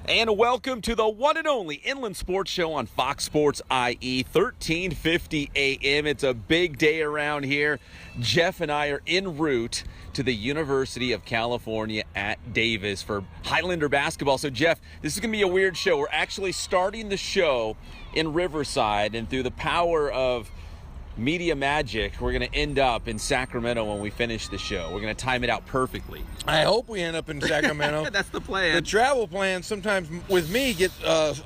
And welcome to the one and only Inland Sports Show on Fox Sports IE, 1350 AM. It's a big day around here. Jeff and I are en route to the University of California at Davis for Highlander basketball. So, Jeff, this is going to be a weird show. We're actually starting the show in Riverside, and through the power of media magic, we're going to end up in Sacramento when we finish the show. We're going to time it out perfectly. I hope we end up in Sacramento. That's the plan. The travel plans sometimes with me get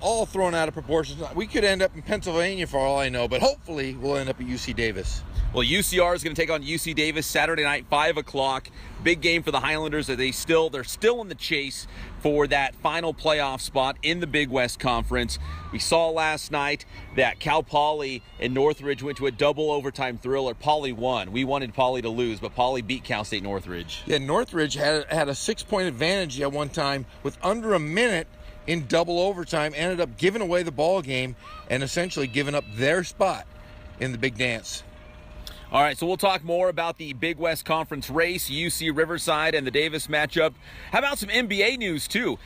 all thrown out of proportion. We could end up in Pennsylvania for all I know, but hopefully we'll end up at UC Davis. Well, UCR is going to take on UC Davis Saturday night, 5 o'clock. Big game for the Highlanders. They're still in the chase for that final playoff spot in the Big West Conference. We saw last night that Cal Poly and Northridge went to a double overtime thriller. Poly won. We wanted Poly to lose, but Poly beat Cal State Northridge. Yeah, Northridge had a 6-point advantage at one time with under a minute in double overtime, ended up giving away the ball game and essentially giving up their spot in the big dance. All right, so we'll talk more about the Big West Conference race, UC Riverside, and the Davis matchup. How about some NBA news, too?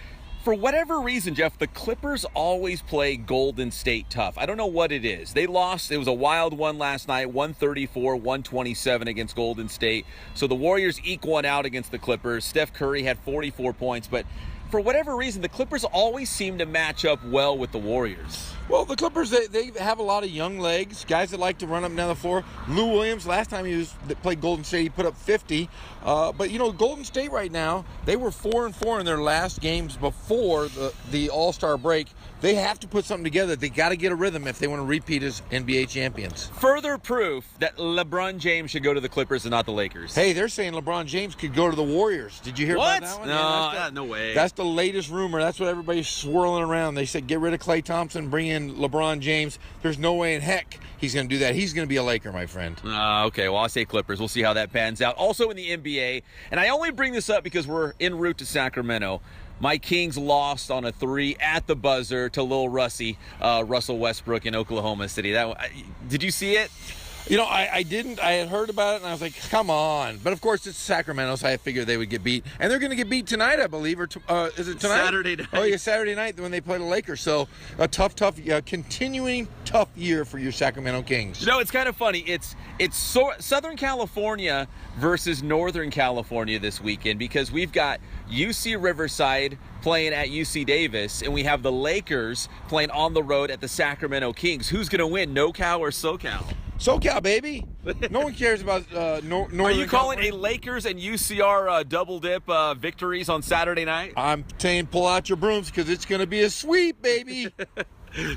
For whatever reason, Jeff, the Clippers always play Golden State tough. I don't know what it is. They lost. It was a wild one last night, 134-127 against Golden State. So the Warriors eke one out against the Clippers. Steph Curry had 44 points, but for whatever reason, the Clippers always seem to match up well with the Warriors. Well, the Clippers, they have a lot of young legs, guys that like to run up and down the floor. Lou Williams, last time that played Golden State, he put up 50. But, Golden State right now, they were 4-4 in their last games before the All-Star break. They have to put something together. They got to get a rhythm if they want to repeat as NBA champions. Further proof that LeBron James should go to the Clippers and not the Lakers. Hey, they're saying LeBron James could go to the Warriors. Did you hear about that one? No, no way. That's the latest rumor. That's what everybody's swirling around. They said get rid of Klay Thompson, bring in LeBron James. There's no way in heck he's going to do that. He's going to be a Laker, my friend. Okay, well, I'll say Clippers. We'll see how that pans out. Also in the NBA, and I only bring this up because we're en route to Sacramento. My Kings lost on a 3 at the buzzer to Lil Russell Westbrook in Oklahoma City. Did you see it? I didn't. I had heard about it, and I was like, come on. But, of course, it's Sacramento, so I figured they would get beat. And they're going to get beat tonight, I believe. Or is it tonight? Saturday night. Oh, yeah, Saturday night when they play the Lakers. So a continuing tough year for your Sacramento Kings. It's kind of funny. It's Southern California versus Northern California this weekend because we've got UC Riverside playing at UC Davis, and we have the Lakers playing on the road at the Sacramento Kings. Who's going to win, NoCal or SoCal? SoCal, baby. No one cares about Northern Are you calling California. a Lakers and UCR double dip victories on Saturday night? I'm saying pull out your brooms because it's going to be a sweep, baby.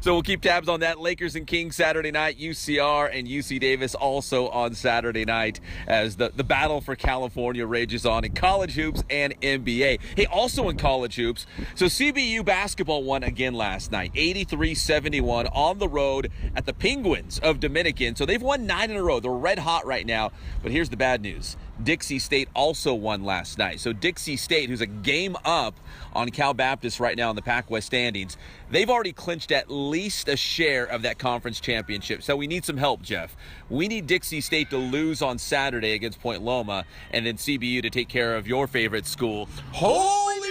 So we'll keep tabs on that. Lakers and Kings Saturday night, UCR and UC Davis also on Saturday night as the battle for California rages on in college hoops and NBA. Hey, also in college hoops, so CBU basketball won again last night, 83-71 on the road at the Penguins of Dominican. So they've won 9 in a row. They're red hot right now. But here's the bad news. Dixie State also won last night. So Dixie State, who's a game up on Cal Baptist right now in the Pac-West standings, they've already clinched at least a share of that conference championship. So we need some help, Jeff. We need Dixie State to lose on Saturday against Point Loma, and then CBU to take care of your favorite school. Holy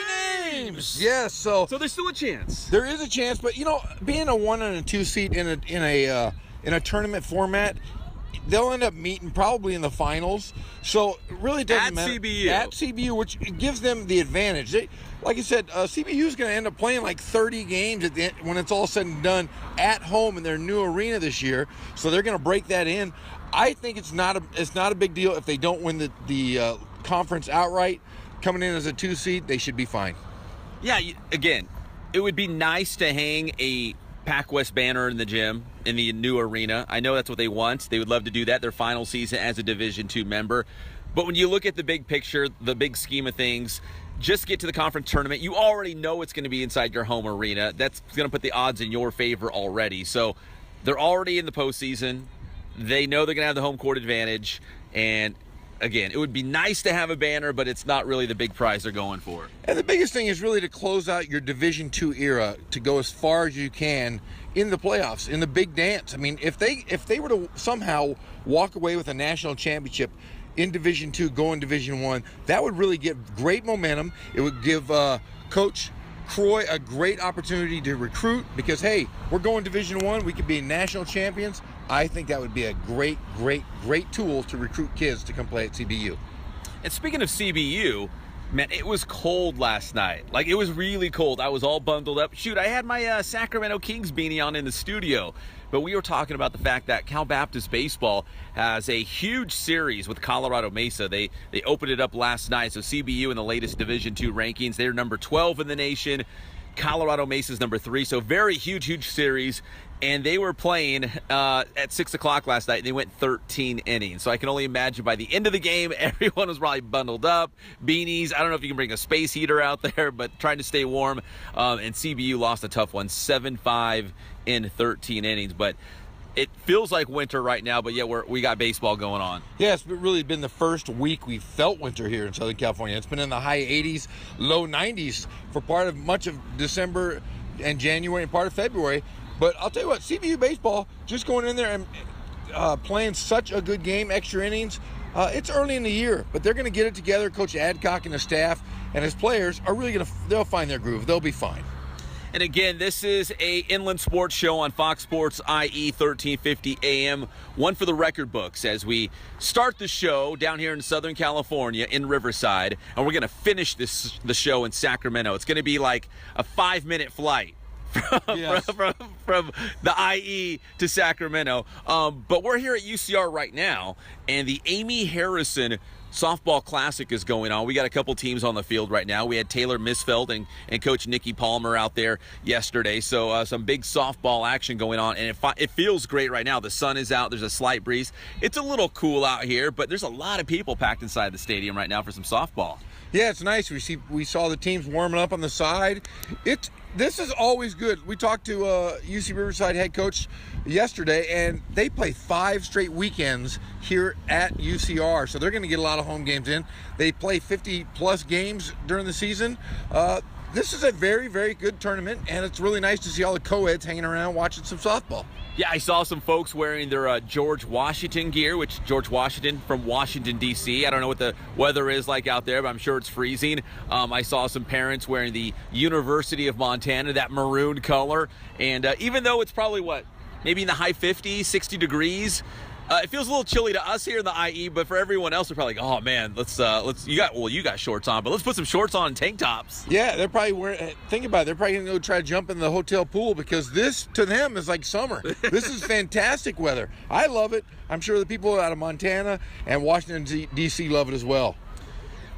names! Yes, so there's still a chance. There is a chance, but being a 1 and a 2 seed in a tournament format, they'll end up meeting probably in the finals. So it really doesn't matter. At CBU, which gives them the advantage. Like I said, CBU is going to end up playing like 30 games at the end, when it's all said and done at home in their new arena this year. So they're going to break that in. I think it's not a big deal if they don't win the conference outright. Coming in as a 2 seed, they should be fine. Yeah, again, it would be nice to hang a Pac-West banner in the gym in the new arena. I know that's what they want. They would love to do that their final season as a Division II member. But when you look at the big picture, the big scheme of things, just get to the conference tournament. You already know it's going to be inside your home arena. That's going to put the odds in your favor already. So they're already in the postseason. They know they're going to have the home court advantage. And again, it would be nice to have a banner, but it's not really the big prize they're going for. And the biggest thing is really to close out your Division II era, to go as far as you can in the playoffs, in the big dance. I mean, if they were to somehow walk away with a national championship in Division II, go in Division I, that would really give great momentum. It would give Coach Croy a great opportunity to recruit because, hey, we're going Division I. We could be national champions. I think that would be a great, great, great tool to recruit kids to come play at CBU. And speaking of CBU, man, it was cold last night. Like, it was really cold. I was all bundled up. Shoot, I had my Sacramento Kings beanie on in the studio. But we were talking about the fact that Cal Baptist Baseball has a huge series with Colorado Mesa. They opened it up last night. So CBU in the latest Division II rankings, they're number 12 in the nation. Colorado Mesa's number 3. So very huge series. And they were playing at 6 o'clock last night, and they went 13 innings. So I can only imagine by the end of the game, everyone was probably bundled up, beanies. I don't know if you can bring a space heater out there, but trying to stay warm. And CBU lost a tough one, 7-5 in 13 innings. But it feels like winter right now, but yet we got baseball going on. Yeah, it's really been the first week we felt winter here in Southern California. It's been in the high 80s, low 90s for part of much of December and January and part of February. But I'll tell you what, CBU baseball, just going in there and playing such a good game, extra innings, it's early in the year, but they're going to get it together. Coach Adcock and his staff and his players are really they'll find their groove. They'll be fine. And again, this is a Inland Sports Show on Fox Sports IE 1350 AM. One for the record books as we start the show down here in Southern California in Riverside, and we're going to finish the show in Sacramento. It's going to be like a 5-minute flight. From the IE to Sacramento. But we're here at UCR right now, and the Amy Harrison Softball Classic is going on. We got a couple teams on the field right now. We had Taylor Misfeld and Coach Nikki Palmer out there yesterday. So some big softball action going on, and it feels great right now. The sun is out. There's a slight breeze. It's a little cool out here, but there's a lot of people packed inside the stadium right now for some softball. Yeah, it's nice. We saw the teams warming up on the side. This is always good. We talked to UC Riverside head coach yesterday, and they play 5 straight weekends here at UCR, so they're going to get a lot of home games in. They play 50-plus games during the season. This is a very, very good tournament, and it's really nice to see all the co-eds hanging around watching some softball. Yeah, I saw some folks wearing their George Washington gear, which George Washington from Washington, D.C. I don't know what the weather is like out there, but I'm sure it's freezing. I saw some parents wearing the University of Montana, that maroon color. And even though it's probably, maybe in the high 50s, 60 degrees, it feels a little chilly to us here in the IE, but for everyone else, they're probably like, oh man, you got shorts on, but let's put some shorts on and tank tops. Yeah, they're probably wearing, think about it, they're probably gonna go try to jump in the hotel pool because this, to them, is like summer. This is fantastic weather. I love it. I'm sure the people out of Montana and Washington, D.C. love it as well.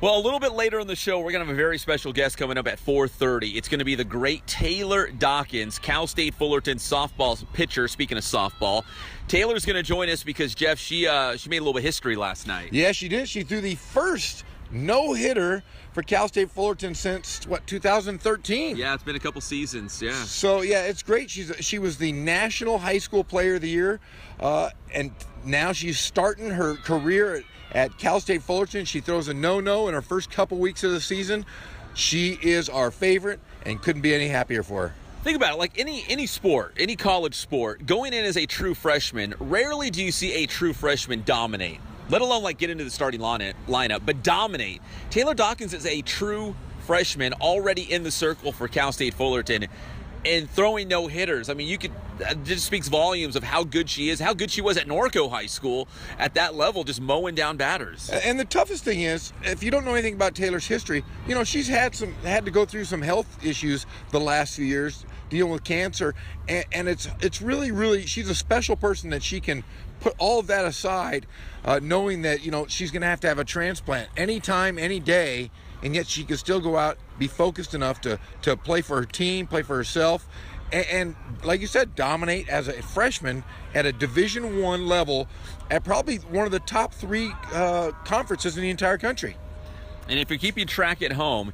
Well, a little bit later in the show, we're going to have a very special guest coming up at 4:30. It's going to be the great Taylor Dawkins, Cal State Fullerton softball pitcher. Speaking of softball, Taylor's going to join us because, Jeff, she made a little bit of history last night. Yeah, she did. She threw the first no-hitter for Cal State Fullerton since, 2013? Yeah, it's been a couple seasons, yeah. So, yeah, it's great. She was the National High School Player of the Year, and now she's starting her career at Cal State Fullerton. She throws a no-no in her first couple weeks of the season. She is our favorite and couldn't be any happier for her. Think about it, like any sport, any college sport, going in as a true freshman, rarely do you see a true freshman dominate, let alone like get into the starting lineup, but dominate. Taylor Dawkins is a true freshman already in the circle for Cal State Fullerton and throwing no-hitters. I mean, it just speaks volumes of how good she is, how good she was at Norco High School at that level, just mowing down batters. And the toughest thing is, if you don't know anything about Taylor's history, she's had to go through some health issues the last few years, dealing with cancer, and it's really, she's a special person that she can put all of that aside, knowing that, she's going to have a transplant anytime, any day, and yet she can still go out, be focused enough to play for her team, play for herself, and like you said, dominate as a freshman at a Division I level at probably one of the top 3 conferences in the entire country. And if you're keeping track at home,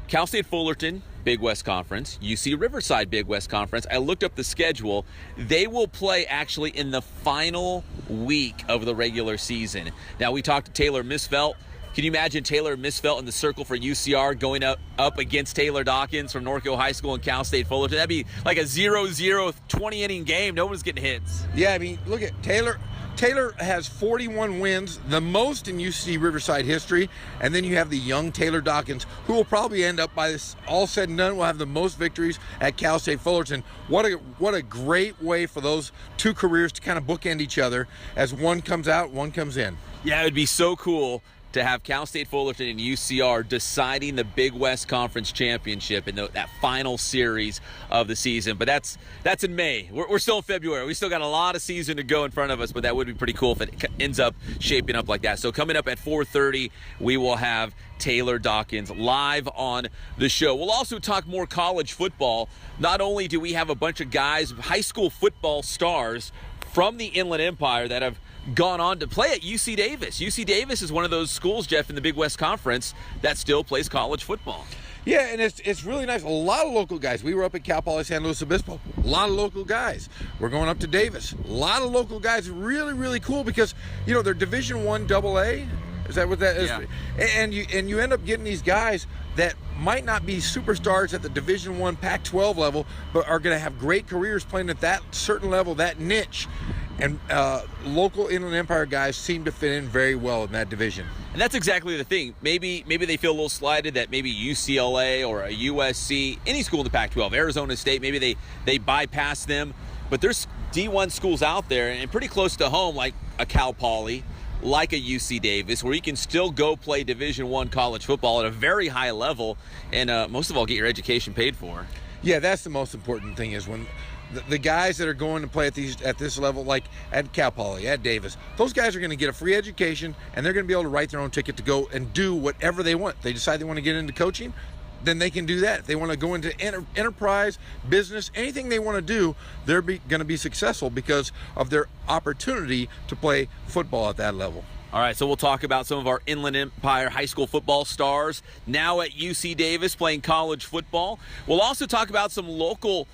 Cal State Fullerton, Big West Conference, UC Riverside, Big West Conference. I looked up the schedule. They will play actually in the final week of the regular season. Now, we talked to Taylor Misfeld. Can you imagine Taylor Misfeld in the circle for UCR going up against Taylor Dawkins from Norco High School and Cal State Fullerton? That'd be like a 0-0 20-inning game. No one's getting hits. Yeah, I mean, look at Taylor. Taylor has 41 wins, the most in UC Riverside history, and then you have the young Taylor Dawkins, who will probably end up, by this all said and done, will have the most victories at Cal State Fullerton. What a great way for those two careers to kind of bookend each other as one comes out, one comes in. Yeah, it would be so cool to have Cal State Fullerton and UCR deciding the Big West Conference Championship in that final series of the season. But that's in May. We're still in February. We still got a lot of season to go in front of us, but that would be pretty cool if it ends up shaping up like that. So coming up at 4:30, we will have Taylor Dawkins live on the show. We'll also talk more college football. Not only do we have a bunch of guys, high school football stars from the Inland Empire that have gone on to play at UC Davis. UC Davis is one of those schools, Jeff, in the Big West Conference that still plays college football. Yeah, and it's really nice. A lot of local guys. We were up at Cal Poly San Luis Obispo. A lot of local guys. We're going up to Davis. A lot of local guys. Really, really cool because, you know, they're Division I AA. Is that what that is? Yeah. And you end up getting these guys that might not be superstars at the Division I Pac-12 level, but are going to have great careers playing at that certain level, that niche. And local Inland Empire guys seem to fit in very well in that division. And that's exactly the thing. Maybe they feel a little slighted that maybe UCLA or a USC, any school in the Pac-12, Arizona State, maybe they bypass them. But there's D1 schools out there and pretty close to home, like a Cal Poly, like a UC Davis, where you can still go play Division I college football at a very high level and most of all get your education paid for. Yeah, that's the most important thing is when the guys that are going to play at this level, like at Cal Poly, at Davis, those guys are going to get a free education and they're going to be able to write their own ticket to go and do whatever they want. They decide they want to get into coaching, then they can do that. If they want to go into enterprise, business, anything they want to do, they're going to be successful because of their opportunity to play football at that level. All right, so we'll talk about some of our Inland Empire high school football stars now at UC Davis playing college football. We'll also talk about some local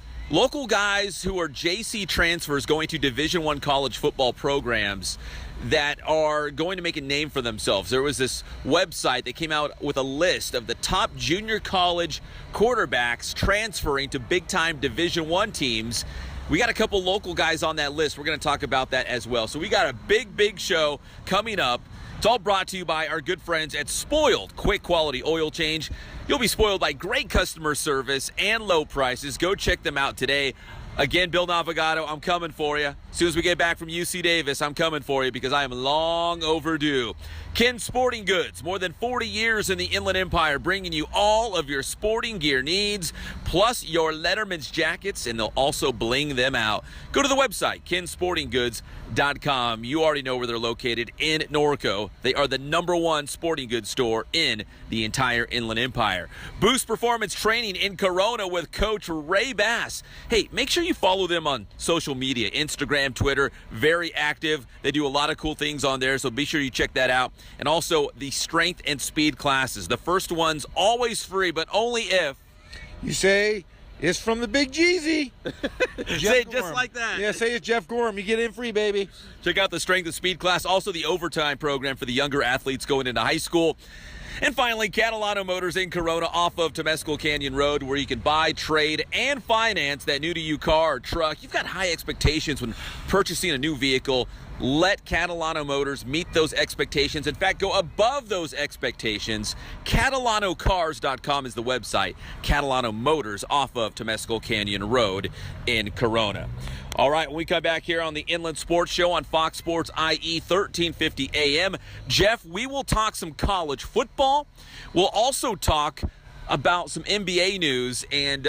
guys who are JC transfers going to Division I college football programs that are going to make a name for themselves. There was this website that came out with a list of the top junior college quarterbacks transferring to big-time Division I teams. We got a couple local guys on that list. We're going to talk about that as well. So we got a big show coming up. It's all brought to you by our good friends at Spoiled Quick Quality Oil Change. You'll be spoiled by great customer service and low prices. Go check them out today. Again, Bill Navigado, I'm coming for you. As soon as we get back from UC Davis, I'm coming for you because I am long overdue. Ken Sporting Goods, more than 40 years in the Inland Empire, bringing you all of your sporting gear needs, plus your Letterman's jackets, and they'll also bling them out. Go to the website, kensportinggoods.com. You already know where they're located in Norco. They are the #1 sporting goods store in the entire Inland Empire. Boost Performance Training in Corona with Coach Ray Bass. Hey, make sure you follow them on social media, Instagram, Twitter, very active. They do a lot of cool things on there, so be sure you check that out. And also the strength and speed classes. The first one's always free, but only if you say it's from the Big Jeezy. Say it just like that. Yeah, say it's Jeff Gorham. You get in free, baby. Check out the strength and speed class. Also the overtime program for the younger athletes going into high school. And finally, Catalano Motors in Corona off of Temescal Canyon Road, where you can buy, trade, and finance that new-to-you car or truck. You've got high expectations when purchasing a new vehicle. Let Catalano Motors meet those expectations. In fact, go above those expectations. CatalanoCars.com is the website. Catalano Motors off of Temescal Canyon Road in Corona. All right, when we come back here on the Inland Sports Show on Fox Sports IE 1350 AM, Jeff, we will talk some college football. We'll also talk about some NBA news, and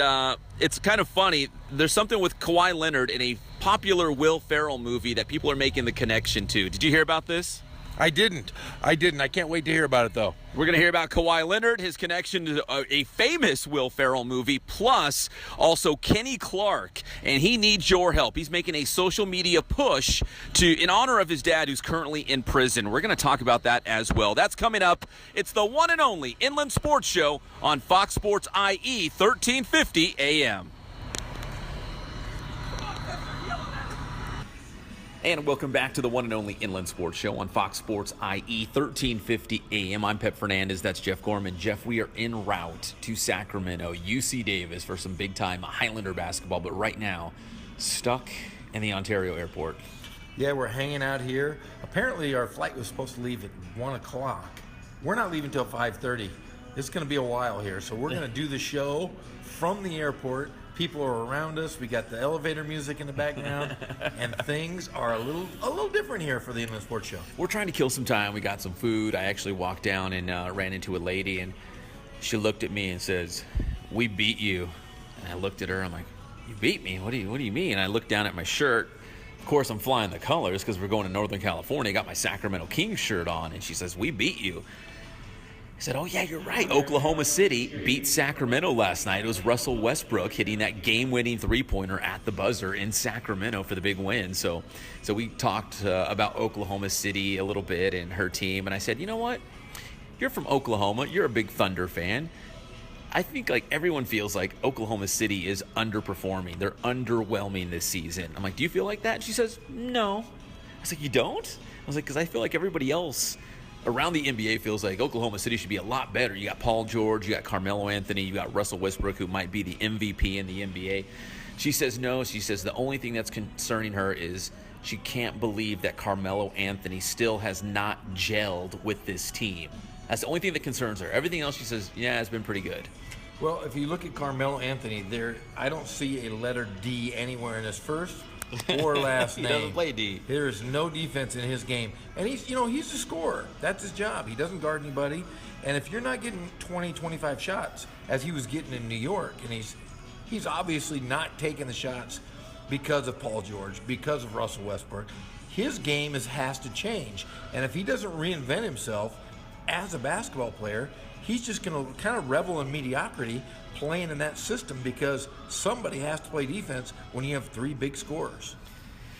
it's kind of funny. There's something with Kawhi Leonard in a popular Will Ferrell movie that people are making the connection to. Did you hear about this? I didn't. I can't wait to hear about it, though. We're going to hear about Kawhi Leonard, his connection to a famous Will Ferrell movie, plus also Kenny Clark, and he needs your help. He's making a social media push in honor of his dad, who's currently in prison. We're going to talk about that as well. That's coming up. It's the one and only Inland Sports Show on Fox Sports IE 1350 AM. And welcome back to the one and only Inland Sports Show on Fox Sports IE 1350 AM. I'm Pep Fernandez. That's Jeff Gorman. Jeff, we are en route to Sacramento, UC Davis, for some big-time Highlander basketball. But right now, stuck in the Ontario airport. Yeah, we're hanging out here. Apparently, our flight was supposed to leave at 1 o'clock. We're not leaving till 5:30. It's going to be a while here, so we're going to do the show from the airport. People are around us. We got the elevator music in the background, and things are a little different here for the Inland Sports Show. We're trying to kill some time. We got some food. I actually walked down and ran into a lady, and she looked at me and says, "We beat you." And I looked at her. I'm like, "You beat me? What do you mean?" And I looked down at my shirt. Of course, I'm flying the colors because we're going to Northern California. I got my Sacramento Kings shirt on, and she says, "We beat you." I said, "Oh, yeah, you're right. Oklahoma City beat Sacramento last night. It was Russell Westbrook hitting that game-winning three-pointer at the buzzer in Sacramento for the big win." So we talked about Oklahoma City a little bit and her team, and I said, "You know what? You're from Oklahoma. You're a big Thunder fan. I think like everyone feels like Oklahoma City is underperforming. They're underwhelming this season." I'm like, "Do you feel like that?" And she says, "No." I was like, "You don't?" I was like, "Because I feel like everybody else around the NBA feels like Oklahoma City should be a lot better. You got Paul George, you got Carmelo Anthony, you got Russell Westbrook, who might be the MVP in the NBA." She says no. She says the only thing that's concerning her is she can't believe that Carmelo Anthony still has not gelled with this team. That's the only thing that concerns her. Everything else, she says, yeah, it's been pretty good. Well, if you look at Carmelo Anthony, I don't see a letter D anywhere in his first or last name. He doesn't play D. There is no defense in his game. And he's a scorer. That's his job. He doesn't guard anybody. And if you're not getting 20, 25 shots, as he was getting in New York, and he's obviously not taking the shots because of Paul George, because of Russell Westbrook, his game has to change. And if he doesn't reinvent himself as a basketball player, he's just going to kind of revel in mediocrity playing in that system, because somebody has to play defense when you have three big scorers.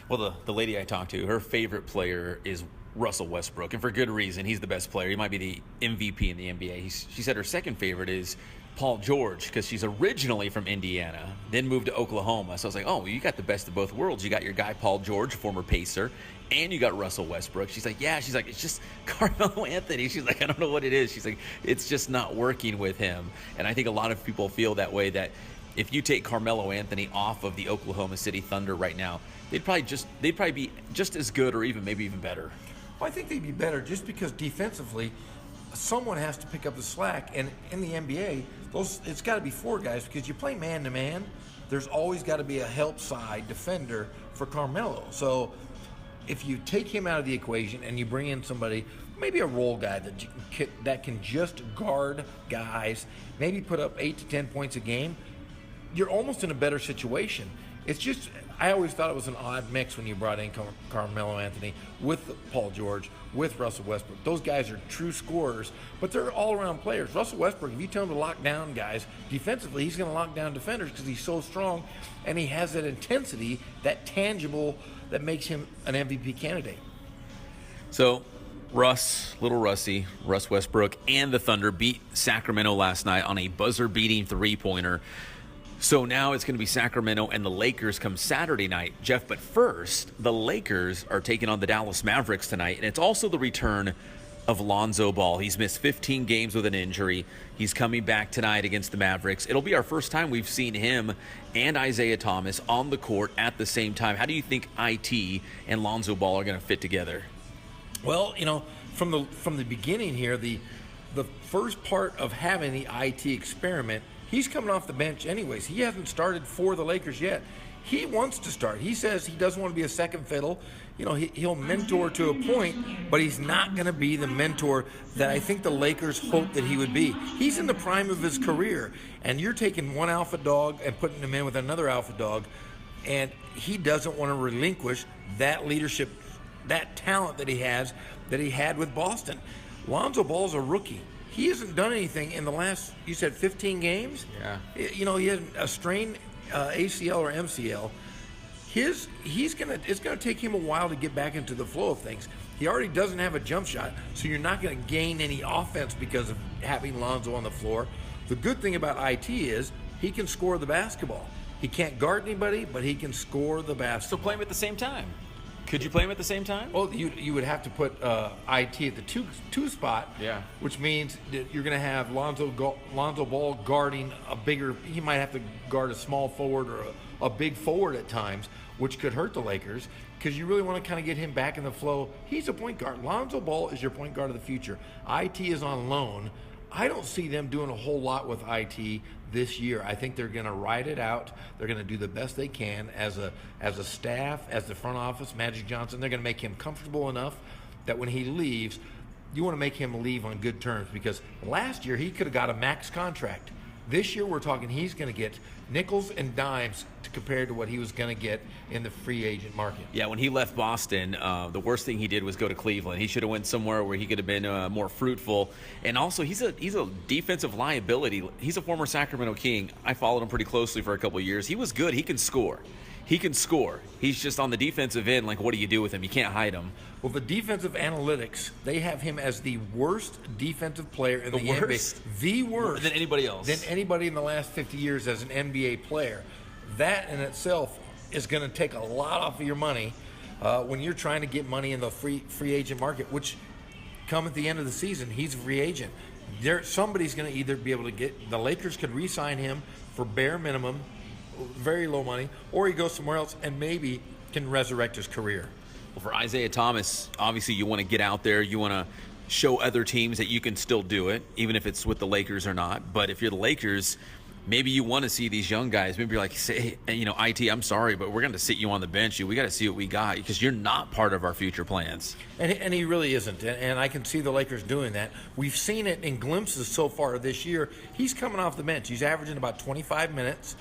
Well, the lady I talked to, her favorite player is Russell Westbrook, and for good reason. He's the best player. He might be the MVP in the NBA. She said her second favorite is Paul George, because she's originally from Indiana, then moved to Oklahoma. So I was like, oh, well, you got the best of both worlds. You got your guy Paul George, former Pacer, and you got Russell Westbrook. She's like, yeah. She's like, it's just Carmelo Anthony. She's like, I don't know what it is. She's like, it's just not working with him. And I think a lot of people feel that way, that if you take Carmelo Anthony off of the Oklahoma City Thunder right now, they'd probably be just as good, or maybe even better. Well, I think they'd be better just because defensively, someone has to pick up the slack. And in the NBA, it's got to be four guys, because you play man-to-man. There's always got to be a help side defender for Carmelo. So if you take him out of the equation and you bring in somebody, maybe a role guy that can just guard guys, maybe put up 8 to 10 points a game, you're almost in a better situation. It's just, I always thought it was an odd mix when you brought in Carmelo Anthony with Paul George, with Russell Westbrook. Those guys are true scorers, but they're all-around players. Russell Westbrook, if you tell him to lock down guys defensively, he's going to lock down defenders because he's so strong, and he has that intensity, that tangible, that makes him an MVP candidate. So Russ Westbrook, and the Thunder beat Sacramento last night on a buzzer-beating three-pointer. So now it's going to be Sacramento and the Lakers come Saturday night, Jeff. But first, the Lakers are taking on the Dallas Mavericks tonight, and it's also the return of Lonzo Ball. He's missed 15 games with an injury. He's coming back tonight against the Mavericks. It'll be our first time we've seen him and Isaiah Thomas on the court at the same time. How do you think IT and Lonzo Ball are going to fit together? Well, from the beginning here, the first part of having the IT experiment, he's coming off the bench anyways. He hasn't started for the Lakers yet. He wants to start. He says he doesn't want to be a second fiddle. He'll mentor to a point, but he's not going to be the mentor that I think the Lakers hope that he would be. He's in the prime of his career, and you're taking one alpha dog and putting him in with another alpha dog, and he doesn't want to relinquish that leadership, that talent that he had with Boston. Lonzo Ball's a rookie. He hasn't done anything in the last, you said 15 games? Yeah. He had a strained ACL or MCL. It's going to take him a while to get back into the flow of things. He already doesn't have a jump shot, so you're not going to gain any offense because of having Lonzo on the floor. The good thing about IT is he can score the basketball. He can't guard anybody, but he can score the basketball. So play him at the same time. Could you play them at the same time? Well, you would have to put IT at the two spot. Yeah. Which means that you're going to have Lonzo Ball guarding a bigger. He might have to guard a small forward or a big forward at times, which could hurt the Lakers because you really want to kind of get him back in the flow. He's a point guard. Lonzo Ball is your point guard of the future. IT is on loan. I don't see them doing a whole lot with IT this year. I think they're going to ride it out. They're going to do the best they can as a staff, as the front office. Magic Johnson, they're going to make him comfortable enough that when he leaves, you want to make him leave on good terms because last year he could have got a max contract. This year we're talking he's going to get nickels and dimes compared to what he was going to get in the free agent market. Yeah, when he left Boston, the worst thing he did was go to Cleveland. He should have went somewhere where he could have been more fruitful. And also, he's a defensive liability. He's a former Sacramento King. I followed him pretty closely for a couple of years. He was good. He can score. He's just on the defensive end. Like, what do you do with him? You can't hide him. Well, the defensive analytics, they have him as the worst defensive player in the NBA. The worst. Than anybody else. Than anybody in the last 50 years as an NBA player. That in itself is going to take a lot off of your money when you're trying to get money in the free agent market, which come at the end of the season, he's a free agent. Somebody's going to either be able to get – the Lakers could re-sign him for bare minimum, very low money, or he goes somewhere else and maybe can resurrect his career. Well, for Isaiah Thomas, obviously you want to get out there. You want to show other teams that you can still do it, even if it's with the Lakers or not. But if you're the Lakers, maybe you want to see these young guys. Maybe you're like, say, IT, I'm sorry, but we're going to sit you on the bench. We got to see what we got because you're not part of our future plans. And he really isn't. And I can see the Lakers doing that. We've seen it in glimpses so far this year. He's coming off the bench. He's averaging about 25 minutes.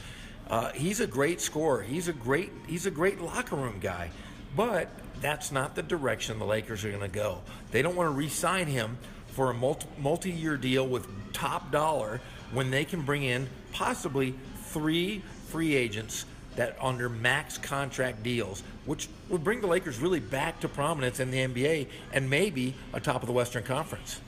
He's a great scorer. He's a great locker room guy. But that's not the direction the Lakers are going to go. They don't want to re-sign him for a multi-year deal with top dollar when they can bring in possibly 3 free agents that under max contract deals, which would bring the Lakers really back to prominence in the NBA and maybe atop of the Western Conference.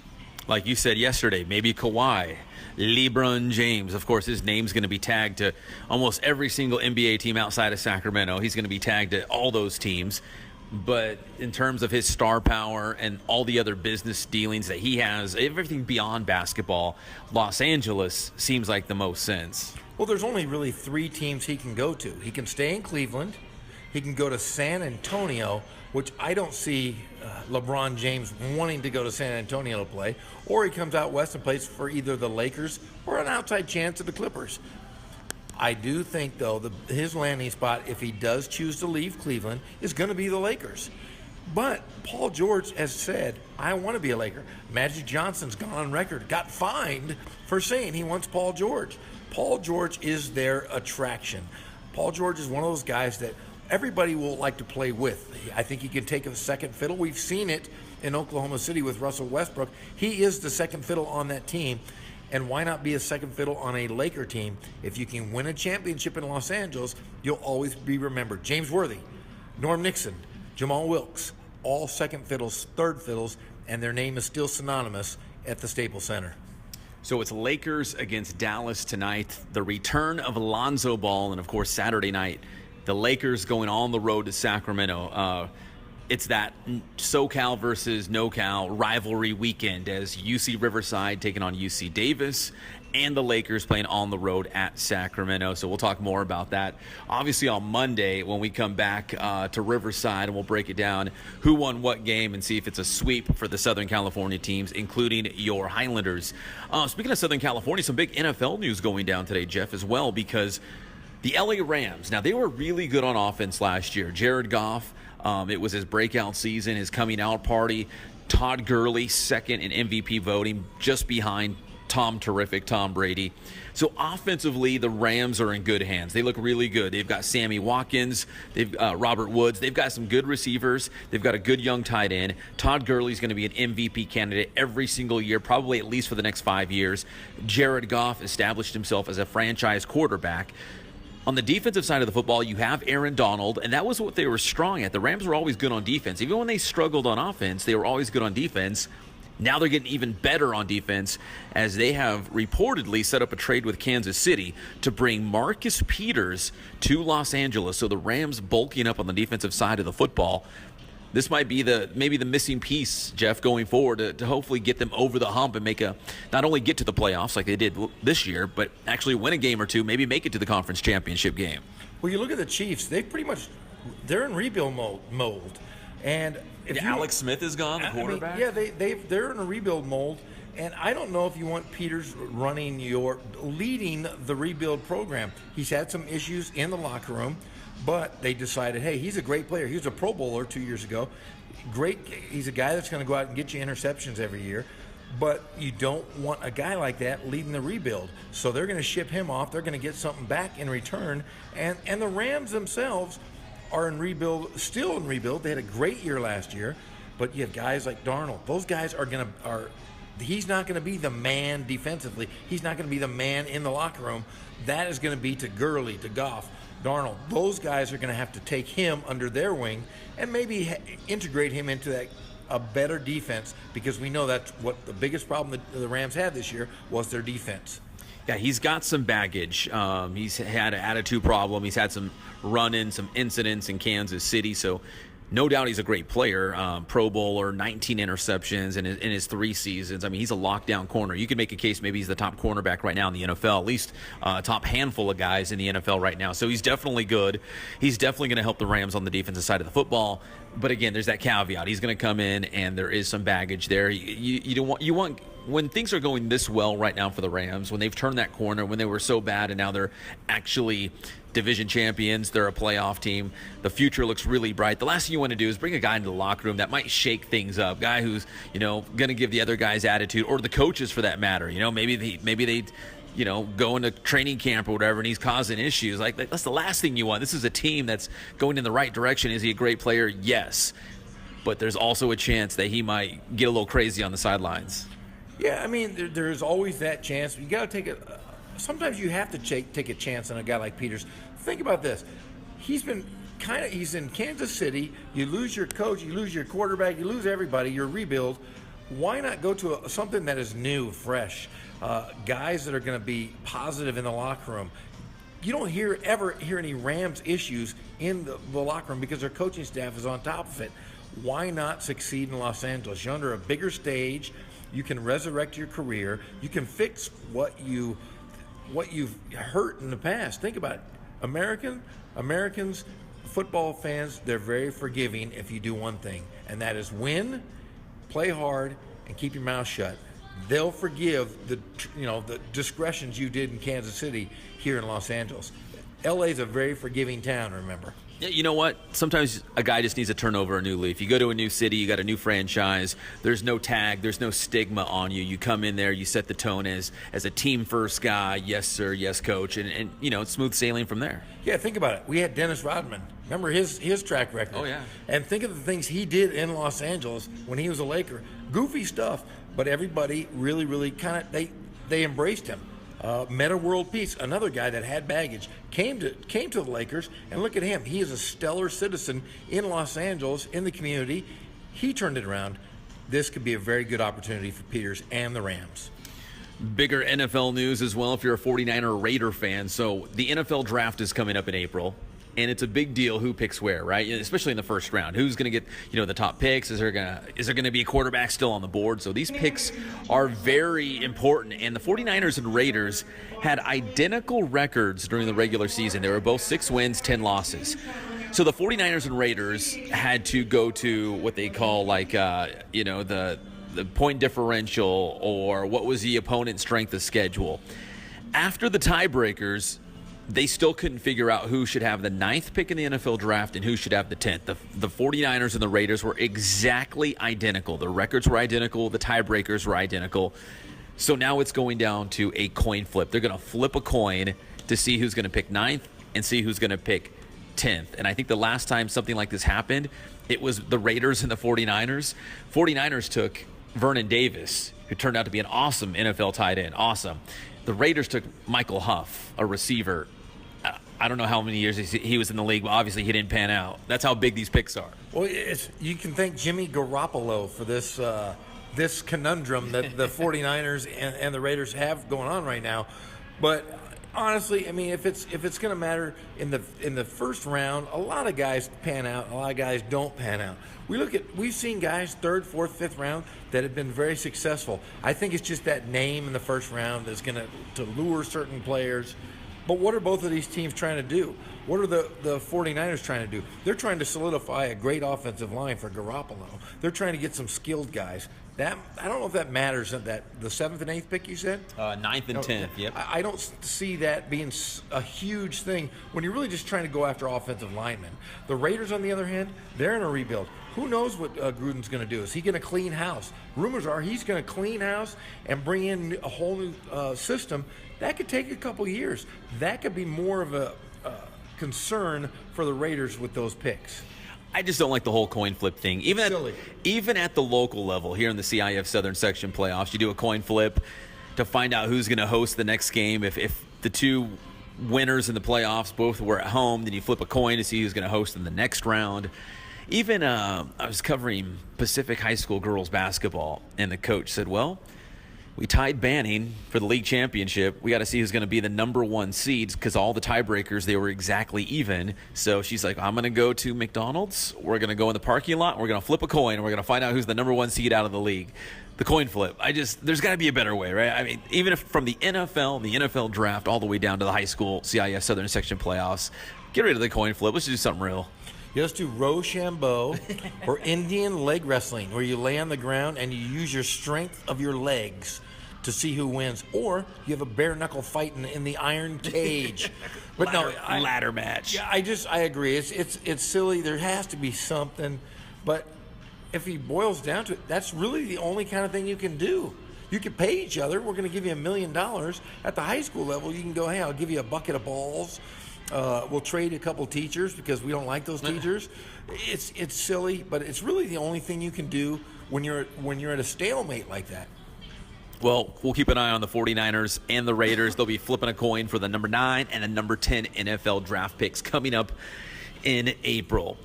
Like you said yesterday, maybe Kawhi, LeBron James. Of course, his name's going to be tagged to almost every single NBA team outside of Sacramento. He's going to be tagged to all those teams. But in terms of his star power and all the other business dealings that he has, everything beyond basketball, Los Angeles seems like the most sense. Well, there's only really 3 teams he can go to. He can stay in Cleveland. He can go to San Antonio, which I don't see LeBron James wanting to go to San Antonio to play. Or he comes out west and plays for either the Lakers or an outside chance of the Clippers. I do think, though, his landing spot, if he does choose to leave Cleveland, is going to be the Lakers. But Paul George has said, I want to be a Laker. Magic Johnson's gone on record, got fined for saying he wants Paul George. Paul George is their attraction. Paul George is one of those guys that everybody will like to play with. I think he can take a second fiddle. We've seen it in Oklahoma City with Russell Westbrook. He is the second fiddle on that team. And why not be a second fiddle on a Laker team? If you can win a championship in Los Angeles, you'll always be remembered. James Worthy, Norm Nixon, Jamal Wilkes, all second fiddles, third fiddles, and their name is still synonymous at the Staples Center. So it's Lakers against Dallas tonight, the return of Lonzo Ball, and of course Saturday night, the Lakers going on the road to Sacramento. It's that SoCal versus NoCal rivalry weekend as UC Riverside taking on UC Davis and the Lakers playing on the road at Sacramento. So we'll talk more about that, obviously, on Monday when we come back to Riverside, and we'll break it down who won what game and see if it's a sweep for the Southern California teams, including your Highlanders. Speaking of Southern California, some big NFL news going down today, Jeff, as well, because the LA Rams, now they were really good on offense last year. Jared Goff, it was his breakout season, his coming out party. Todd Gurley, second in MVP voting, just behind Tom Brady. So offensively, the Rams are in good hands. They look really good. They've got Sammy Watkins, they've Robert Woods. They've got some good receivers. They've got a good young tight end. Todd Gurley's going to be an MVP candidate every single year, probably at least for the next 5 years. Jared Goff established himself as a franchise quarterback. On the defensive side of the football, you have Aaron Donald, and that was what they were strong at. The Rams were always good on defense. Even when they struggled on offense, they were always good on defense. Now they're getting even better on defense as they have reportedly set up a trade with Kansas City to bring Marcus Peters to Los Angeles. So the Rams bulking up on the defensive side of the football. this might be maybe the missing piece, Geoff, going forward to hopefully get them over the hump and not only get to the playoffs like they did this year, but actually win a game or two, maybe make it to the conference championship game. Well, you look at the Chiefs; they're in rebuild mode, and Alex Smith is gone, the quarterback. They're in a rebuild mode, and I don't know if you want Peters leading the rebuild program. He's had some issues in the locker room, but they decided, hey, he's a great player. He was a Pro Bowler 2 years ago. Great, he's a guy that's going to go out and get you interceptions every year. But you don't want a guy like that leading the rebuild. So they're going to ship him off. They're going to get something back in return. And the Rams themselves are in rebuild, still in rebuild. They had a great year last year. But you have guys like Darnold. Those guys he's not going to be the man defensively. He's not going to be the man in the locker room. That is going to be to Gurley, to Goff, Darnold. Those guys are going to have to take him under their wing and maybe integrate him into a better defense, because we know that's what the biggest problem that the Rams had this year was their defense. Yeah, he's got some baggage. He's had an attitude problem. He's had some run-ins, some incidents in Kansas City. So no doubt he's a great player. Pro Bowler, 19 interceptions in his 3 seasons. I mean, he's a lockdown corner. You could make a case maybe he's the top cornerback right now in the NFL, at least top handful of guys in the NFL right now. So he's definitely good. He's definitely going to help the Rams on the defensive side of the football. But again, there's that caveat. He's going to come in, and there is some baggage there. You want when things are going this well right now for the Rams, when they've turned that corner, when they were so bad and now they're actually division champions, they're a playoff team, the future looks really bright. The last thing you want to do is bring a guy into the locker room that might shake things up, guy who's going to give the other guys attitude, or the coaches for that matter. Maybe they go into training camp or whatever, and he's causing issues. Like, that's the last thing you want. This is a team that's going in the right direction. Is he a great player? Yes. But there's also a chance that he might get a little crazy on the sidelines. Yeah, I mean, there's always that chance. You got to take it. Sometimes you have to take a chance on a guy like Peters. Think about this. He's in Kansas City. You lose your coach, you lose your quarterback, you lose everybody, you're rebuild. Why not go to something that is new, fresh? Guys that are going to be positive in the locker room. You don't ever hear any Rams issues in the locker room because their coaching staff is on top of it. Why not succeed in Los Angeles? You're under a bigger stage. You can resurrect your career. You can fix what you've hurt in the past. Think about it. Americans, football fans, they're very forgiving if you do one thing, and that is win, play hard, and keep your mouth shut. They'll forgive the discretions you did in Kansas City here in Los Angeles. LA's a very forgiving town, remember. Yeah, you know what? Sometimes a guy just needs to turn over a new leaf. You go to a new city, you got a new franchise. There's no tag, there's no stigma on you. You come in there, you set the tone as a team first guy. Yes, sir. Yes, coach. And it's smooth sailing from there. Yeah, think about it. We had Dennis Rodman. Remember his track record? Oh yeah. And think of the things he did in Los Angeles when he was a Laker. Goofy stuff, but everybody really, really kind of they embraced him. Meta World Peace, another guy that had baggage, came to the Lakers, and look at him. He is a stellar citizen in Los Angeles, in the community. He turned it around. This could be a very good opportunity for Peters and the Rams. Bigger NFL news as well if you're a 49er Raider fan. So the NFL draft is coming up in April. And it's a big deal who picks where, right? Especially in the first round. Who's going to get, the top picks? Is there going to be a quarterback still on the board? So these picks are very important. And the 49ers and Raiders had identical records during the regular season. They were both 6 wins, 10 losses. So the 49ers and Raiders had to go to what they call the point differential, or what was the opponent's strength of schedule. After the tiebreakers, they still couldn't figure out who should have the 9th pick in the NFL draft and who should have the 10th. The 49ers and the Raiders were exactly identical. The records were identical. The tiebreakers were identical. So now it's going down to a coin flip. They're going to flip a coin to see who's going to pick 9th and see who's going to pick 10th. And I think the last time something like this happened, it was the Raiders and the 49ers. 49ers took Vernon Davis, who turned out to be an awesome NFL tight end. Awesome. The Raiders took Michael Huff, a receiver. I don't know how many years he was in the league, but obviously he didn't pan out. That's how big these picks are. Well, you can thank Jimmy Garoppolo for this conundrum that the 49ers and the Raiders have going on right now. But honestly, I mean, if it's going to matter in the first round, a lot of guys pan out, a lot of guys don't pan out. We've seen guys third, fourth, fifth round that have been very successful. I think it's just that name in the first round that's going to lure certain players. But what are both of these teams trying to do? What are the 49ers trying to do? They're trying to solidify a great offensive line for Garoppolo. They're trying to get some skilled guys. I don't know if that matters. The 7th and 8th pick you said? 9th and 10th, yep. I don't see that being a huge thing when you're really just trying to go after offensive linemen. The Raiders, on the other hand, they're in a rebuild. Who knows what Gruden's going to do? Is he going to clean house? Rumors are he's going to clean house and bring in a whole new system. That could take a couple years. That could be more of a concern for the Raiders with those picks. I just don't like the whole coin flip thing. Even at the local level here in the CIF Southern Section playoffs, you do a coin flip to find out who's going to host the next game. If the two winners in the playoffs both were at home, then you flip a coin to see who's going to host in the next round. Even I was covering Pacific High School girls basketball, and the coach said, well, we tied Banning for the league championship. We got to see who's going to be the number 1 seeds because all the tiebreakers, they were exactly even. So she's like, I'm going to go to McDonald's. We're going to go in the parking lot. We're going to flip a coin. And we're going to find out who's the number 1 seed out of the league. The coin flip. There's got to be a better way, right? I mean, even if from the NFL draft, all the way down to the high school CIF Southern Section playoffs, get rid of the coin flip. Let's just do something real. You just do Rochambeau or Indian leg wrestling, where you lay on the ground and you use your strength of your legs to see who wins, or you have a bare knuckle fight in the iron cage. But ladder match. Yeah, I agree. It's silly. There has to be something, but if he boils down to it, that's really the only kind of thing you can do. You can pay each other. We're going to give you $1 million at the high school level. You can go, hey, I'll give you a bucket of balls. We'll trade a couple teachers because we don't like those teachers. It's silly, but it's really the only thing you can do when you're at a stalemate like that. Well, we'll keep an eye on the 49ers and the Raiders. They'll be flipping a coin for the number 9 and the number 10 NFL draft picks coming up in April.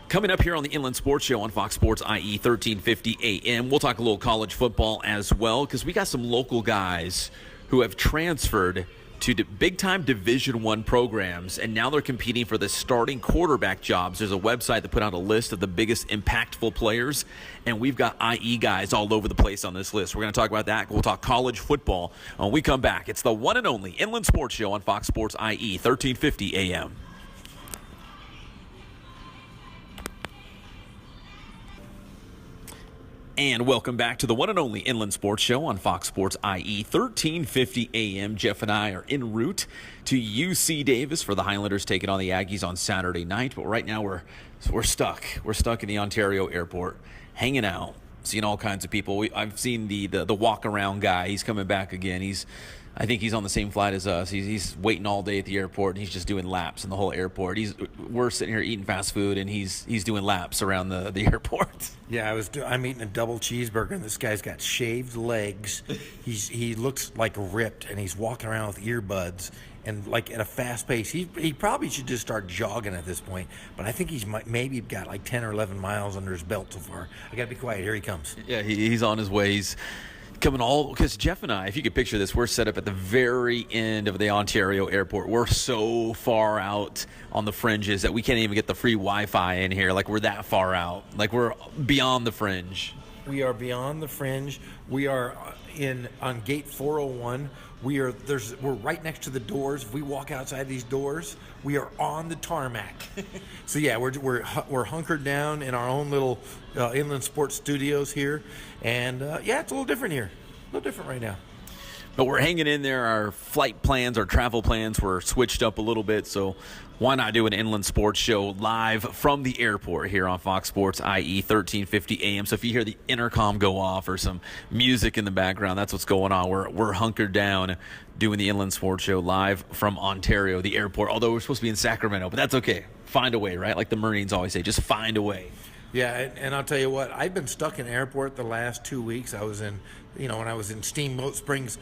Coming up here on the Inland Sports Show on Fox Sports IE 1350 AM, we'll talk a little college football as well because we got some local guys who have transferred to big-time Division I programs, and now they're competing for the starting quarterback jobs. There's a website that put out a list of the biggest impactful players, and we've got IE guys all over the place on this list. We're going to talk about that. We'll talk college football when we come back. It's the one and only Inland Sports Show on Fox Sports IE 1350 AM. And welcome back to the one and only Inland Sports Show on Fox Sports IE 1350 AM. Jeff and I are en route to UC Davis for the Highlanders taking on the Aggies on Saturday night. But right now we're stuck. We're stuck in the Ontario airport, hanging out, seeing all kinds of people. I've seen the walk around guy. He's coming back again. I think he's on the same flight as us. He's waiting all day at the airport, and he's just doing laps in the whole airport. We're sitting here eating fast food, and he's doing laps around the airport. Yeah, I'm eating a double cheeseburger, and this guy's got shaved legs. He looks like ripped, and he's walking around with earbuds and like at a fast pace. He probably should just start jogging at this point, but I think he's maybe got like 10 or 11 miles under his belt so far. I got to be quiet. Here he comes. Yeah, he's on his way. He's coming because Jeff and I, if you could picture this, we're set up at the very end of the Ontario airport. We're so far out on the fringes that we can't even get the free Wi-Fi in here. Like, we're that far out. Like, we're beyond the fringe. We are beyond the fringe. We are on gate 401. We're right next to the doors. If we walk outside these doors, we are on the tarmac. So yeah, we're hunkered down in our own little Inland Sports Studios here, and yeah, it's a little different here, a little different right now. But we're hanging in there. Our flight plans, our travel plans were switched up a little bit, so why not do an Inland Sports Show live from the airport here on Fox Sports IE 1350 AM. So if you hear the intercom go off or some music in the background, that's what's going on. We're hunkered down doing the Inland Sports Show live from Ontario, the airport, although we're supposed to be in Sacramento, but that's okay. Find a way, right? Like the Marines always say, just find a way. Yeah, and I'll tell you what, I've been stuck in airport the last 2 weeks. I was when I was in Steamboat Springs,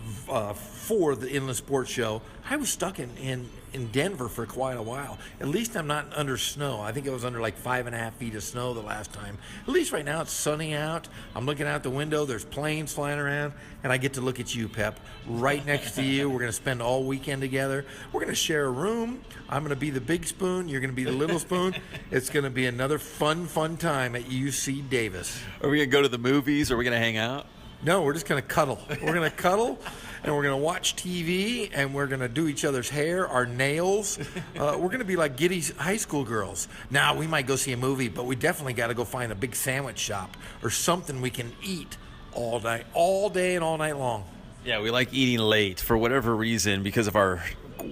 for the Inland Sports Show, I was stuck in Denver for quite a while. At least I'm not under snow. I think it was under like 5.5 feet of snow the last time. At least right now it's sunny out. I'm looking out the window. There's planes flying around, and I get to look at you, Pep, right next to you. We're going to spend all weekend together. We're going to share a room. I'm going to be the big spoon. You're going to be the little spoon. It's going to be another fun time at UC Davis. Are we going to go to the movies? Or are we going to hang out? No, we're just going to cuddle. We're going to cuddle, and we're going to watch TV, and we're going to do each other's hair, our nails. We're going to be like giddy high school girls. Now, we might go see a movie, but we definitely got to go find a big sandwich shop or something we can eat all day and all night long. Yeah, we like eating late for whatever reason because of our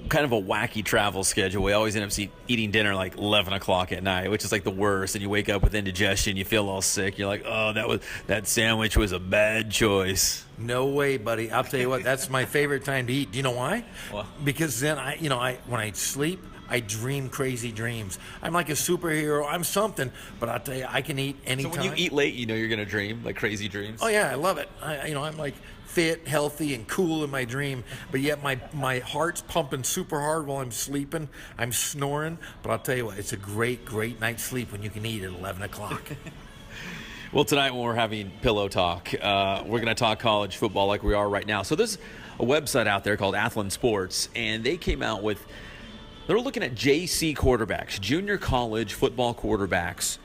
kind of a wacky travel schedule. We always end up eating dinner like 11 o'clock at night, which is like the worst. And you wake up with indigestion, you feel all sick. You're like, oh, that sandwich was a bad choice. No way, buddy. I'll tell you what, that's my favorite time to eat. Do you know why? Well, because then when I sleep, I dream crazy dreams. I'm like a superhero. I'm something, but I'll tell you, I can eat anytime. So when you eat late, you know you're going to dream like crazy dreams? Oh yeah, I love it. I'm like fit, healthy, and cool in my dream, but yet my heart's pumping super hard while I'm sleeping. I'm snoring, but I'll tell you what, it's a great night's sleep when you can eat at 11 o'clock. Well, tonight when we're having pillow talk, we're going to talk college football like we are right now. So there's a website out there called Athlon Sports, and they came out with, they're looking at JC quarterbacks, junior college football quarterbacks,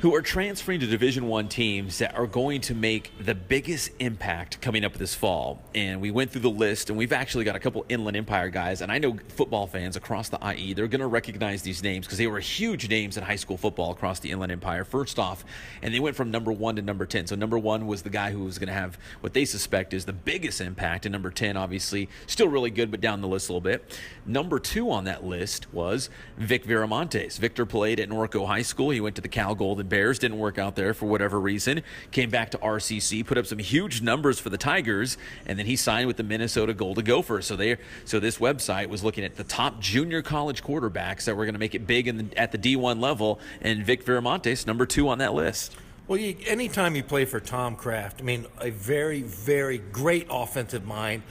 who are transferring to Division I teams that are going to make the biggest impact coming up this fall. And we went through the list, and we've actually got a couple Inland Empire guys, and I know football fans across the IE, they're going to recognize these names because they were huge names in high school football across the Inland Empire, first off, and they went from number 1 to number 10. So number 1 was the guy who was going to have what they suspect is the biggest impact, and number 10, obviously, still really good, but down the list a little bit. Number 2 on that list was Vic Viramontes. Victor played at Norco High School. He went to the Cal Golden Bears, didn't work out there for whatever reason, came back to RCC, put up some huge numbers for the Tigers, and then he signed with the Minnesota Golden Gophers. So this website was looking at the top junior college quarterbacks that were going to make it big at the D1 level, and Vic Viramontes, number 2 on that list. Well, anytime you play for Tom Kraft, I mean, a very, very great offensive mind,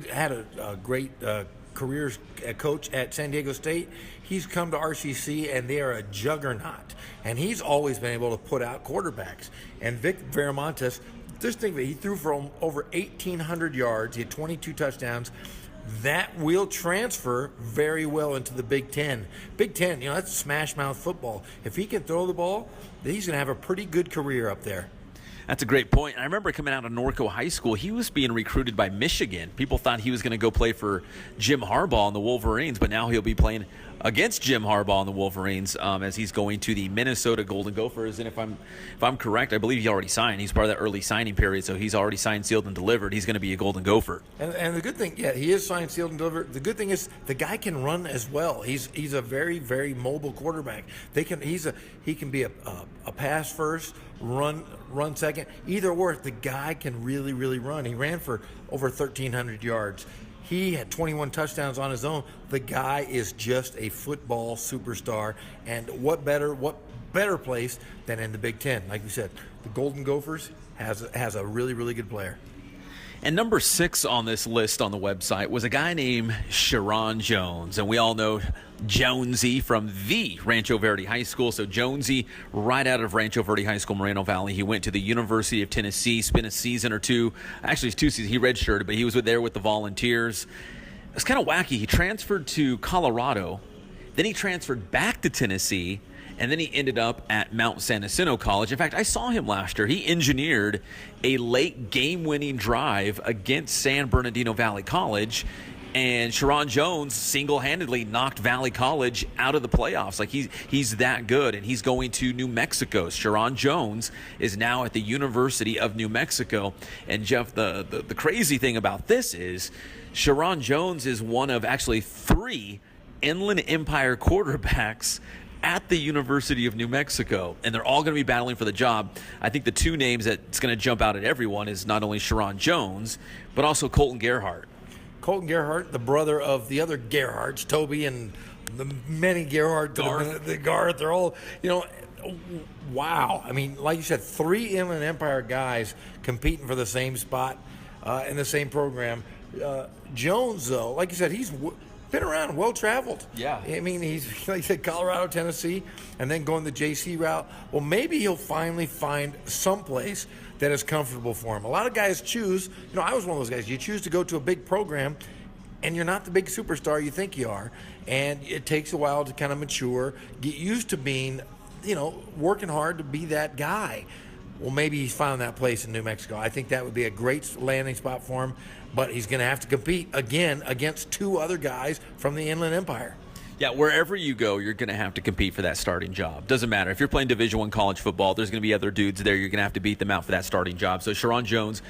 had a great career coach at San Diego State. He's come to RCC, and they are a juggernaut. And he's always been able to put out quarterbacks. And Vic Viramontes, just think of it, he threw for over 1,800 yards. He had 22 touchdowns. That will transfer very well into the Big Ten. Big Ten, that's smash mouth football. If he can throw the ball, he's going to have a pretty good career up there. That's a great point. I remember coming out of Norco High School, he was being recruited by Michigan. People thought he was going to go play for Jim Harbaugh and the Wolverines, but now he'll be playing against Jim Harbaugh and the Wolverines as he's going to the Minnesota Golden Gophers. And if I'm correct, I believe he already signed. He's part of that early signing period, so he's already signed, sealed, and delivered. He's going to be a Golden Gopher. And the good thing, he is signed, sealed, and delivered. The good thing is the guy can run as well. He's a very, very mobile quarterback. He can be a pass first, run second, either or. The guy can really, really run. He ran for over 1,300 yards. He had 21 touchdowns on his own. The guy is just a football superstar. And what better place than in the Big Ten? Like you said, the Golden Gophers has a really, really good player. And number 6 on this list on the website was a guy named Sharon Jones. And we all know Jonesy from the Rancho Verde High School. So Jonesy, right out of Rancho Verde High School, Moreno Valley, he went to the University of Tennessee, spent a season or two. Actually, it's 2 seasons. He redshirted, but he was there with the Volunteers. It's kind of wacky. He transferred to Colorado. Then he transferred back to Tennessee. And then he ended up at Mount San Jacinto College. In fact, I saw him last year. He engineered a late game-winning drive against San Bernardino Valley College. And Sharon Jones single-handedly knocked Valley College out of the playoffs. Like, he's that good, and he's going to New Mexico. Sharon Jones is now at the University of New Mexico. And, Jeff, the crazy thing about this is Sharon Jones is one of actually 3 Inland Empire quarterbacks at the University of New Mexico, and they're all going to be battling for the job. I think the 2 names that's going to jump out at everyone is not only Sharon Jones, but also Colton Gerhardt. Colton Gerhardt, the brother of the other Gerhardts, Toby and the many Gerhardt, the Garth, they're all, wow. I mean, like you said, 3 Inland Empire guys competing for the same spot. in the same program. Jones, though, like you said, he's been around, well-traveled. Yeah. I mean, he's, like you said, Colorado, Tennessee, and then going the JC route. Well, maybe he'll finally find someplace that is comfortable for him. A lot of guys choose, I was one of those guys, you choose to go to a big program, and you're not the big superstar you think you are, and it takes a while to kind of mature, get used to being, working hard to be that guy. Well, maybe he's found that place in New Mexico. I think that would be a great landing spot for him, but he's going to have to compete again against two other guys from the Inland Empire. Yeah, wherever you go, you're going to have to compete for that starting job. Doesn't matter. If you're playing Division I college football, there's going to be other dudes there. You're going to have to beat them out for that starting job. So Sharon Jones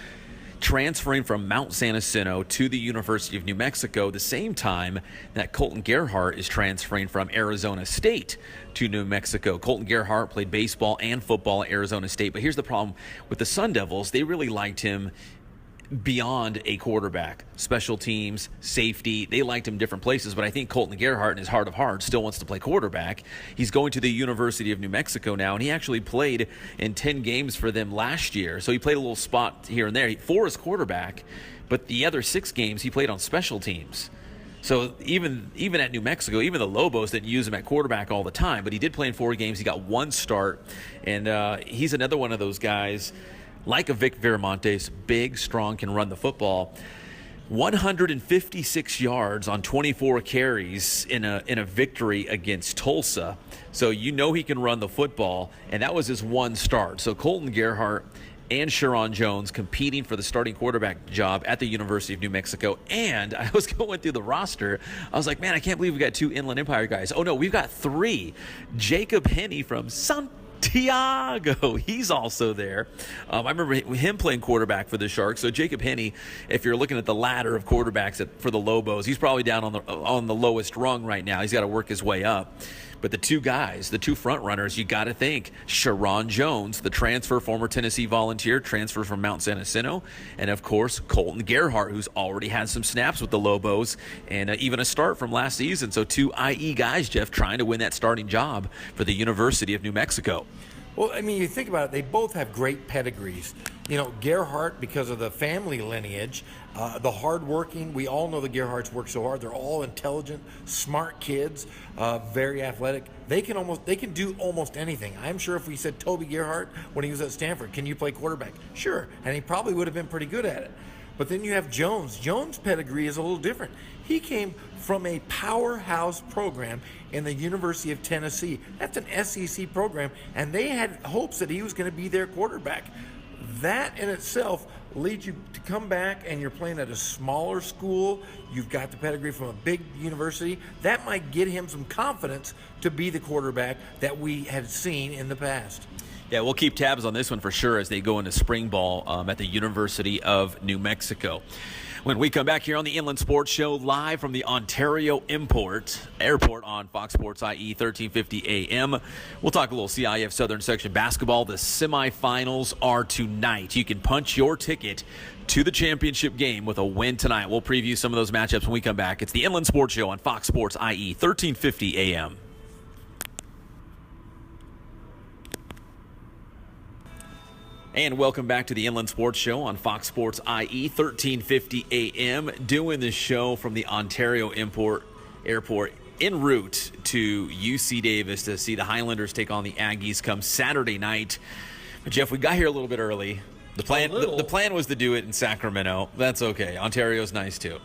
transferring from Mount San Jacinto to the University of New Mexico, the same time that Colton Gerhart is transferring from Arizona State to New Mexico. Colton Gerhart played baseball and football at Arizona State, but here's the problem with the Sun Devils. They really liked him beyond a quarterback, special teams, safety. They liked him different places, but I think Colton Gerhart, in his heart of hearts, still wants to play quarterback. He's going to the University of New Mexico now, and he actually played in 10 games for them last year. So he played a little spot here and there for his quarterback, but the other 6 games he played on special teams. So even at New Mexico, even the Lobos didn't use him at quarterback all the time, but he did play in 4 games. He got 1 start, and he's another one of those guys like a Vic Viramontes, big, strong, can run the football. 156 yards on 24 carries in a victory against Tulsa. So he can run the football, and that was his 1 start. So Colton Gerhart and Sharon Jones competing for the starting quarterback job at the University of New Mexico. And I was going through the roster. I was like, man, I can't believe we got 2 Inland Empire guys. Oh, no, we've got 3. Jacob Henney from Santiago, he's also there. I remember him playing quarterback for the Sharks. So Jacob Henney, if you're looking at the ladder of quarterbacks for the Lobos, he's probably down on the lowest rung right now. He's got to work his way up. But the 2 guys, the 2 front runners, you got to think Sharon Jones, the transfer, former Tennessee Volunteer, transfer from Mount San Jacinto, and of course Colton Gerhart, who's already had some snaps with the Lobos and even a start from last season. So 2 IE guys, Jeff, trying to win that starting job for the University of New Mexico. Well, I mean, you think about it, they both have great pedigrees. Gerhart, because of the family lineage, the hardworking, we all know the Gerharts work so hard. They're all intelligent, smart kids, very athletic. They can do almost anything. I'm sure if we said Toby Gerhart when he was at Stanford, can you play quarterback? Sure, and he probably would have been pretty good at it. But then you have Jones. Jones' pedigree is a little different. He came from a powerhouse program in the University of Tennessee. That's an SEC program, and they had hopes that he was going to be their quarterback. That in itself leads you to come back, and you're playing at a smaller school. You've got the pedigree from a big university. That might get him some confidence to be the quarterback that we had seen in the past. Yeah, we'll keep tabs on this one for sure as they go into spring ball at the University of New Mexico. When we come back here on the Inland Sports Show, live from the Ontario Airport on Fox Sports IE 1350 AM, we'll talk a little CIF Southern Section basketball. The semifinals are tonight. You can punch your ticket to the championship game with a win tonight. We'll preview some of those matchups when we come back. It's the Inland Sports Show on Fox Sports IE 1350 AM. And welcome back to the Inland Sports Show on Fox Sports IE 1350 AM. Doing this show from the Ontario Airport en route to UC Davis to see the Highlanders take on the Aggies come Saturday night. But Jeff, we got here a little bit early. The plan was to do it in Sacramento. That's okay. Ontario's nice too.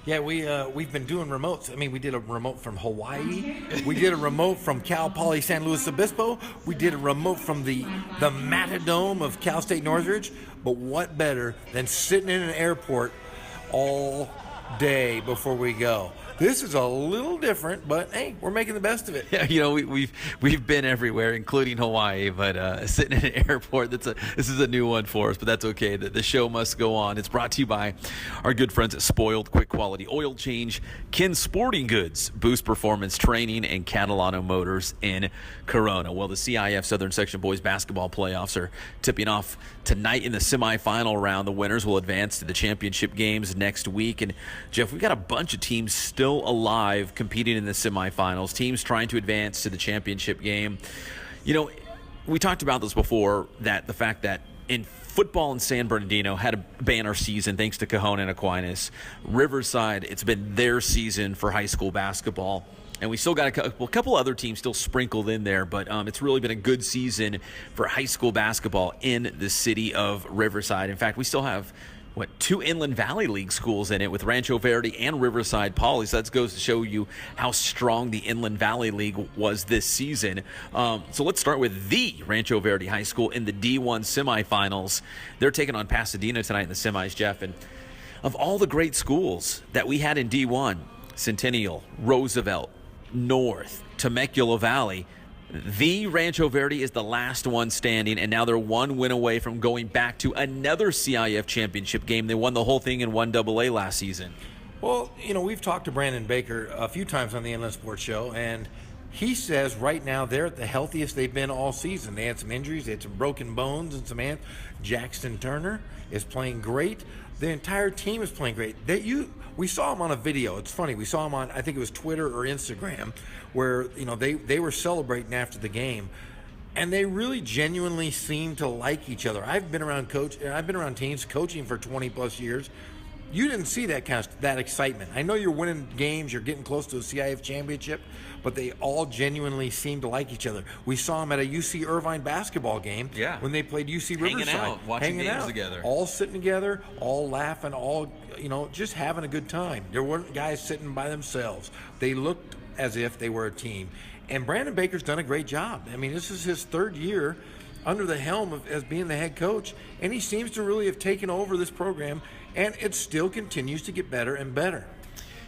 Yeah, we've been doing remotes. I mean, we did a remote from Hawaii. We did a remote from Cal Poly San Luis Obispo. We did a remote from the Matadome of Cal State Northridge. But what better than sitting in an airport all day before we go? This is a little different, but hey, we're making the best of it. Yeah, we've been everywhere, including Hawaii, but sitting in an airport, this is a new one for us, but that's okay. The show must go on. It's brought to you by our good friends at Spoiled Quick Quality Oil Change, Ken Sporting Goods, Boost Performance Training, and Catalano Motors in Corona. Well, the CIF Southern Section Boys Basketball Playoffs are tipping off tonight in the semifinal round. The winners will advance to the championship games next week. And Jeff, we've got a bunch of teams still alive competing in the semifinals, teams trying to advance to the championship game. We talked about this before, that the fact that in Football in San Bernardino had a banner season thanks to Cajon and Aquinas. Riverside, it's been their season for high school basketball. And we still got a couple other teams still sprinkled in there, but it's really been a good season for high school basketball in the city of Riverside. In fact, we still have, 2 Inland Valley League schools in it with Rancho Verde and Riverside Poly. So that goes to show you how strong the Inland Valley League was this season. So let's start with the Rancho Verde High School in the D1 semifinals. They're taking on Pasadena tonight in the semis, Jeff. And of all the great schools that we had in D1, Centennial, Roosevelt, North, Temecula Valley, the Rancho Verde is the last one standing, and now they're 1 win away from going back to another CIF championship game. They won the whole thing in 1AA last season. Well, we've talked to Brandon Baker a few times on the Inland Sports Show, and he says right now they're at the healthiest they've been all season. They had some injuries, they had some broken bones and some hands. Jackson Turner is playing great. The entire team is playing great. We saw him on a video. It's funny. We saw him on, I think it was Twitter or Instagram, where they were celebrating after the game, and they really genuinely seem to like each other. I've been around teams coaching for 20 plus years. You didn't see that excitement. I know you're winning games, you're getting close to a CIF championship, but they all genuinely seem to like each other. We saw them at a UC Irvine basketball game when they played UC Riverside. Hanging out, watching games together. All sitting together, all laughing, all, just having a good time. There weren't guys sitting by themselves. They looked as if they were a team. And Brandon Baker's done a great job. I mean, this is his 3rd year under the helm as being the head coach, and he seems to really have taken over this program, and it still continues to get better and better.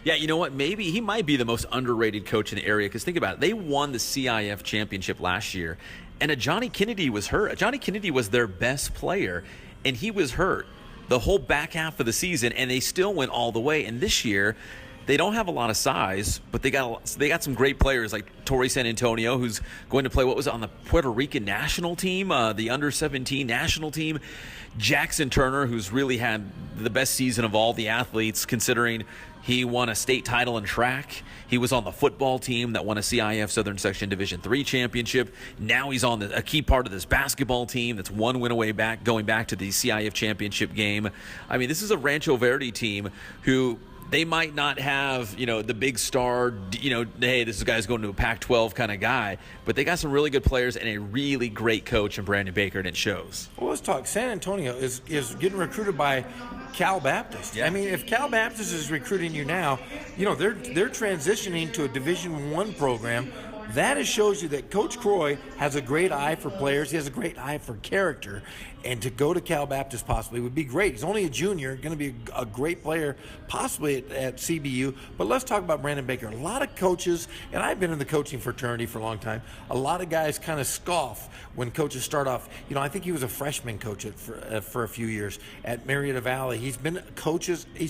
Yeah, you know what? Maybe he might be the most underrated coach in the area, because think about it. They won the CIF championship last year, and Johnny Kennedy was hurt. Johnny Kennedy was their best player, and he was hurt the whole back half of the season, and they still went all the way. And this year, they don't have a lot of size, but they got some great players like Torrey San Antonio, who's going to play on the Puerto Rican national team, the under-17 national team. Jackson Turner, who's really had the best season of all the athletes, considering he won a state title in track. He was on the football team that won a CIF Southern Section Division III championship. Now he's on a key part of this basketball team that's 1 win away going back to the CIF championship game. I mean, this is a Rancho Verde team who they might not have, the big star, hey, this guy's going to a Pac-12 kind of guy, but they got some really good players and a really great coach in Brandon Baker, and it shows. Well, let's talk. San Antonio is getting recruited by Cal Baptist. Yeah. I mean, if Cal Baptist is recruiting you now, they're transitioning to a Division I program. That shows you that Coach Croy has a great eye for players. He has a great eye for character. And to go to Cal Baptist possibly would be great. He's only a junior, going to be a great player possibly at CBU. But let's talk about Brandon Baker. A lot of coaches, and I've been in the coaching fraternity for a long time, a lot of guys kind of scoff when coaches start off. I think he was a freshman coach for a few years at Marietta Valley. He's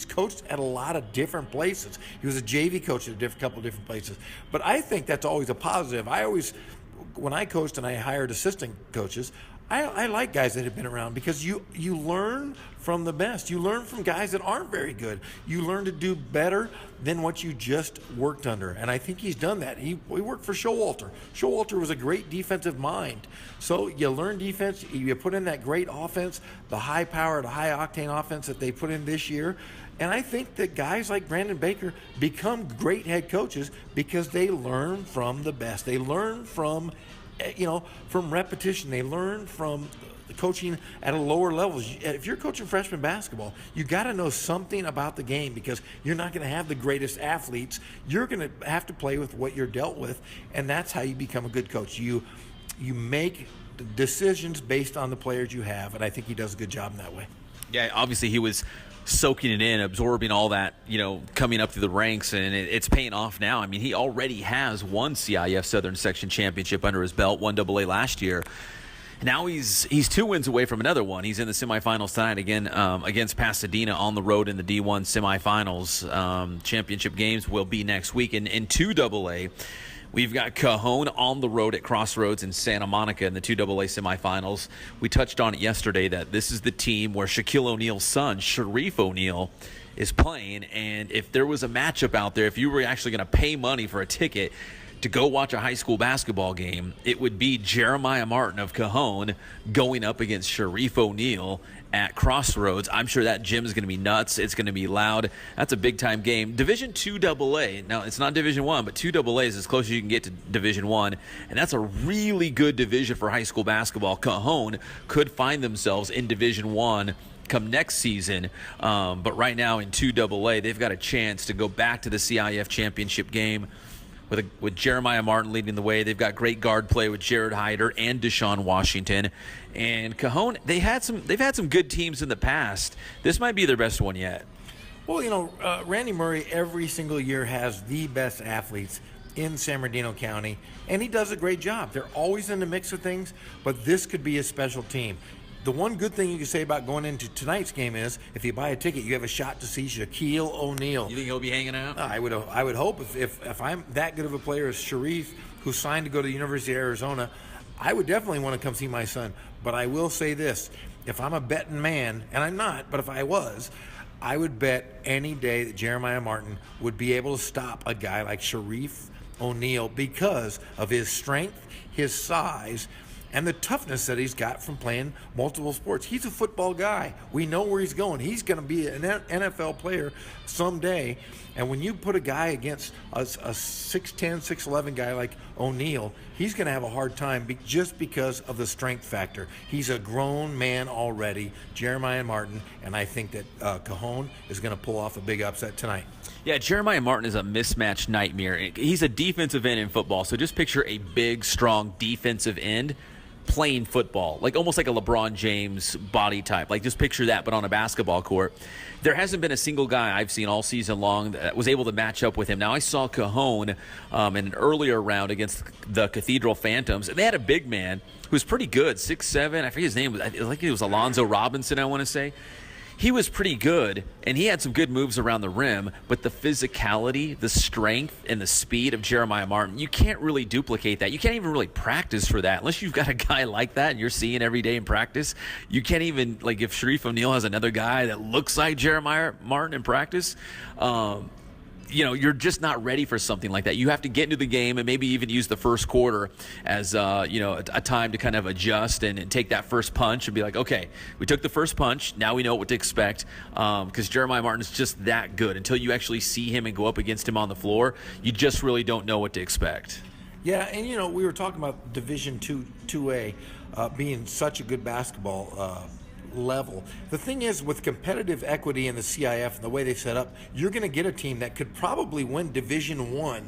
coached at a lot of different places. He was a JV coach at a couple different places. But I think that's always a positive. When I coached and I hired assistant coaches, I like guys that have been around, because you learn from the best. You learn from guys that aren't very good. You learn to do better than what you just worked under. And I think he's done that. He worked for Showalter. Showalter was a great defensive mind. So you learn defense, you put in that great offense, the high-powered, high-octane offense that they put in this year. And I think that guys like Brandon Baker become great head coaches because they learn from the best. They learn from repetition. They learn from coaching at a lower level. If you're coaching freshman basketball, you got to know something about the game, because you're not going to have the greatest athletes. You're going to have to play with what you're dealt with, and that's how you become a good coach. You make decisions based on the players you have, and I think he does a good job in that way. Yeah, obviously he was soaking it in, absorbing all that, coming up through the ranks, and it's paying off now. I mean, he already has one CIF Southern Section championship under his belt, 1AA last year. Now he's 2 wins away from another one. He's in the semifinals tonight again against Pasadena on the road in the D1 semifinals. Championship games will be next week. In 2AA, we've got Cajon on the road at Crossroads in Santa Monica in the 2AA semifinals. We touched on it yesterday that this is the team where Shaquille O'Neal's son, Sharif O'Neal, is playing. And if there was a matchup out there, if you were actually going to pay money for a ticket to go watch a high school basketball game, it would be Jeremiah Martin of Cajon going up against Sharif O'Neal at Crossroads. I'm sure that gym is going to be nuts. It's going to be loud. That's a big-time game. Division II AA. Now, it's not Division I, but II AA is as close as you can get to Division I, and that's a really good division for high school basketball. Cajon could find themselves in Division I come next season, but right now in II AA, they've got a chance to go back to the CIF championship game with Jeremiah Martin leading the way. They've got great guard play with Jared Hyder and Deshaun Washington. And Cajon, they've had some good teams in the past. This might be their best one yet. Well, Randy Murray every single year has the best athletes in San Bernardino County, and he does a great job. They're always in the mix of things, but this could be a special team. The one good thing you can say about going into tonight's game is if you buy a ticket, you have a shot to see Shaquille O'Neal. You think he'll be hanging out? I would hope if I'm that good of a player as Sharif, who signed to go to the University of Arizona, I would definitely want to come see my son. But I will say this, if I'm a betting man, and I'm not, but if I was, I would bet any day that Jeremiah Martin would be able to stop a guy like Sharif O'Neal because of his strength, his size, and the toughness that he's got from playing multiple sports. He's a football guy. We know where he's going. He's going to be an NFL player someday. And when you put a guy against a 6'10", 6'11 guy like O'Neal, he's going to have a hard time just because of the strength factor. He's a grown man already, Jeremiah Martin, and I think that Cajon is going to pull off a big upset tonight. Yeah, Jeremiah Martin is a mismatch nightmare. He's a defensive end in football, so just picture a big, strong defensive end playing football, like almost like a LeBron James body type. Like just picture that, but on a basketball court. There hasn't been a single guy I've seen all season long that was able to match up with him. Now, I saw Cajon in an earlier round against the Cathedral Phantoms, and they had a big man who was pretty good, 6'7". I forget his name. I think it was Alonzo Robinson, I want to say. He was pretty good, and he had some good moves around the rim, but the physicality, the strength, and the speed of Jeremiah Martin, you can't really duplicate that. You can't even really practice for that. Unless you've got a guy like that and you're seeing every day in practice, you can't even, like if Sharif O'Neal has another guy that looks like Jeremiah Martin in practice, you're just not ready for something like that. You have to get into the game and maybe even use the first quarter as a time to kind of adjust and take that first punch and be like, okay, we took the first punch. Now we know what to expect because Jeremiah Martin is just that good. Until you actually see him and go up against him on the floor, you just really don't know what to expect. Yeah, and we were talking about Division 2A being such a good basketball level. The thing is, with competitive equity in the CIF and the way they set up, you're going to get a team that could probably win Division I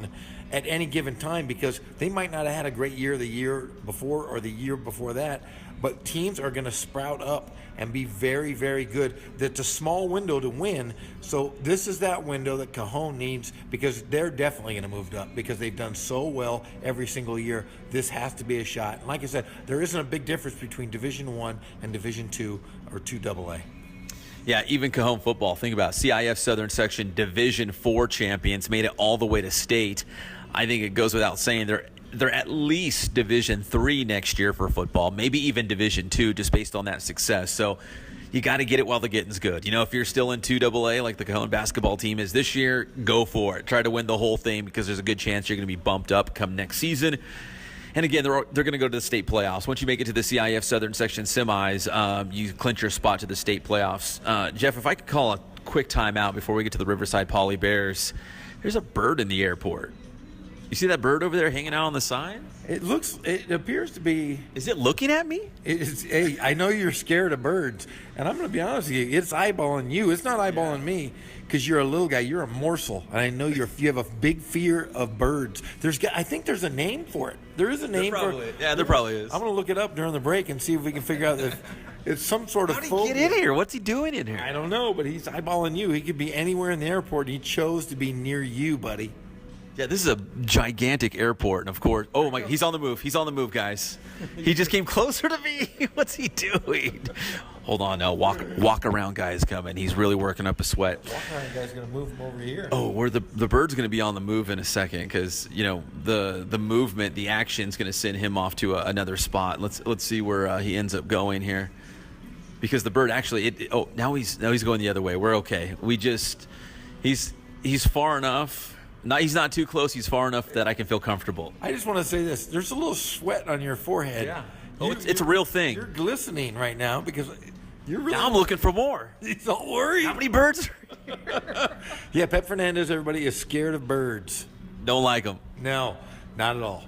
at any given time because they might not have had a great year the year before or the year before that, but teams are going to sprout up and be very, very good. That's a small window to win, so this is that window that Cajon needs because they're definitely going to move up because they've done so well every single year. This has to be a shot. And like I said, there isn't a big difference between Division I and Division II or 2AA. Yeah, even Cajon football. Think about it. CIF Southern Section Division IV champions made it all the way to state. I think it goes without saying they're at least Division III next year for football, maybe even Division II, just based on that success. So you got to get it while the getting's good. If you're still in 2AA like the Cajon basketball team is this year, go for it. Try to win the whole thing because there's a good chance you're going to be bumped up come next season. And again, they're going to go to the state playoffs. Once you make it to the CIF Southern Section semis, you clinch your spot to the state playoffs. Jeff, if I could call a quick timeout before we get to the Riverside Poly Bears, there's a bird in the airport. You see that bird over there hanging out on the side? It appears to be. Is it looking at me? Hey, I know you're scared of birds, and I'm going to be honest with you. It's eyeballing you. It's not eyeballing me because you're a little guy. You're a morsel, and I know you have a big fear of birds. I think there's a name for it. There is a name for it. Yeah, there probably is. I'm going to look it up during the break and see if we can figure out if it's some sort of phobia. How did he get in here? What's he doing in here? I don't know, but he's eyeballing you. He could be anywhere in the airport, and he chose to be near you, buddy. Yeah, this is a gigantic airport, and of course, oh my, he's on the move. He's on the move, guys. He just came closer to me. What's he doing? Hold on, now walk around guy is coming. He's really working up a sweat. Walk around guy's gonna move him over here. Oh, the bird's gonna be on the move in a second because the movement, the action's gonna send him off to another spot. Let's see where he ends up going here, because the bird actually now he's going the other way. We're okay. He's far enough No, he's not too close. He's far enough that I can feel comfortable. I just want to say this. There's a little sweat on your forehead. Yeah. Oh, it's a real thing. You're glistening right now because you're really... Now I'm looking for more. Don't worry. How many birds? Yeah, Pep Fernandez, everybody, is scared of birds. Don't like them. No, not at all.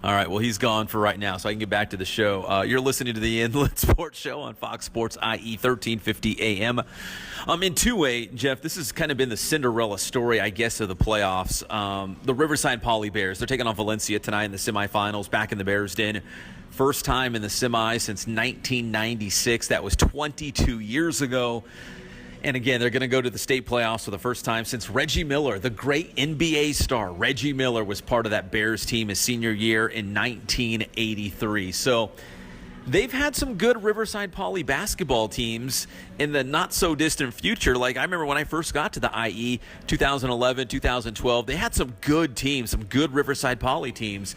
All right, well, he's gone for right now, so I can get back to the show. You're listening to the Inland Sports Show on Fox Sports IE 1350 AM. In two-way, Jeff, this has kind of been the Cinderella story, I guess, of the playoffs. The Riverside Poly Bears, they're taking on Valencia tonight in the semifinals, back in the Bears Den. First time in the semis since 1996. That was 22 years ago. And again, they're going to go to the state playoffs for the first time since Reggie Miller, the great NBA star. Reggie Miller was part of that Bears team his senior year in 1983. So they've had some good Riverside Poly basketball teams in the not-so-distant future. Like, I remember when I first got to the IE, 2011, 2012, they had some good teams, some good Riverside Poly teams.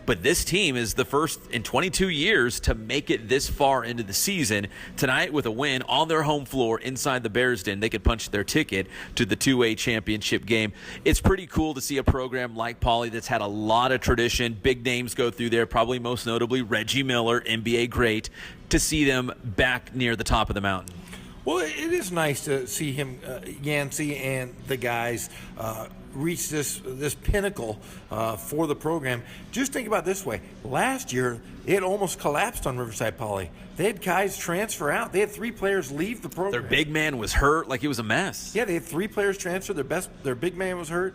But this team is the first in 22 years to make it this far into the season. Tonight, with a win on their home floor inside the Bears Den, they could punch their ticket to the 2A championship game. It's pretty cool to see a program like Poly that's had a lot of tradition. Big names go through there, probably most notably Reggie Miller, NBA great, to see them back near the top of the mountain. Well, it is nice to see him, Yancey, and the guys reach this pinnacle for the program. Just think about it this way. Last year, it almost collapsed on Riverside Poly. They had guys transfer out. They had 3 players leave the program. Their big man was hurt like it was a mess. Yeah, they had 3 players transfer. Their big man was hurt.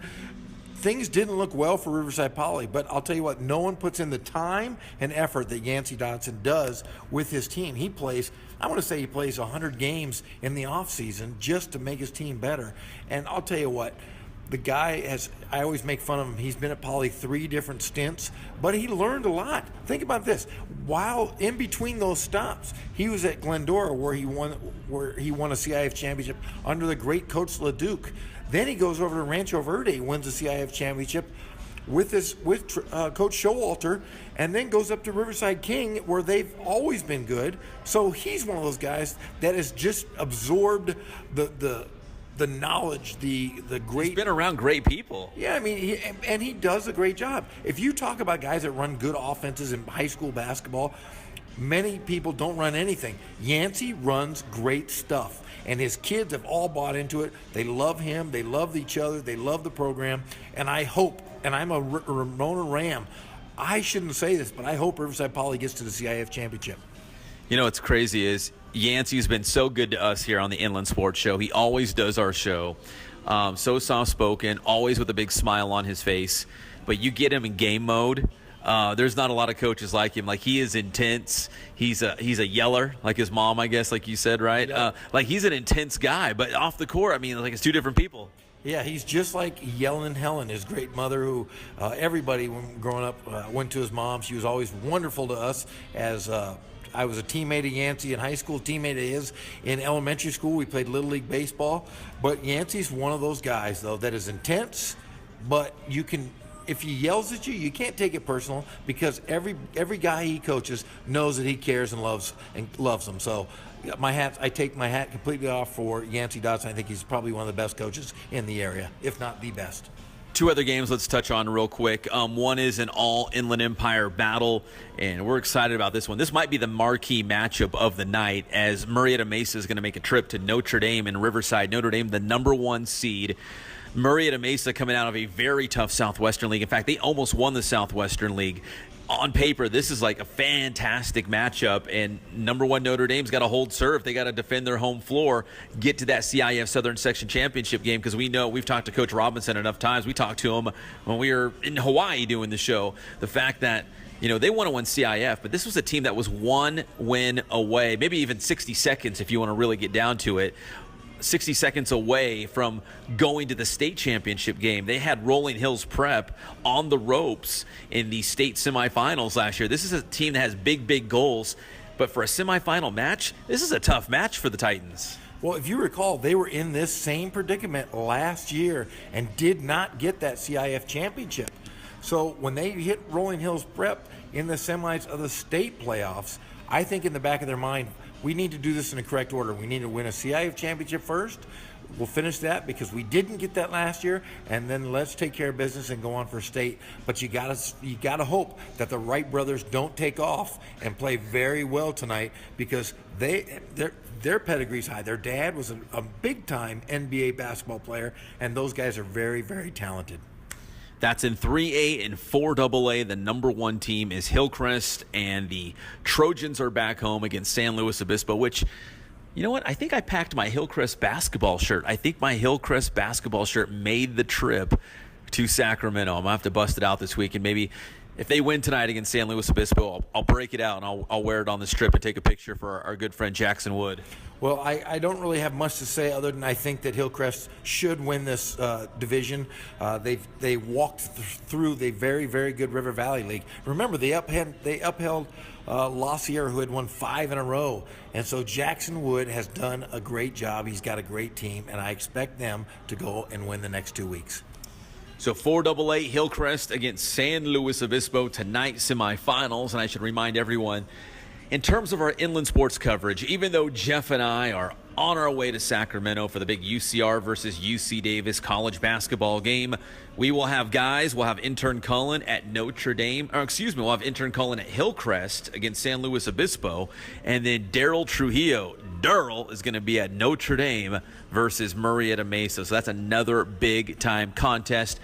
Things didn't look well for Riverside Poly, but I'll tell you what, no one puts in the time and effort that Yancey Dodson does with his team. He plays 100 games in the offseason just to make his team better. And I'll tell you what, the guy I always make fun of him. He's been at Poly 3 different stints, but he learned a lot. Think about this. While in between those stops, he was at Glendora where he won a CIF championship under the great Coach LeDuc. Then he goes over to Rancho Verde, wins the CIF championship with Coach Showalter, and then goes up to Riverside King, where they've always been good. So he's one of those guys that has just absorbed the knowledge, the great. He's been around great people. Yeah, I mean, he does a great job. If you talk about guys that run good offenses in high school basketball, many people don't run anything. Yancey runs great stuff. And his kids have all bought into it. They love him. They love each other. They love the program. And I hope, and I'm a Ramona Ram, I shouldn't say this, but I hope Riverside Poly gets to the CIF championship. You know what's crazy is Yancey's been so good to us here on the Inland Sports Show. He always does our show. So soft-spoken, always with a big smile on his face. But you get him in game mode. There's not a lot of coaches like him. Like, he is intense. He's a yeller, like his mom, I guess, like you said, right? Yeah. Like, he's an intense guy, but off the court, I mean, like, it's 2 different people. Yeah, he's just like Yellen Helen, his great mother, who everybody, when growing up, went to his mom. She was always wonderful to us. As I was a teammate of Yancey in high school, teammate of his in elementary school. We played Little League baseball. But Yancey's one of those guys, though, that is intense, but you can... If he yells at you, you can't take it personal, because every guy he coaches knows that he cares and loves them. So I take my hat completely off for Yancey Dodson. I think he's probably one of the best coaches in the area, if not the best. 2 other games let's touch on real quick. One is an all-Inland Empire battle, and we're excited about this one. This might be the marquee matchup of the night, as Murrieta Mesa is going to make a trip to Notre Dame in Riverside. Notre Dame, the #1 seed. Murrieta Mesa coming out of a very tough Southwestern League. In fact, they almost won the Southwestern League. On paper, this is like a fantastic matchup, and #1 Notre Dame's got to hold serve. They got to defend their home floor, get to that CIF Southern Section Championship game, because we know, we've talked to Coach Robinson enough times. We talked to him when we were in Hawaii doing the show. The fact that, you know, they want to win CIF, but this was a team that was 1 win away, maybe even 60 seconds if you want to really get down to it. 60 seconds away from going to the state championship game. They had Rolling Hills Prep on the ropes in the state semifinals last year. This is a team that has big goals, but for a semifinal match, this is a tough match for the Titans. Well, if you recall, they were in this same predicament last year and did not get that CIF championship. So when they hit Rolling Hills Prep in the semis of the state playoffs, I think in the back of their mind, we need to do this in the correct order. We need to win a CIF championship first. We'll finish that because we didn't get that last year, and then let's take care of business and go on for state. But you gotta hope that the Wright brothers don't take off and play very well tonight, because their pedigree's high. Their dad was a big-time NBA basketball player, and those guys are very, very talented. That's in 3A and 4AA. The number 1 team is Hillcrest, and the Trojans are back home against San Luis Obispo, which, you know what? I think I packed my Hillcrest basketball shirt. I think my Hillcrest basketball shirt made the trip to Sacramento. I'm going to have to bust it out this week, and maybe if they win tonight against San Luis Obispo, I'll break it out and I'll wear it on this trip and take a picture for our good friend Jackson Wood. Well, I don't really have much to say other than I think that Hillcrest should win this division. They walked through the very, very good River Valley League. Remember, they upheld La Sierra, who had won 5 in a row. And so Jackson Wood has done a great job. He's got a great team, and I expect them to go and win the next 2 weeks. So 4AA Hillcrest against San Luis Obispo tonight, semifinals. And I should remind everyone, in terms of our inland sports coverage, even though Jeff and I are on our way to Sacramento for the big UCR versus UC Davis college basketball game, we will have guys. We'll have intern Cullen at Notre Dame. We'll have intern Cullen at Hillcrest against San Luis Obispo. And then Daryl Trujillo. Daryl is going to be at Notre Dame versus Murrieta Mesa. So that's another big-time contest.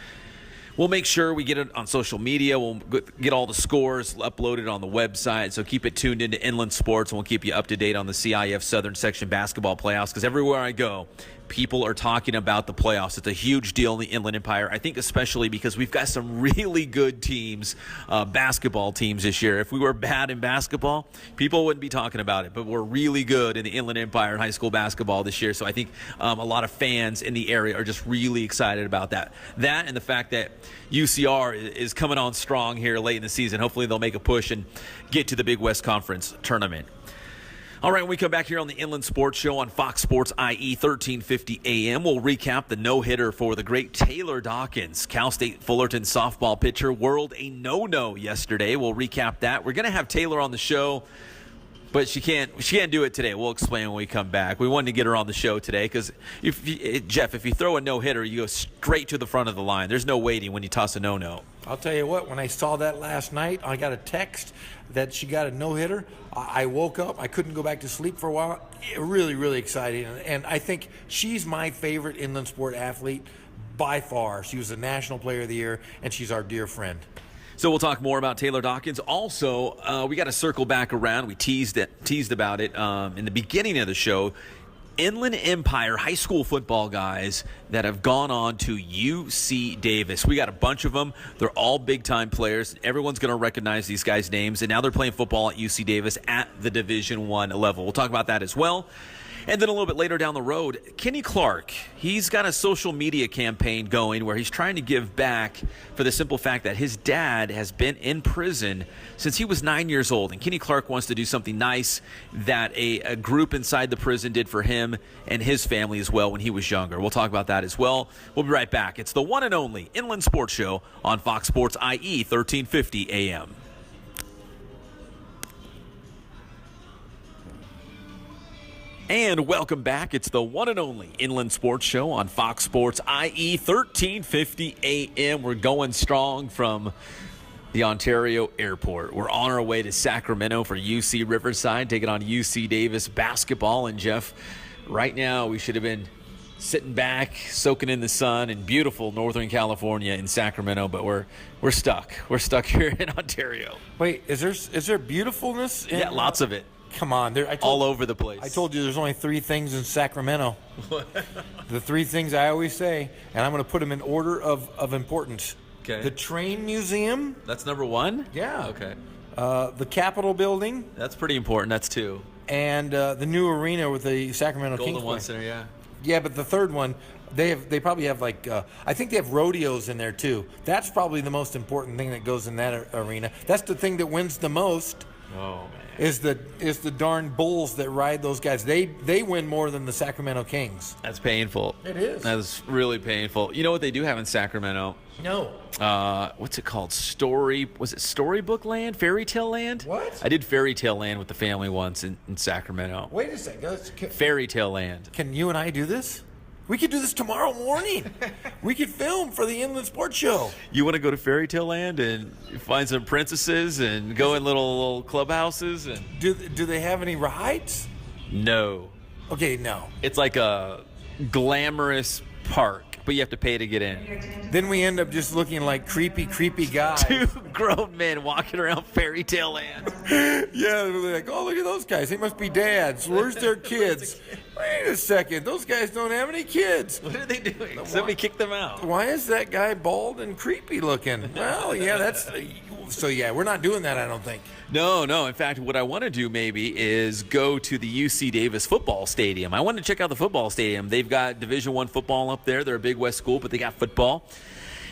We'll make sure we get it on social media. We'll get all the scores uploaded on the website. So keep it tuned into Inland Sports, and we'll keep you up to date on the CIF Southern Section basketball playoffs, because everywhere I go, people are talking about the playoffs. It's a huge deal in the Inland Empire. I think especially because we've got some really good teams, basketball teams this year. If we were bad in basketball, people wouldn't be talking about it. But we're really good in the Inland Empire high school basketball this year. So I think a lot of fans in the area are just really excited about that. That and the fact that UCR is coming on strong here late in the season. Hopefully they'll make a push and get to the Big West Conference tournament. All right, when we come back here on the Inland Sports Show on Fox Sports IE 1350 AM, we'll recap the no-hitter for the great Taylor Dawkins. Cal State Fullerton softball pitcher whirled a no-no yesterday. We'll recap that. We're going to have Taylor on the show, but she can't do it today. We'll explain when we come back. We wanted to get her on the show today because, Jeff, if you throw a no-hitter, you go straight to the front of the line. There's no waiting when you toss a no-no. I'll tell you what, when I saw that last night, I got a text that she got a no-hitter. I woke up. I couldn't go back to sleep for a while. Really, really exciting. And I think she's my favorite inland sport athlete by far. She was the National Player of the Year, and she's our dear friend. So we'll talk more about Taylor Dawkins. Also, we got to circle back around. We teased about it in the beginning of the show. Inland Empire high school football guys that have gone on to UC Davis. We got a bunch of them. They're all big-time players. Everyone's going to recognize these guys' names, and now they're playing football at UC Davis at the Division I level. We'll talk about that as well. And then a little bit later down the road, Kenny Clark, he's got a social media campaign going where he's trying to give back for the simple fact that his dad has been in prison since he was 9 years old. And Kenny Clark wants to do something nice that a group inside the prison did for him and his family as well when he was younger. We'll talk about that as well. We'll be right back. It's the one and only Inland Sports Show on Fox Sports IE 1350 AM. And welcome back. It's the one and only Inland Sports Show on Fox Sports IE 1350 AM. We're going strong from the Ontario Airport. We're on our way to Sacramento for UC Riverside, taking on UC Davis basketball. And Jeff, right now we should have been sitting back, soaking in the sun in beautiful Northern California in Sacramento, but we're stuck. We're stuck here in Ontario. Wait, is there beautifulness? Yeah, lots of it. Come on, all over the place. I told you there's only 3 things in Sacramento. The 3 things I always say, and I'm going to put them in order of importance. Okay. The Train Museum. That's number 1? Yeah. Okay. The Capitol Building. That's pretty important. That's 2. And the new arena with the Sacramento Kings. Golden One Center, yeah. Yeah, but the third one, they probably have I think they have rodeos in there too. That's probably the most important thing that goes in that arena. That's the thing that wins the most. Oh man. Is the darn bulls that ride those guys. They win more than the Sacramento Kings. That's painful. It is. That's really painful. You know what they do have in Sacramento? No. What's it called? Was it Storybook Land? Fairy Tale Land? What? I did Fairy Tale Land with the family once in Sacramento. Wait a second. Fairy Tale Land. Can you and I do this? We could do this tomorrow morning. We could film for the Inland Sports Show. You want to go to Fairy Tale Land and find some princesses and go in little clubhouses? And Do they have any rides? No. Okay, no. It's like a glamorous park, but you have to pay to get in. Then we end up just looking like creepy guys. Two grown men walking around Fairy Tale Land. Yeah, they're like, oh, look at those guys. They must be dads. Where's their kids? Wait a second. Those guys don't have any kids. What are they doing? Somebody kicked them out. Why is that guy bald and creepy looking? Well, yeah, that's... So, yeah, we're not doing that, I don't think. No. In fact, what I want to do maybe is go to the UC Davis football stadium. I want to check out the football stadium. They've got Division I football up there. They're a Big West school, but they got football.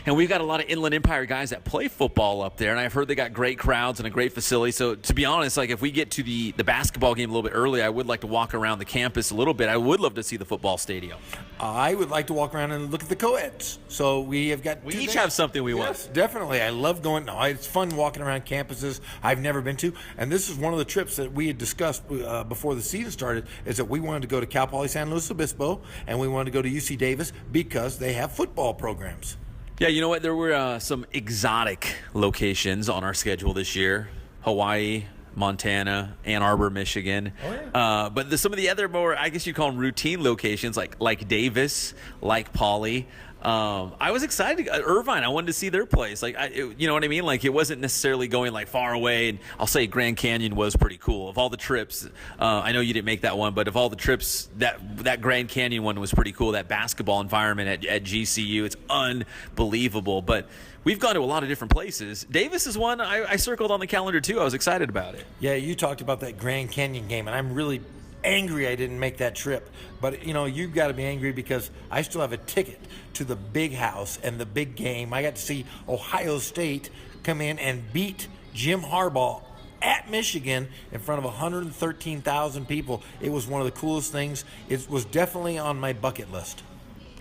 And we've got a lot of Inland Empire guys that play football up there, and I've heard they got great crowds and a great facility. So, to be honest, like if we get to the basketball game a little bit early, I would like to walk around the campus a little bit. I would love to see the football stadium. I would like to walk around and look at the co-eds. So we have got... We each have something we want. Yes, definitely. I love going... No, it's fun walking around campuses I've never been to. And this is one of the trips that we had discussed before the season started, is that we wanted to go to Cal Poly San Luis Obispo, and we wanted to go to UC Davis because they have football programs. Yeah, you know what? There were some exotic locations on our schedule this year. Hawaii, Montana, Ann Arbor, Michigan. Oh, yeah. But some of the other more, I guess you call them routine locations, like Davis, like Poly. I was excited. Irvine, I wanted to see their place. You know what I mean? Like, it wasn't necessarily going like far away. And I'll say Grand Canyon was pretty cool. Of all the trips, I know you didn't make that one, but of all the trips, that Grand Canyon one was pretty cool. That basketball environment at GCU, it's unbelievable. But we've gone to a lot of different places. Davis is one I circled on the calendar too. I was excited about it. Yeah, you talked about that Grand Canyon game, and I'm really angry I didn't make that trip. But, you know, you've got to be angry because I still have a ticket to the big house and the big game. I got to see Ohio State come in and beat Jim Harbaugh at Michigan in front of 113,000 people. It was one of the coolest things. It was definitely on my bucket list.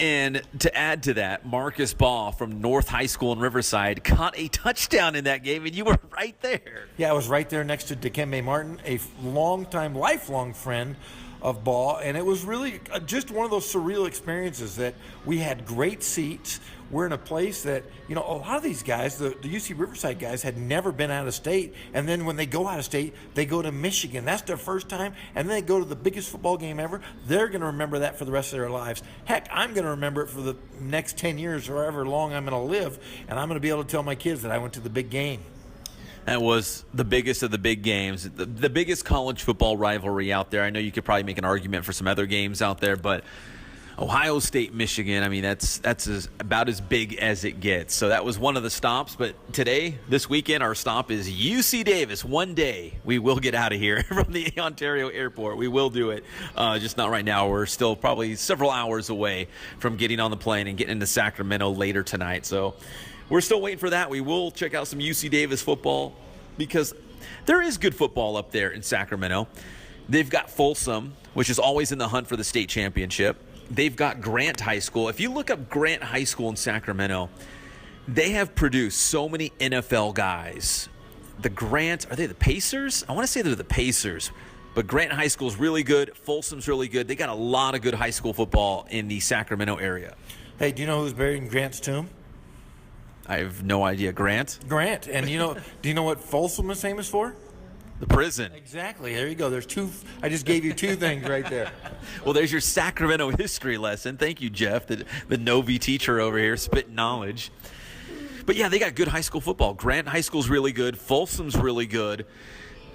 And to add to that, Marcus Ball from North High School in Riverside caught a touchdown in that game, and you were right there. Yeah, I was right there next to Dikembe Martin, a lifelong friend of Ball, and it was really just one of those surreal experiences that we had great seats. We're in a place that, you know, a lot of these guys, the UC Riverside guys, had never been out of state, and then when they go out of state, they go to Michigan. That's their first time, and then they go to the biggest football game ever. They're going to remember that for the rest of their lives. Heck, I'm going to remember it for the next 10 years or however long I'm going to live, and I'm going to be able to tell my kids that I went to the big game. That was the biggest of the big games, the biggest college football rivalry out there. I know you could probably make an argument for some other games out there, but Ohio State, Michigan, I mean, that's about as big as it gets. So that was one of the stops. But today, this weekend, our stop is UC Davis. One day, we will get out of here from the Ontario airport. We will do it, just not right now. We're still probably several hours away from getting on the plane and getting into Sacramento later tonight. So we're still waiting for that. We will check out some UC Davis football because there is good football up there in Sacramento. They've got Folsom, which is always in the hunt for the state championship. They've got Grant High School. If you look up Grant High School in Sacramento, they have produced so many NFL guys. The Grant, are they the Pacers? I want to say they're the Pacers. But Grant High School is really good. Folsom's really good. They got a lot of good high school football in the Sacramento area. Hey, do you know who's buried in Grant's tomb? I have no idea. Grant? Grant. And do you know what Folsom is famous for? The prison. Exactly. There you go. There's two. I just gave you two things right there. Well, there's your Sacramento history lesson. Thank you, Jeff, the Novi teacher over here, spitting knowledge. But, yeah, they got good high school football. Grant High School's really good. Folsom's really good.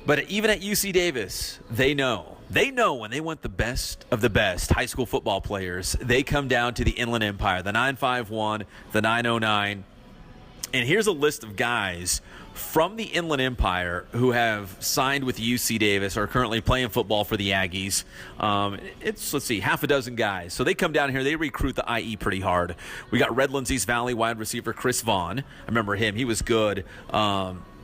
But even at UC Davis, they know. They know when they want the best of the best high school football players, they come down to the Inland Empire, the 951, the 909. And here's a list of guys from the Inland Empire who have signed with UC Davis or are currently playing football for the Aggies. It's half a dozen guys. So they come down here. They recruit the IE pretty hard. We got Redlands East Valley wide receiver Chris Vaughn. I remember him. He was good.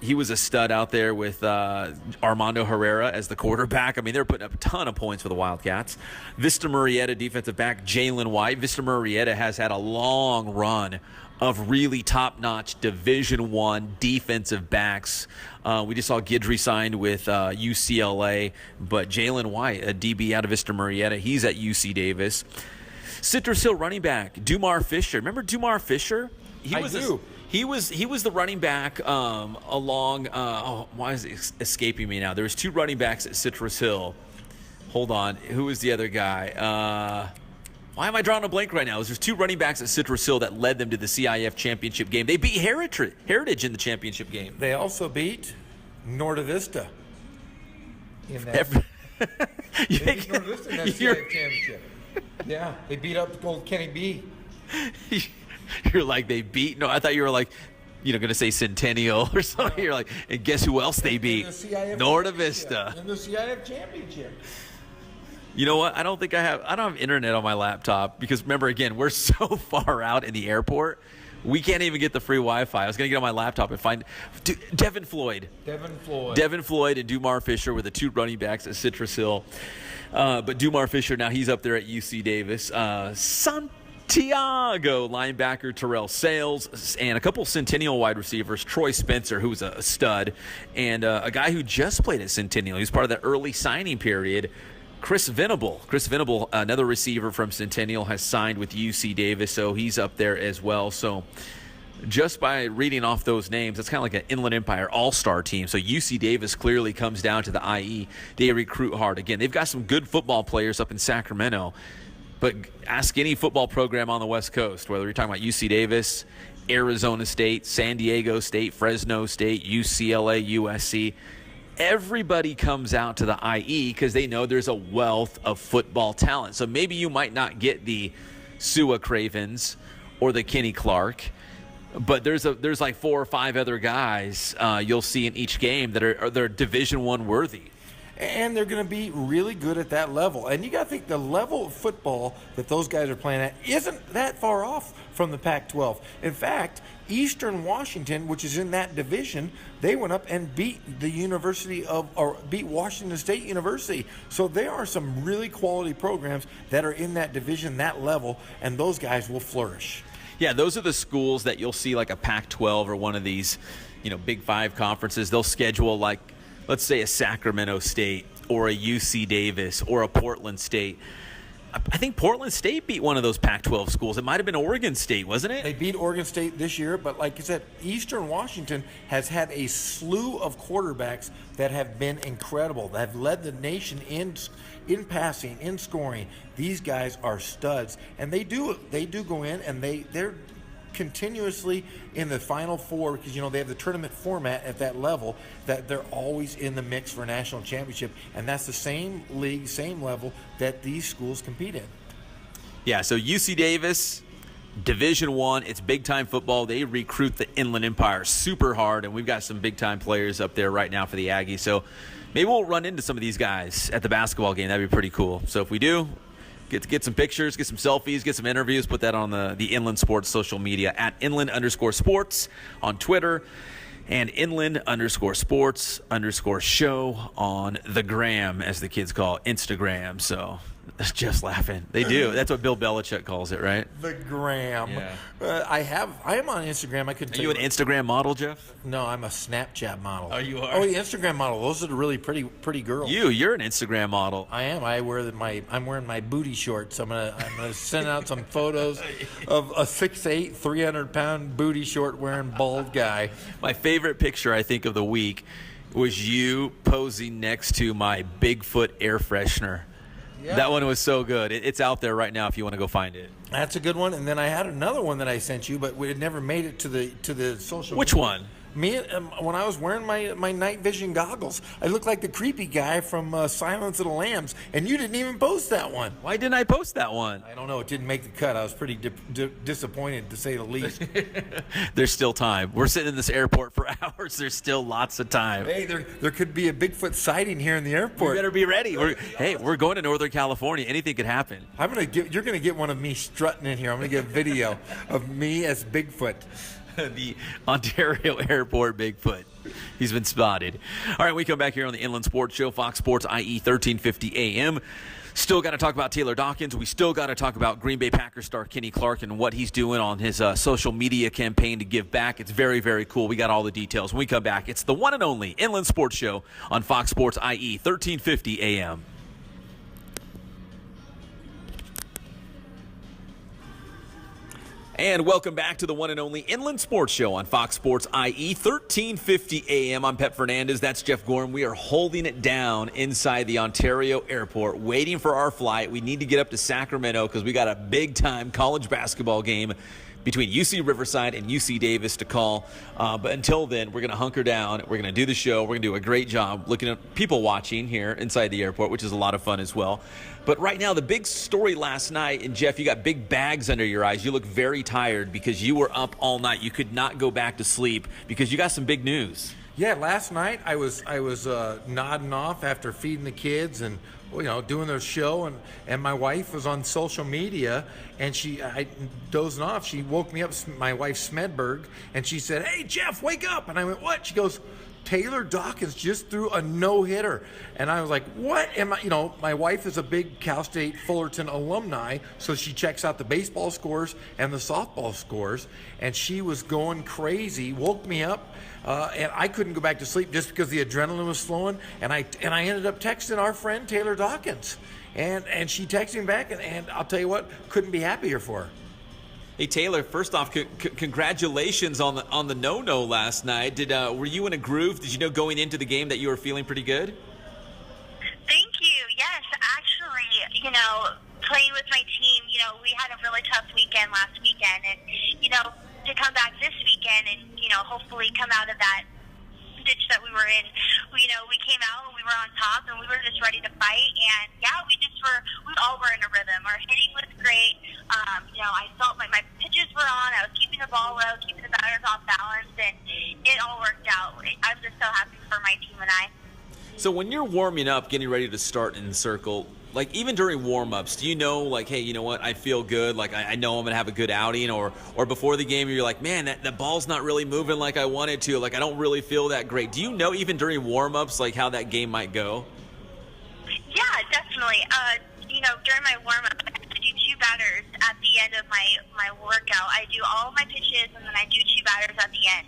He was a stud out there with Armando Herrera as the quarterback. I mean, they're putting up a ton of points for the Wildcats. Vista Murrieta, defensive back, Jalen White. Vista Murrieta has had a long run of really top-notch Division I defensive backs. We just saw Guidry signed with UCLA, but Jalen White, a DB out of Vista Murrieta, he's at UC Davis. Citrus Hill running back, Dumar Fisher. Remember Dumar Fisher? I do. He was the running back along. Why is it escaping me now? There was 2 running backs at Citrus Hill. Hold on. Who was the other guy? Why am I drawing a blank right now? There's 2 running backs at Citrus Hill that led them to the CIF championship game. They beat Heritage in the championship game. They also beat Norda Vista. You beat Norda Vista in that CIF championship. Yeah, they beat up the old Kenny B. You're like, they beat? No, I thought you were like, going to say Centennial or something. No. You're like, and guess who else they beat? Norda Vista. In the CIF championship. You know what? I don't have internet on my laptop because remember, again, we're so far out in the airport. We can't even get the free Wi-Fi. I was going to get on my laptop and find Devin Floyd and Dumar Fisher were the 2 running backs at Citrus Hill. But Dumar Fisher, now he's up there at UC Davis. Santiago linebacker Terrell Sales, and a couple Centennial wide receivers, Troy Spencer, who was a stud, and a guy who just played at Centennial. He was part of the early signing period. Chris Venable, another receiver from Centennial, has signed with UC Davis, so he's up there as well. So just by reading off those names, it's kind of like an Inland Empire all-star team. So UC Davis clearly comes down to the IE. They recruit hard. Again, they've got some good football players up in Sacramento, but ask any football program on the West Coast, whether you're talking about UC Davis, Arizona State, San Diego State, Fresno State, UCLA, USC, everybody comes out to the IE because they know there's a wealth of football talent. So maybe you might not get the Sua Cravens or the Kenny Clark, but there's like 4 or 5 other guys you'll see in each game that are Division I worthy. And they're going to be really good at that level. And you got to think the level of football that those guys are playing at isn't that far off from the Pac-12. In fact, Eastern Washington, which is in that division, they went up and beat beat Washington State University. So there are some really quality programs that are in that division, that level, and those guys will flourish. Yeah, those are the schools that you'll see like a Pac-12 or one of these, Big 5 conferences. They'll schedule like, let's say, a Sacramento State or a UC Davis or a Portland State. I think Portland State beat one of those Pac-12 schools. It might have been Oregon State, wasn't it? They beat Oregon State this year, but like you said, Eastern Washington has had a slew of quarterbacks that have been incredible, that have led the nation in passing, in scoring. These guys are studs, and they do go in, and they're continuously in the Final Four because they have the tournament format at that level that they're always in the mix for a national championship, and that's the same league, same level that these schools compete in. Yeah, so UC Davis, Division I, it's big-time football. They recruit the Inland Empire super hard, and we've got some big-time players up there right now for the Aggies. So maybe we'll run into some of these guys at the basketball game. That'd be pretty cool. So if we do, get some pictures, get some selfies, get some interviews, put that on the Inland Sports social media at Inland_sports on Twitter and Inland_sports_show on the gram, as the kids call it, Instagram. So just laughing. They do. That's what Bill Belichick calls it, right? The gram. Yeah. I am on Instagram. Are you an Instagram model, Jeff? No, I'm a Snapchat model. Oh, you are? Oh, the Instagram model. Those are the really pretty girls. You're an Instagram model. I am. I'm wearing my booty shorts. I'm gonna send out some photos of a 6'8", 300-pound booty short wearing bald guy. My favorite picture, I think, of the week was you posing next to my Bigfoot air freshener. Yeah. That one was so good. It's out there right now if you want to go find it. That's a good one. And then I had another one that I sent you, but we had never made it to the social. Which media. one? Me, when I was wearing my night vision goggles, I looked like the creepy guy from Silence of the Lambs, and you didn't even post that one. Why didn't I post that one? I don't know. It didn't make the cut. I was pretty disappointed, to say the least. There's still time. We're sitting in this airport for hours. There's still lots of time. Hey, there could be a Bigfoot sighting here in the airport. You better be ready. We're going to Northern California. Anything could happen. You're gonna get one of me strutting in here. I'm gonna get a video of me as Bigfoot. The Ontario Airport Bigfoot. He's been spotted. All right, we come back here on the Inland Sports Show, Fox Sports IE 1350 AM. Still got to talk about Taylor Dawkins. We still got to talk about Green Bay Packers star Kenny Clark and what he's doing on his social media campaign to give back. It's very, very cool. We got all the details. When we come back, it's the one and only Inland Sports Show on Fox Sports IE 1350 AM. And welcome back to the one and only Inland Sports Show on Fox Sports IE, 1350 AM. I'm Pep Fernandez. That's Jeff Gorham. We are holding it down inside the Ontario airport, waiting for our flight. We need to get up to Sacramento because we got a big-time college basketball game between UC Riverside and UC Davis to call. But until then, we're going to hunker down. We're going to do the show. We're going to do a great job looking at people watching here inside the airport, which is a lot of fun as well. But right now, the big story last night, and Jeff, you got big bags under your eyes. You look very tired because you were up all night. You could not go back to sleep because you got some big news. Yeah, last night I was nodding off after feeding the kids and doing their show, and my wife was on social media, and I dozing off. She woke me up, my wife Smedberg, and she said, "Hey Jeff, wake up!" And I went, "What?" She goes, "Taylor Dawkins just threw a no-hitter." And I was like, what am I, my wife is a big Cal State Fullerton alumni, so she checks out the baseball scores and the softball scores, and she was going crazy, woke me up, and I couldn't go back to sleep just because the adrenaline was flowing, and I ended up texting our friend Taylor Dawkins, and she texted me back, and I'll tell you what, couldn't be happier for her. Hey Taylor, first off, congratulations on the no last night. Were you in a groove? Did you know going into the game that you were feeling pretty good? Thank you. Yes, actually, playing with my team, we had a really tough weekend last weekend, and to come back this weekend and hopefully come out of that ditch that we were in, we came out and we were on top and we were just ready to fight, and we all were in a rhythm. Our hitting was great. I felt like my pitches were on. I was keeping the ball low, keeping the batters off balance, and it all worked out. I'm just so happy for my team and I. So when you're warming up, getting ready to start in the circle, like even during warm-ups, do you know, like, hey, you know what, I feel good, like I know I'm going to have a good outing, or before the game you're like, man, that ball's not really moving like I want it to, like I don't really feel that great. Do you know even during warm-ups like how that game might go? Yeah, definitely. During my warm-up, I do 2 batters at the end of my workout. I do all of my pitches, and then I do 2 batters at the end.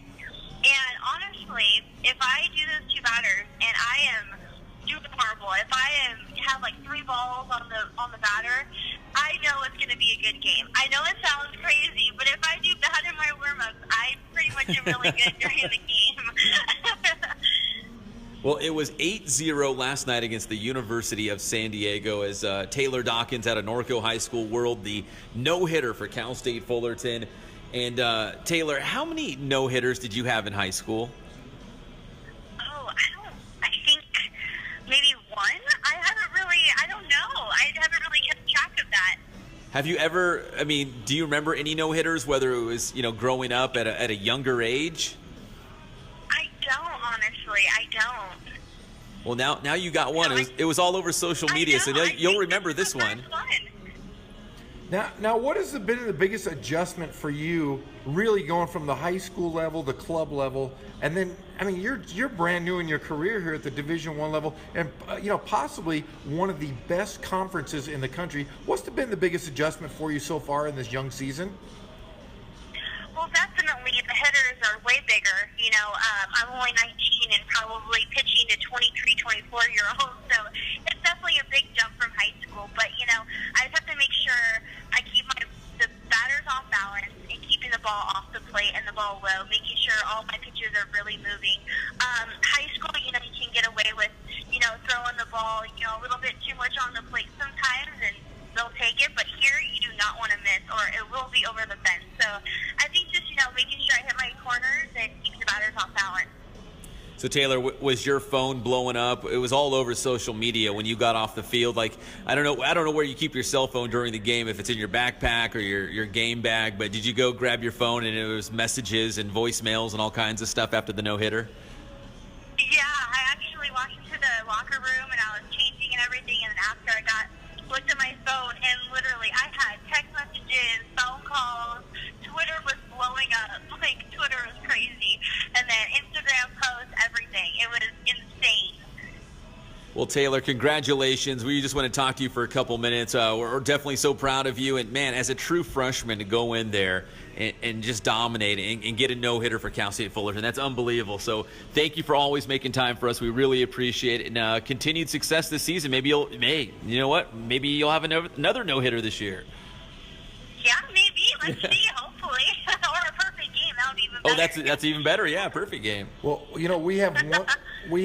And honestly, if I do those 2 batters and I am doing horrible, if I have like 3 balls on the batter, I know it's going to be a good game. I know it sounds crazy, but if I do bad in my warm-ups, I pretty much am really good during the game. Well, it was 8-0 last night against the University of San Diego as Taylor Dawkins out of Norco High School whirled the no-hitter for Cal State Fullerton. And Taylor, how many no-hitters did you have in high school? I think maybe 1. I don't know. I haven't really kept track of that. Have you ever, do you remember any no-hitters, whether it was, growing up at a younger age? I don't, honestly. I don't. Well, now you got one. It was all over social media, so you'll remember this one. Now, what has been the biggest adjustment for you, really going from the high school level, the club level, and then, you're brand new in your career here at the Division I level, and possibly one of the best conferences in the country. What's been the biggest adjustment for you so far in this young season? Well, definitely the hitters are way bigger. I'm only 19 and probably pitching to 23, 24-year-olds, so it's definitely a big jump from high school. But, I just have to make sure I keep the batters off balance and keeping the ball off the plate and the ball low, making sure all my pitches are really moving. High school, you can get away with, throwing the ball, a little bit too much on the plate sometimes, and they'll take it, but here you do not want to miss, or it will be over the fence. So I think just, making sure I hit my corners and keep the batters off balance. So Taylor, was your phone blowing up? It was all over social media when you got off the field. Like, I don't know where you keep your cell phone during the game, if it's in your backpack or your game bag, but did you go grab your phone and it was messages and voicemails and all kinds of stuff after the no-hitter? Yeah, I actually walked into the locker room and I was changing and everything, and then after I looked at my phone, and literally I had text messages, phone calls, Twitter was blowing up. Like, Twitter was crazy. And then Instagram posts, everything. It was insane. Well, Taylor, congratulations. We just want to talk to you for a couple minutes. We're definitely so proud of you. And, man, as a true freshman to go in there and just dominate and get a no-hitter for Cal State Fullerton, that's unbelievable. So thank you for always making time for us. We really appreciate it. And continued success this season. Maybe you'll have another no-hitter this year. Yeah, maybe. Let's see, hopefully. hopefully, or a perfect game. That would be even better. Oh, that's even better. Yeah, perfect game. Well, we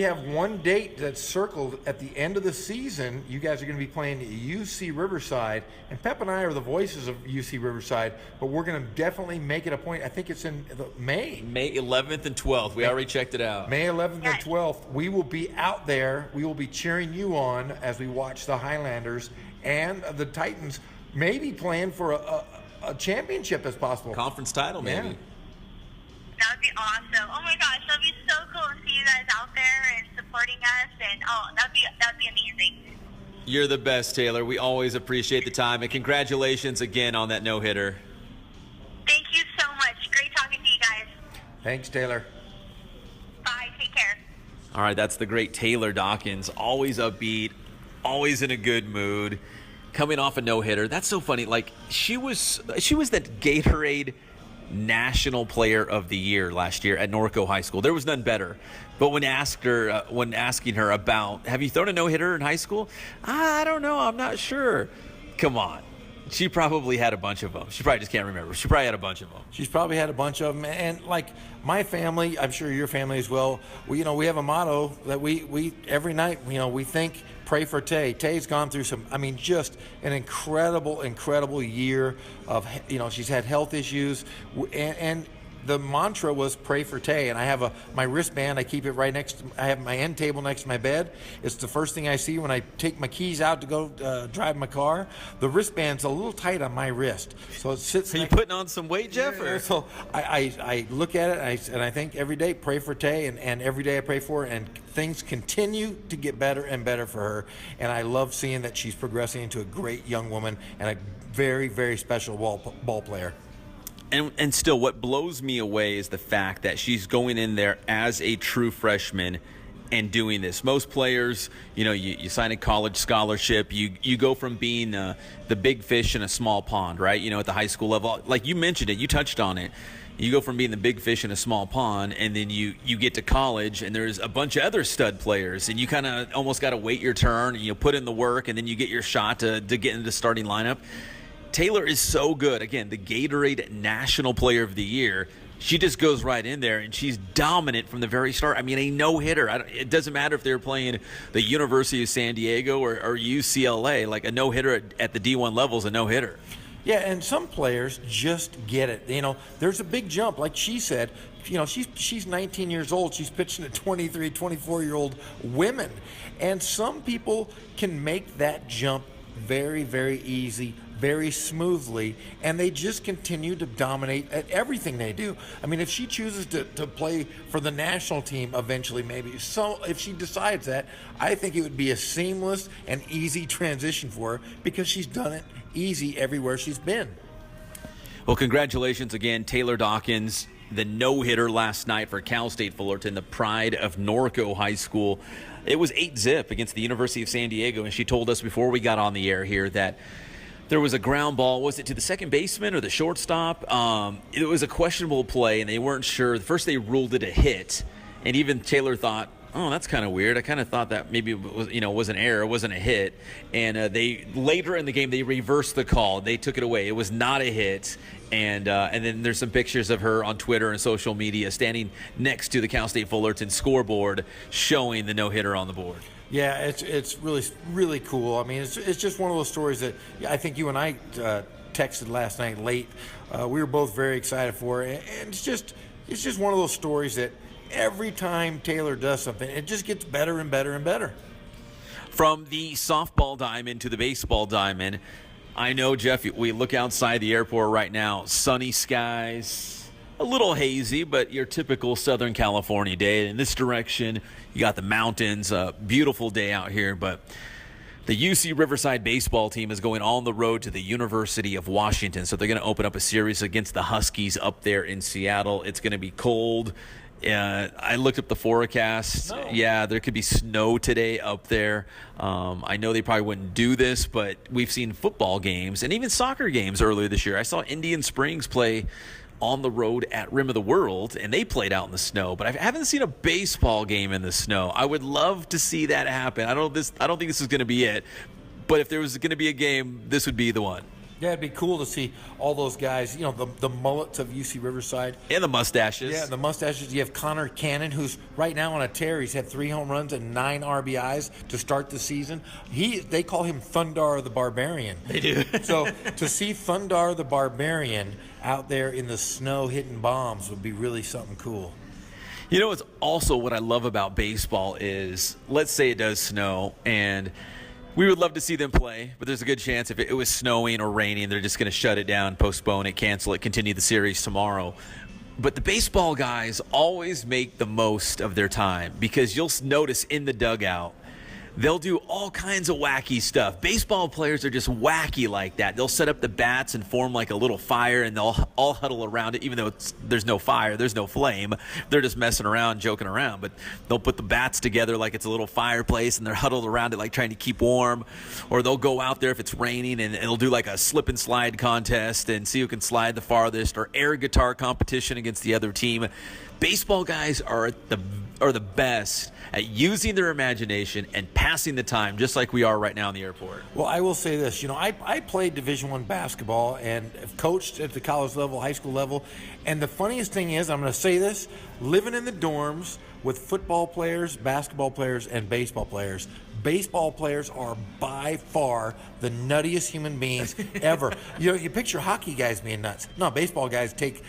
have one date that's circled at the end of the season. You guys are going to be playing UC Riverside, and Pep and I are the voices of UC Riverside, but we're going to definitely make it a point. I think it's in May. May 11th and 12th. We already checked it out. May 11th and 12th. We will be out there. We will be cheering you on as we watch the Highlanders and the Titans maybe playing for a championship as possible. Conference title, maybe. Yeah. That would be awesome. Oh my gosh, that'd be so cool to see you guys out there and supporting us, and that'd be amazing. You're the best, Taylor. We always appreciate the time, and congratulations again on that no-hitter. Thank you so much. Great talking to you guys. Thanks, Taylor. Bye. Take care. All right, that's the great Taylor Dawkins. Always upbeat, always in a good mood, coming off a no-hitter. That's so funny. Like, she was that Gatorade National Player of the Year last year at Norco High School. There was none better. But when asking her about, have you thrown a no-hitter in high school? I don't know. I'm not sure. Come on. She probably had a bunch of them. She probably just can't remember. She probably had a bunch of them. She's probably had a bunch of them. And like my family, I'm sure your family as well, we have a motto that we every night, we think, pray for Tay. Tay's gone through just an incredible year of, she's had health issues, and the mantra was pray for Tay. And I have my wristband. I keep it right I have my end table next to my bed. It's the first thing I see when I take my keys out to go drive my car. The wristband's a little tight on my wrist, so it sits. Are you putting on some weight, Jeff? Yeah, so I look at it and I think every day pray for Tay, and every day I pray for her, and things continue to get better and better for her. And I love seeing that she's progressing into a great young woman and a very, very special ball player. And still, what blows me away is the fact that she's going in there as a true freshman and doing this. Most players, you sign a college scholarship, you go from being the big fish in a small pond, right? At the high school level. Like you mentioned it, you touched on it. You go from being the big fish in a small pond, and then you get to college, and there's a bunch of other stud players, and you kind of almost got to wait your turn, and you put in the work, and then you get your shot to get into the starting lineup. Taylor is so good. Again, the Gatorade National Player of the Year. She just goes right in there, and she's dominant from the very start. I mean, a no-hitter. It doesn't matter if they're playing the University of San Diego or UCLA. Like, a no-hitter at the D1 level is a no-hitter. Yeah, and some players just get it. There's a big jump. Like she said, she's 19 years old. She's pitching to 23, 24-year-old women. And some people can make that jump very, very easy, very smoothly, and they just continue to dominate at everything they do. I mean, if she chooses to play for the national team eventually, maybe, so if she decides that, I think it would be a seamless and easy transition for her because she's done it easy everywhere she's been. Well, congratulations again, Taylor Dawkins, the no-hitter last night for Cal State Fullerton, the pride of Norco High School. It was 8-zip against the University of San Diego, and she told us before we got on the air here that there was a ground ball. Was it to the second baseman or the shortstop? It was a questionable play, and they weren't sure. First, they ruled it a hit, and even Taylor thought, oh, that's kind of weird. I kind of thought that maybe it was, was an error, it wasn't a hit. And they later in the game, they reversed the call. They took it away. It was not a hit. And then there's some pictures of her on Twitter and social media standing next to the Cal State Fullerton scoreboard showing the no-hitter on the board. Yeah, it's really, really cool. I mean, it's just one of those stories that I think you and I texted last night late. We were both very excited for it. And it's just one of those stories that every time Taylor does something, it just gets better and better and better. From the softball diamond to the baseball diamond, I know, Jeff, we look outside the airport right now, sunny skies, a little hazy, but your typical Southern California day. In this direction, you got the mountains, a beautiful day out here, but the UC Riverside baseball team is going on the road to the University of Washington, so they're going to open up a series against the Huskies up there in Seattle. It's going to be cold. I looked up the forecast. Snow. Yeah, there could be snow today up there. I know they probably wouldn't do this, but we've seen football games and even soccer games earlier this year. I saw Indian Springs play on the road at Rim of the World, and they played out in the snow. But I haven't seen a baseball game in the snow. I would love to see that happen. I don't think this is going to be it, but if there was going to be a game, this would be the one. Yeah, it'd be cool to see all those guys, the mullets of UC Riverside. And the mustaches. Yeah, the mustaches. You have Connor Cannon, who's right now on a tear. He's had 3 home runs and 9 RBIs to start the season. They call him Thundar the Barbarian. They do. So to see Thundar the Barbarian out there in the snow hitting bombs would be really something cool. You know, it's also what I love about baseball is, let's say it does snow, and we would love to see them play, but there's a good chance if it was snowing or raining, they're just going to shut it down, postpone it, cancel it, continue the series tomorrow. But the baseball guys always make the most of their time, because you'll notice in the dugout, they'll do all kinds of wacky stuff. Baseball players are just wacky like that. They'll set up the bats and form like a little fire, and they'll all huddle around it, even though there's no fire, there's no flame. They're just messing around, joking around. But they'll put the bats together like it's a little fireplace, and they're huddled around it like trying to keep warm. Or they'll go out there if it's raining, and it'll do like a slip and slide contest and see who can slide the farthest, or air guitar competition against the other team. Baseball guys are the best at using their imagination and passing the time, just like we are right now in the airport. Well, I will say this. I played Division I basketball and have coached at the college level, high school level. And the funniest thing is, I'm going to say this, living in the dorms with football players, basketball players, and baseball players are by far the nuttiest human beings ever. You picture hockey guys being nuts. No, baseball guys take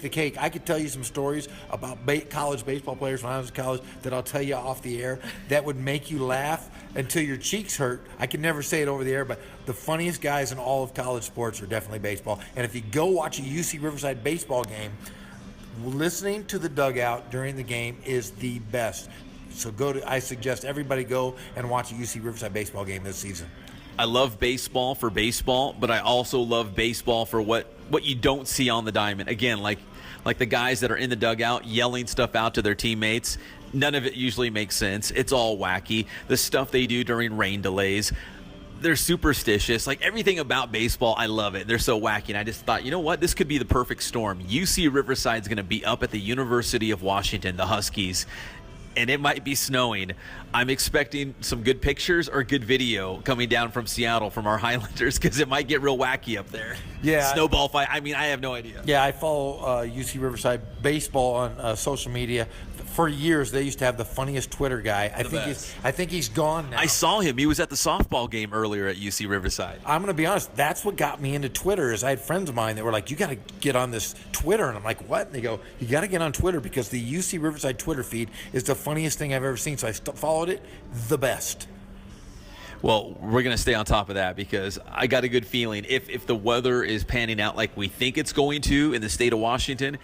the cake. I could tell you some stories about college baseball players when I was in college that I'll tell you off the air that would make you laugh until your cheeks hurt. I can never say it over the air, but the funniest guys in all of college sports are definitely baseball. And if you go watch a UC Riverside baseball game, listening to the dugout during the game is the best. So I suggest everybody go and watch a UC Riverside baseball game this season. I love baseball for baseball, but I also love baseball for what you don't see on the diamond. Again, like the guys that are in the dugout yelling stuff out to their teammates. None of it usually makes sense. It's all wacky. The stuff they do during rain delays, they're superstitious. Like everything about baseball, I love it. They're so wacky. And I just thought, you know what? This could be the perfect storm. UC Riverside's going to be up at the University of Washington, the Huskies, and it might be snowing. I'm expecting some good pictures or good video coming down from Seattle from our Highlanders, because it might get real wacky up there. Yeah. Snowball fight. I mean, I have no idea. Yeah, I follow UC Riverside baseball on social media. For years, they used to have the funniest Twitter guy. I think he's gone now. I saw him. He was at the softball game earlier at UC Riverside. I'm going to be honest. That's what got me into Twitter. Is I had friends of mine that were like, "You got to get on this Twitter," and I'm like, "What?" And they go, "You got to get on Twitter because the UC Riverside Twitter feed is the funniest thing I've ever seen." So I followed it. The best. Well, we're going to stay on top of that, because I got a good feeling if the weather is panning out like we think it's going to in the state of Washington,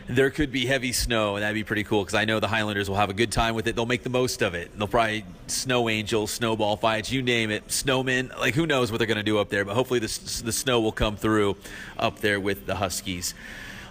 there could be heavy snow, and that'd be pretty cool, because I know the Highlanders will have a good time with it. They'll make the most of it. They'll probably snow angels, snowball fights, you name it, snowmen. Like, who knows what they're going to do up there, but hopefully the snow will come through up there with the Huskies.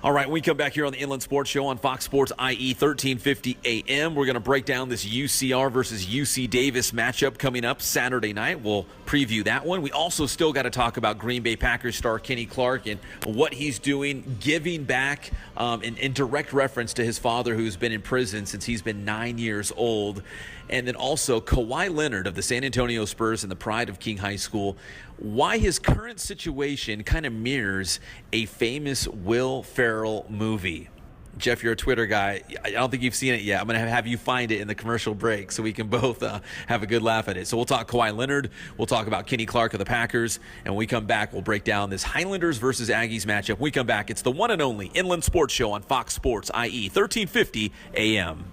All right, when we come back here on the Inland Sports Show on Fox Sports IE 1350 AM, we're going to break down this UCR versus UC Davis matchup coming up Saturday night. We'll preview that one. We also still got to talk about Green Bay Packers star Kenny Clark and what he's doing, giving back in direct reference to his father, who's been in prison since he's been 9 years old. And then also Kawhi Leonard of the San Antonio Spurs and the pride of King High School, why his current situation kind of mirrors a famous Will Ferrell movie. Jeff, you're a Twitter guy. I don't think you've seen it yet. I'm going to have you find it in the commercial break so we can both have a good laugh at it. So we'll talk Kawhi Leonard. We'll talk about Kenny Clark of the Packers. And when we come back, we'll break down this Highlanders versus Aggies matchup. When we come back, it's the one and only Inland Sports Show on Fox Sports IE 1350 AM.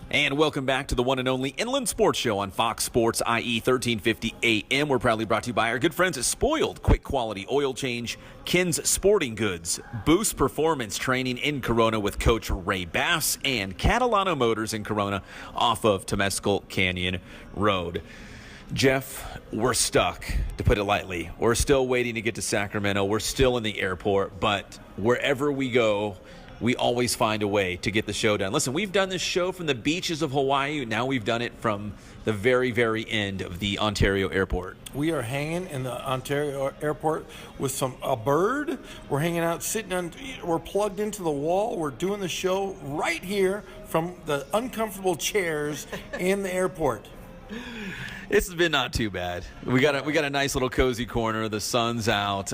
And welcome back to the one and only Inland Sports Show on Fox Sports IE 1350 AM. We're proudly brought to you by our good friends at Spoiled Quick Quality Oil Change, Ken's Sporting Goods, Boost Performance Training in Corona with Coach Ray Bass, and Catalano Motors in Corona off of Temescal Canyon Road. Jeff, we're stuck, to put it lightly. We're still waiting to get to Sacramento. We're still in the airport, but wherever we go, we always find a way to get the show done. Listen, we've done this show from the beaches of Hawaii. Now we've done it from the very, very end of the Ontario airport. We are hanging in the Ontario airport with a bird. We're hanging out, we're plugged into the wall. We're doing the show right here from the uncomfortable chairs in the airport. It's been not too bad. We got a nice little cozy corner. The sun's out,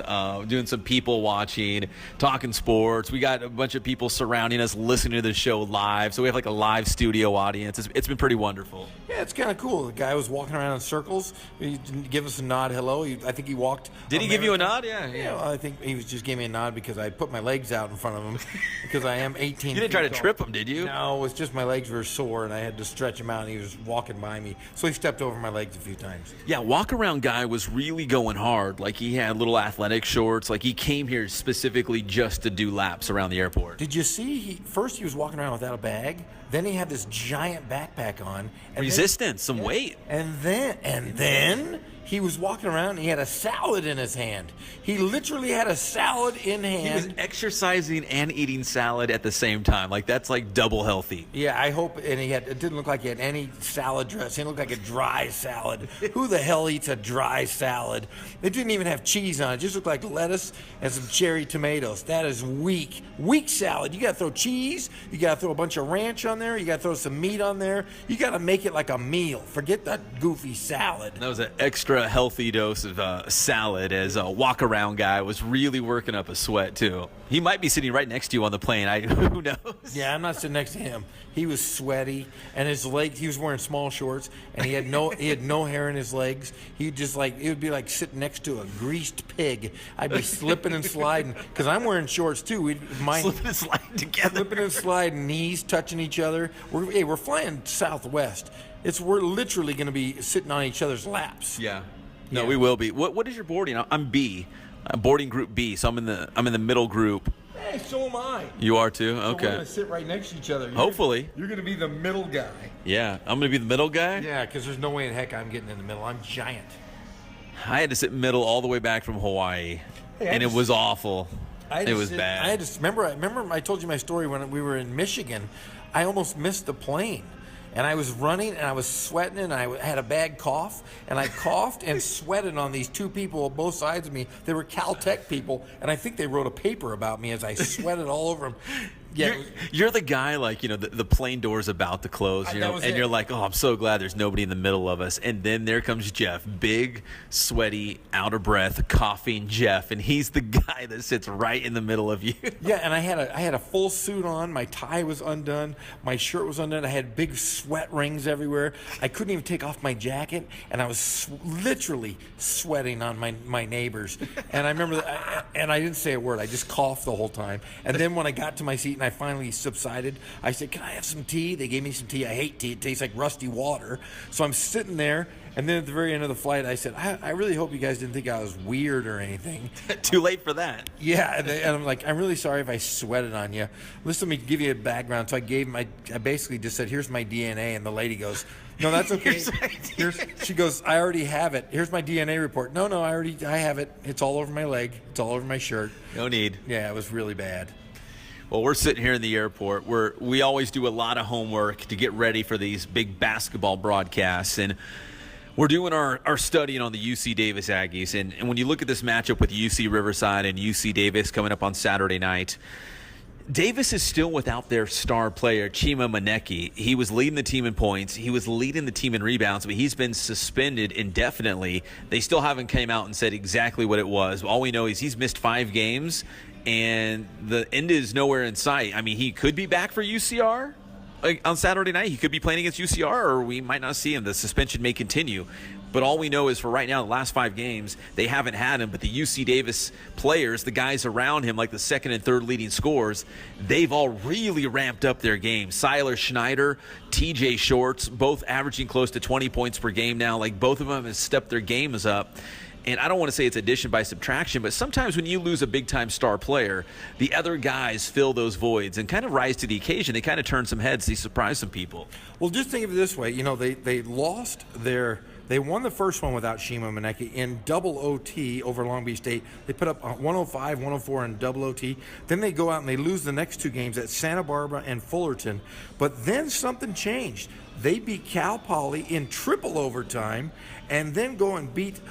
doing some people watching, talking sports. We got a bunch of people surrounding us, listening to the show live. So we have like a live studio audience. It's been pretty wonderful. Yeah, it's kind of cool. The guy was walking around in circles. He didn't give us a nod, hello. I think he walked. Did he give you a nod? Yeah. Well, I think he was just giving me a nod because I put my legs out in front of him because I am 18. You didn't try to trip him, did you? No, it was just my legs were sore and I had to stretch him out, and he was walking by me. So he stepped over my legs a few times. Yeah, walk-around guy was really going hard. Like, he had little athletic shorts. Like, he came here specifically just to do laps around the airport. Did you see? First he was walking around without a bag. Then he had this giant backpack on. And Resistance, some weight. And then he was walking around and he had a salad in his hand. He literally had a salad in hand. He was exercising and eating salad at the same time. Like, that's like double healthy. Yeah, I hope. And it didn't look like he had any salad dressing. It looked like a dry salad. Who the hell eats a dry salad? It didn't even have cheese on it. It just looked like lettuce and some cherry tomatoes. That is weak salad. You got to throw cheese. You got to throw a bunch of ranch on there. You got to throw some meat on there. You got to make it like a meal. Forget that goofy salad. That was an extra healthy dose of salad, as a walk-around guy was really working up a sweat too. He might be sitting right next to you on the plane. Who knows? Yeah, I'm not sitting next to him. He was sweaty, and his legs. He was wearing small shorts, and he had no hair in his legs. He just it would be like sitting next to a greased pig. I'd be slipping and sliding because I'm wearing shorts too. Slipping and sliding together. Slipping and sliding, knees touching each other. We're flying Southwest. We're literally going to be sitting on each other's laps. Yeah. No, we will be. What is your boarding? I'm B. I'm boarding group B, so I'm in the middle group. Hey, so am I. You are too? So Okay. we're going to sit right next to each other. Hopefully. You're going to be the middle guy. Yeah, I'm going to be the middle guy? Yeah, because there's no way in heck I'm getting in the middle. I'm giant. I had to sit middle all the way back from Hawaii, and it was awful. It was bad. I remember I told you my story when we were in Michigan. I almost missed the plane. And I was running, and I was sweating, and I had a bad cough, and I coughed and sweated on these two people on both sides of me. They were Caltech people, and I think they wrote a paper about me as I sweated all over them. Yeah, you're the guy, like, the plane door's about to close, and you're like, oh, I'm so glad there's nobody in the middle of us. And then there comes Jeff, big, sweaty, out of breath, coughing Jeff, and he's the guy that sits right in the middle of you. Yeah, and I had a full suit on. My tie was undone. My shirt was undone. I had big sweat rings everywhere. I couldn't even take off my jacket, and I was literally sweating on my neighbors. And I remember and I didn't say a word. I just coughed the whole time. And then when I got to my seat and I finally subsided, I said, "Can I have some tea?" They gave me some tea. I hate tea. It tastes like rusty water. So I'm sitting there, and then at the very end of the flight, I said, I really hope you guys didn't think I was weird or anything. Too late for that. Yeah, and I'm like, I'm really sorry if I sweated on you. Listen, let me give you a background. So I basically just said, here's my DNA, and the lady goes, no, that's okay. She goes, I already have it. Here's my DNA report. No, I have it. It's all over my leg. It's all over my shirt. No need. Yeah, it was really bad. Well, we're sitting here in the airport. We always do a lot of homework to get ready for these big basketball broadcasts, and we're doing our studying on the UC Davis Aggies. And when you look at this matchup with UC Riverside and UC Davis coming up on Saturday night, Davis is still without their star player, Chima Maneki. He was leading the team in points. He was leading the team in rebounds, but he's been suspended indefinitely. They still haven't came out and said exactly what it was. All we know is he's missed 5 games, and the end is nowhere in sight. I mean, he could be back for UCR on Saturday night. He could be playing against UCR, or we might not see him. The suspension may continue. But all we know is for right now, the last 5 games, they haven't had him. But the UC Davis players, the guys around him, like the second and third leading scorers, they've all really ramped up their game. Siler Schneider, TJ Shorts, both averaging close to 20 points per game now. Like, both of them have stepped their games up. And I don't want to say it's addition by subtraction, but sometimes when you lose a big-time star player, the other guys fill those voids and kind of rise to the occasion. They kind of turn some heads. They surprise some people. Well, just think of it this way. They won the first one without Chima Maneki in double OT over Long Beach State. They put up 105, 104 in double OT. Then they go out and they lose the next 2 games at Santa Barbara and Fullerton. But then something changed. They beat Cal Poly in triple overtime and then go and beat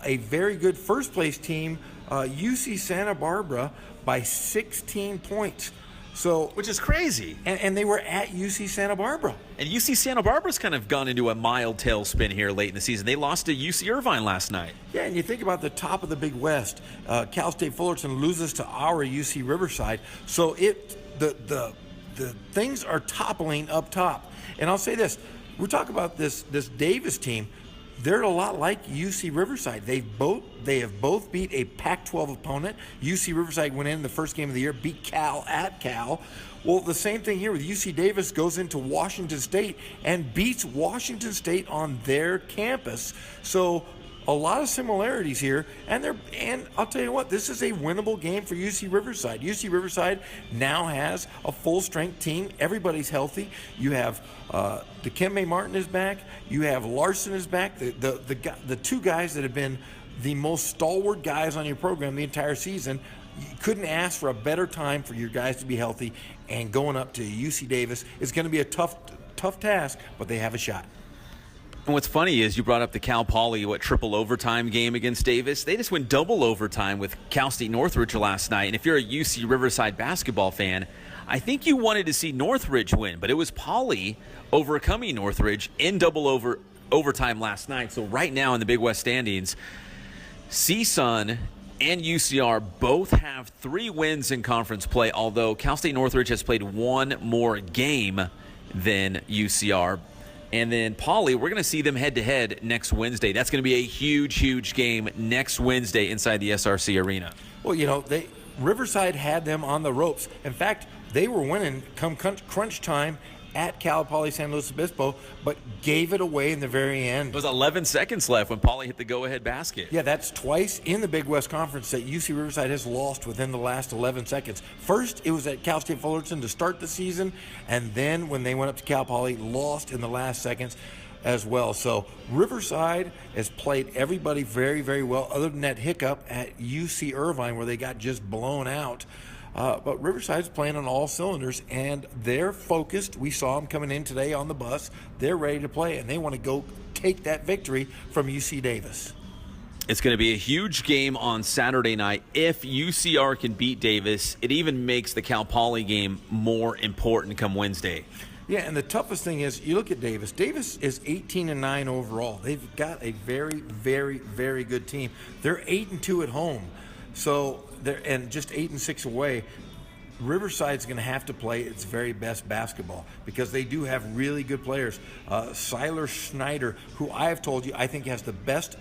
a very good first-place team, UC Santa Barbara, by 16 points. So, which is crazy. And they were at UC Santa Barbara. And UC Santa Barbara's kind of gone into a mild tailspin here late in the season. They lost to UC Irvine last night. Yeah, and you think about the top of the Big West. Cal State Fullerton loses to our UC Riverside. So the things are toppling up top. And I'll say this. We talk about this Davis team. They're a lot like UC Riverside. They have both beat a Pac-12 opponent. UC Riverside went in the first game of the year, beat Cal at Cal. Well, the same thing here with UC Davis goes into Washington State and beats Washington State on their campus. So a lot of similarities here, and I'll tell you what, this is a winnable game for UC Riverside. UC Riverside now has a full-strength team. Everybody's healthy. You have Dikembe Martin is back. You have Larson is back. The two guys that have been the most stalwart guys on your program the entire season. You couldn't ask for a better time for your guys to be healthy, and going up to UC Davis is going to be a tough task, but they have a shot. And what's funny is you brought up the Cal Poly, triple overtime game against Davis. They just went double overtime with Cal State Northridge last night. And if you're a UC Riverside basketball fan, I think you wanted to see Northridge win, but it was Poly overcoming Northridge in double overtime last night. So right now in the Big West standings, CSUN and UCR both have 3 wins in conference play, although Cal State Northridge has played one more game than UCR. And then Poly, we're going to see them head-to-head next Wednesday. That's going to be a huge, huge game next Wednesday inside the SRC Arena. Well, Riverside had them on the ropes. In fact, they were winning come crunch time at Cal Poly San Luis Obispo, but gave it away in the very end. It was 11 seconds left when Poly hit the go-ahead basket. Yeah, that's twice in the Big West Conference that UC Riverside has lost within the last 11 seconds. First, it was at Cal State Fullerton to start the season, and then when they went up to Cal Poly, lost in the last seconds as well. So Riverside has played everybody very, very well, other than that hiccup at UC Irvine where they got just blown out. But Riverside's playing on all cylinders, and they're focused. We saw them coming in today on the bus. They're ready to play, and they want to go take that victory from UC Davis. It's going to be a huge game on Saturday night. If UCR can beat Davis, it even makes the Cal Poly game more important come Wednesday. Yeah, and the toughest thing is, you look at Davis. Davis is 18-9 overall. They've got a very, very, very good team. They're 8-2 at home. So and just 8-6 away. Riverside's going to have to play its very best basketball because they do have really good players. Siler Schneider, who I have told you I think has the best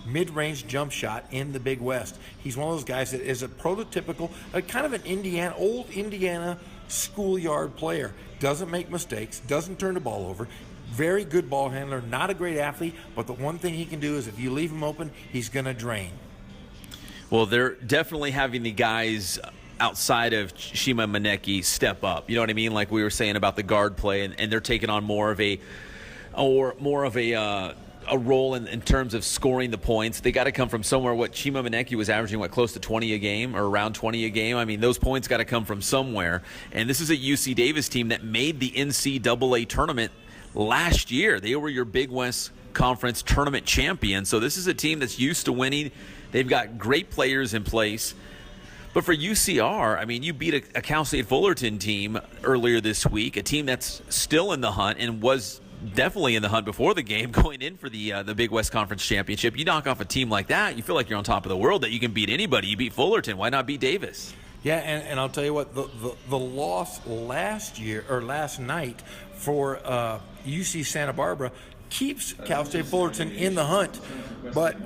mid-range jump shot in the Big West. He's one of those guys that is a prototypical, kind of an old Indiana schoolyard player. Doesn't make mistakes, doesn't turn the ball over. Very good ball handler, not a great athlete, but the one thing he can do is if you leave him open, he's going to drain. Well, they're definitely having the guys outside of Shima Maneki step up. You know what I mean? Like we were saying about the guard play, and they're taking on more of a role in terms of scoring the points. They got to come from somewhere. What Shima Maneki was averaging, close to 20 a game or around 20 a game. I mean, those points got to come from somewhere. And this is a UC Davis team that made the NCAA tournament last year. They were your Big West Conference tournament champion. So this is a team that's used to winning. They've got great players in place. But for UCR, I mean, you beat a Cal State Fullerton team earlier this week, a team that's still in the hunt and was definitely in the hunt before the game going in for the Big West Conference Championship. You knock off a team like that, you feel like you're on top of the world, that you can beat anybody. You beat Fullerton. Why not beat Davis? Yeah, and I'll tell you what, the loss last night for UC Santa Barbara keeps Cal State Fullerton in the hunt. But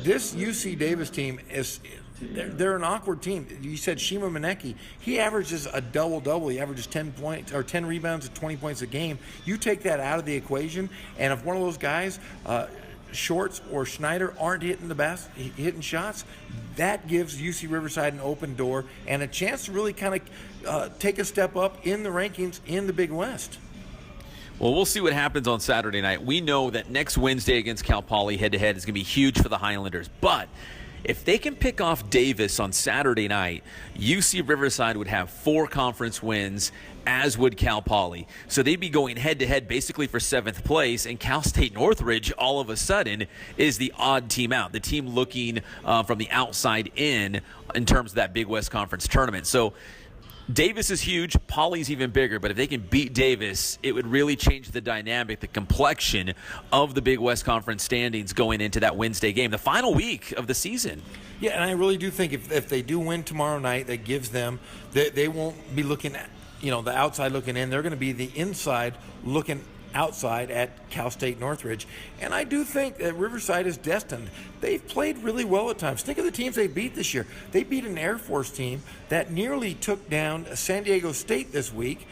this UC Davis team they're an awkward team. You said Shima Maneki. He averages a double-double. He averages 10 points or 10 rebounds and 20 points a game. You take that out of the equation, and if one of those guys, Shorts or Schneider, aren't hitting shots, that gives UC Riverside an open door and a chance to really kind of take a step up in the rankings in the Big West. Well, we'll see what happens on Saturday night. We know that next Wednesday against Cal Poly head-to-head is going to be huge for the Highlanders. But if they can pick off Davis on Saturday night, UC Riverside would have 4 conference wins, as would Cal Poly. So they'd be going head-to-head basically for 7th place, and Cal State Northridge all of a sudden is the odd team out, the team looking from the outside in terms of that Big West Conference tournament. So Davis is huge. Poly's even bigger. But if they can beat Davis, it would really change the dynamic, the complexion of the Big West Conference standings going into that Wednesday game, the final week of the season. Yeah, and I really do think if they do win tomorrow night, that gives them they won't be looking at the outside looking in. They're going to be the inside looking outside at Cal State Northridge. And I do think that Riverside is destined. They've played really well at times. Think of the teams they beat this year. They beat an Air Force team that nearly took down San Diego State this week.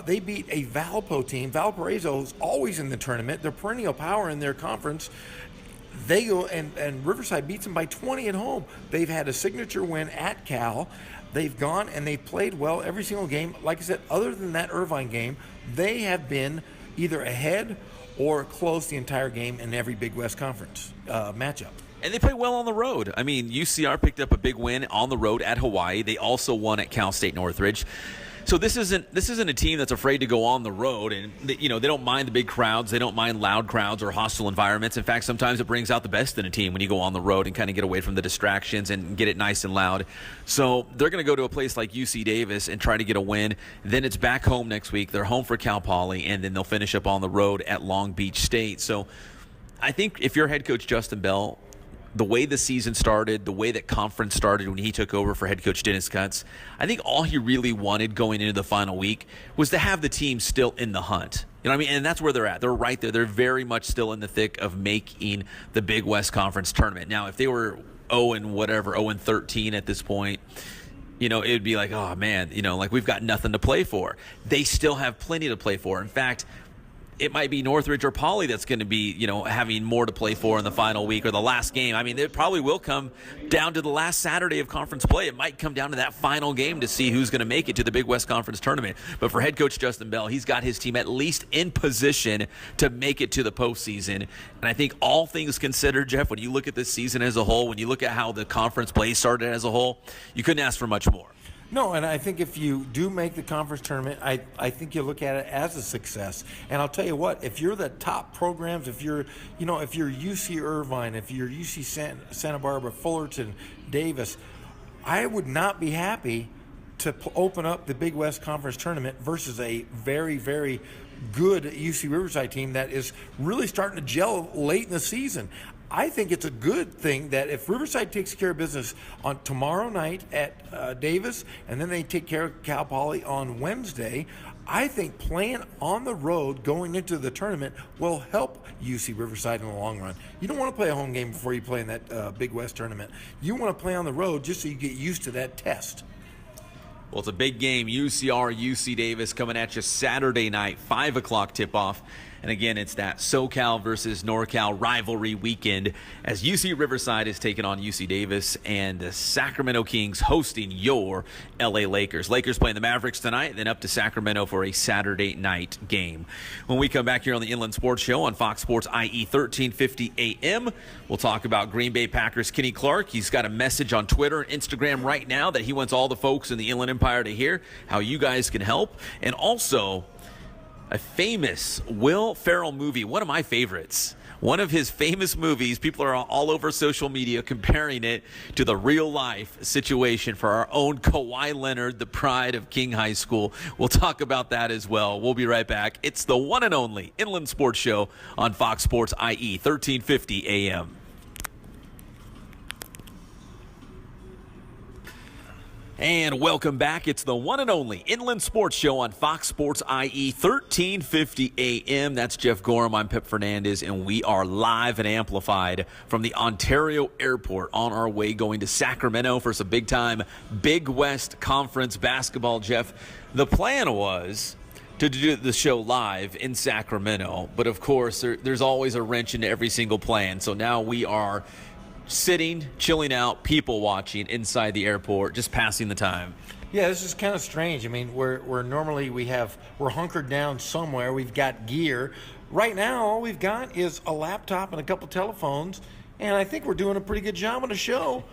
They beat a Valpo team. Valparaiso is always in the tournament. They're perennial power in their conference. They go and Riverside beats them by 20 at home. They've had a signature win at Cal. They've gone and they've played well every single game. Like I said, other than that Irvine game, they have been either ahead or close the entire game in every Big West Conference matchup. And they play well on the road. I mean, UCR picked up a big win on the road at Hawaii. They also won at Cal State Northridge. So this isn't a team that's afraid to go on the road, and they don't mind the big crowds. They don't mind loud crowds or hostile environments. In fact, sometimes it brings out the best in a team when you go on the road and kind of get away from the distractions and get it nice and loud. So they're going to go to a place like UC Davis and try to get a win. Then it's back home next week. They're home for Cal Poly, and then they'll finish up on the road at Long Beach State. So I think if you're head coach Justin Bell, the way the season started, the way that conference started when he took over for head coach Dennis Kutz, I think all he really wanted going into the final week was to have the team still in the hunt. You know what I mean? And that's where they're at. They're right there. They're very much still in the thick of making the Big West Conference tournament. Now, if they were 0-13 at this point, it would be like, oh, man, like we've got nothing to play for. They still have plenty to play for. In fact, it might be Northridge or Poly that's going to be, having more to play for in the final week or the last game. I mean, it probably will come down to the last Saturday of conference play. It might come down to that final game to see who's going to make it to the Big West Conference tournament. But for head coach Justin Bell, he's got his team at least in position to make it to the postseason. And I think all things considered, Jeff, when you look at this season as a whole, when you look at how the conference play started as a whole, you couldn't ask for much more. No, and I think if you do make the conference tournament, I think you look at it as a success. And I'll tell you what, if you're the top programs, if you're UC Irvine, if you're UC Santa Barbara, Fullerton, Davis, I would not be happy to open up the Big West Conference tournament versus a very, very good UC Riverside team that is really starting to gel late in the season. I think it's a good thing that if Riverside takes care of business on tomorrow night at Davis, and then they take care of Cal Poly on Wednesday, I think playing on the road going into the tournament will help UC Riverside in the long run. You don't want to play a home game before you play in that Big West tournament. You want to play on the road just so you get used to that test. Well, it's a big game. UCR, UC Davis coming at you Saturday night, 5 o'clock tip-off. And again, it's that SoCal versus NorCal rivalry weekend as UC Riverside is taking on UC Davis and the Sacramento Kings hosting your LA Lakers. Lakers playing the Mavericks tonight, then up to Sacramento for a Saturday night game. When we come back here on the Inland Sports Show on Fox Sports IE 1350 AM, we'll talk about Green Bay Packers' Kenny Clark. He's got a message on Twitter and Instagram right now that he wants all the folks in the Inland Empire to hear how you guys can help. And also, a famous Will Ferrell movie, one of my favorites. One of his famous movies, people are all over social media comparing it to the real-life situation for our own Kawhi Leonard, the pride of King High School. We'll talk about that as well. We'll be right back. It's the one and only Inland Sports Show on Fox Sports IE 1350 AM. And welcome back. It's the one and only Inland Sports Show on Fox Sports IE 1350 AM. That's Jeff Gorham. I'm Pep Fernandez, and we are live and amplified from the Ontario Airport on our way going to Sacramento for some big-time Big West Conference basketball, Jeff. The plan was to do the show live in Sacramento, but of course there's always a wrench into every single plan. So now we are sitting, chilling out, people watching inside the airport, just passing the time. Yeah, this is kind of strange. I mean, we're normally we're hunkered down somewhere. We've got gear. Right now, all we've got is a laptop and a couple telephones, and I think we're doing a pretty good job on the show,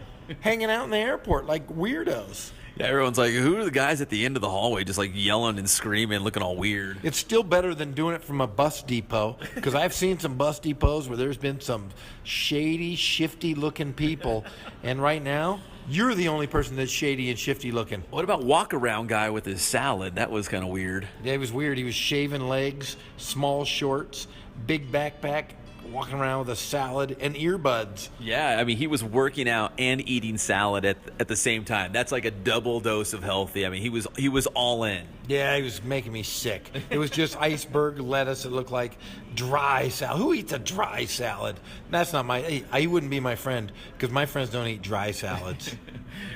hanging out in the airport like weirdos. Yeah, everyone's like, who are the guys at the end of the hallway just like yelling and screaming, looking all weird? It's still better than doing it from a bus depot, because I've seen some bus depots where there's been some shady, shifty-looking people, and right now, You're the only person that's shady and shifty looking. What about walk-around guy with his salad? That was kind of weird. Yeah, it was weird. He was shaving legs, small shorts, big backpack, walking around with a salad and earbuds. Yeah, I mean, he was working out and eating salad at the same time. That's like a double dose of healthy. I mean, he was all in. Yeah, he was making me sick. It was just iceberg lettuce. It looked like dry salad. Who eats a dry salad? That's not he wouldn't be my friend, because my friends don't eat dry salads.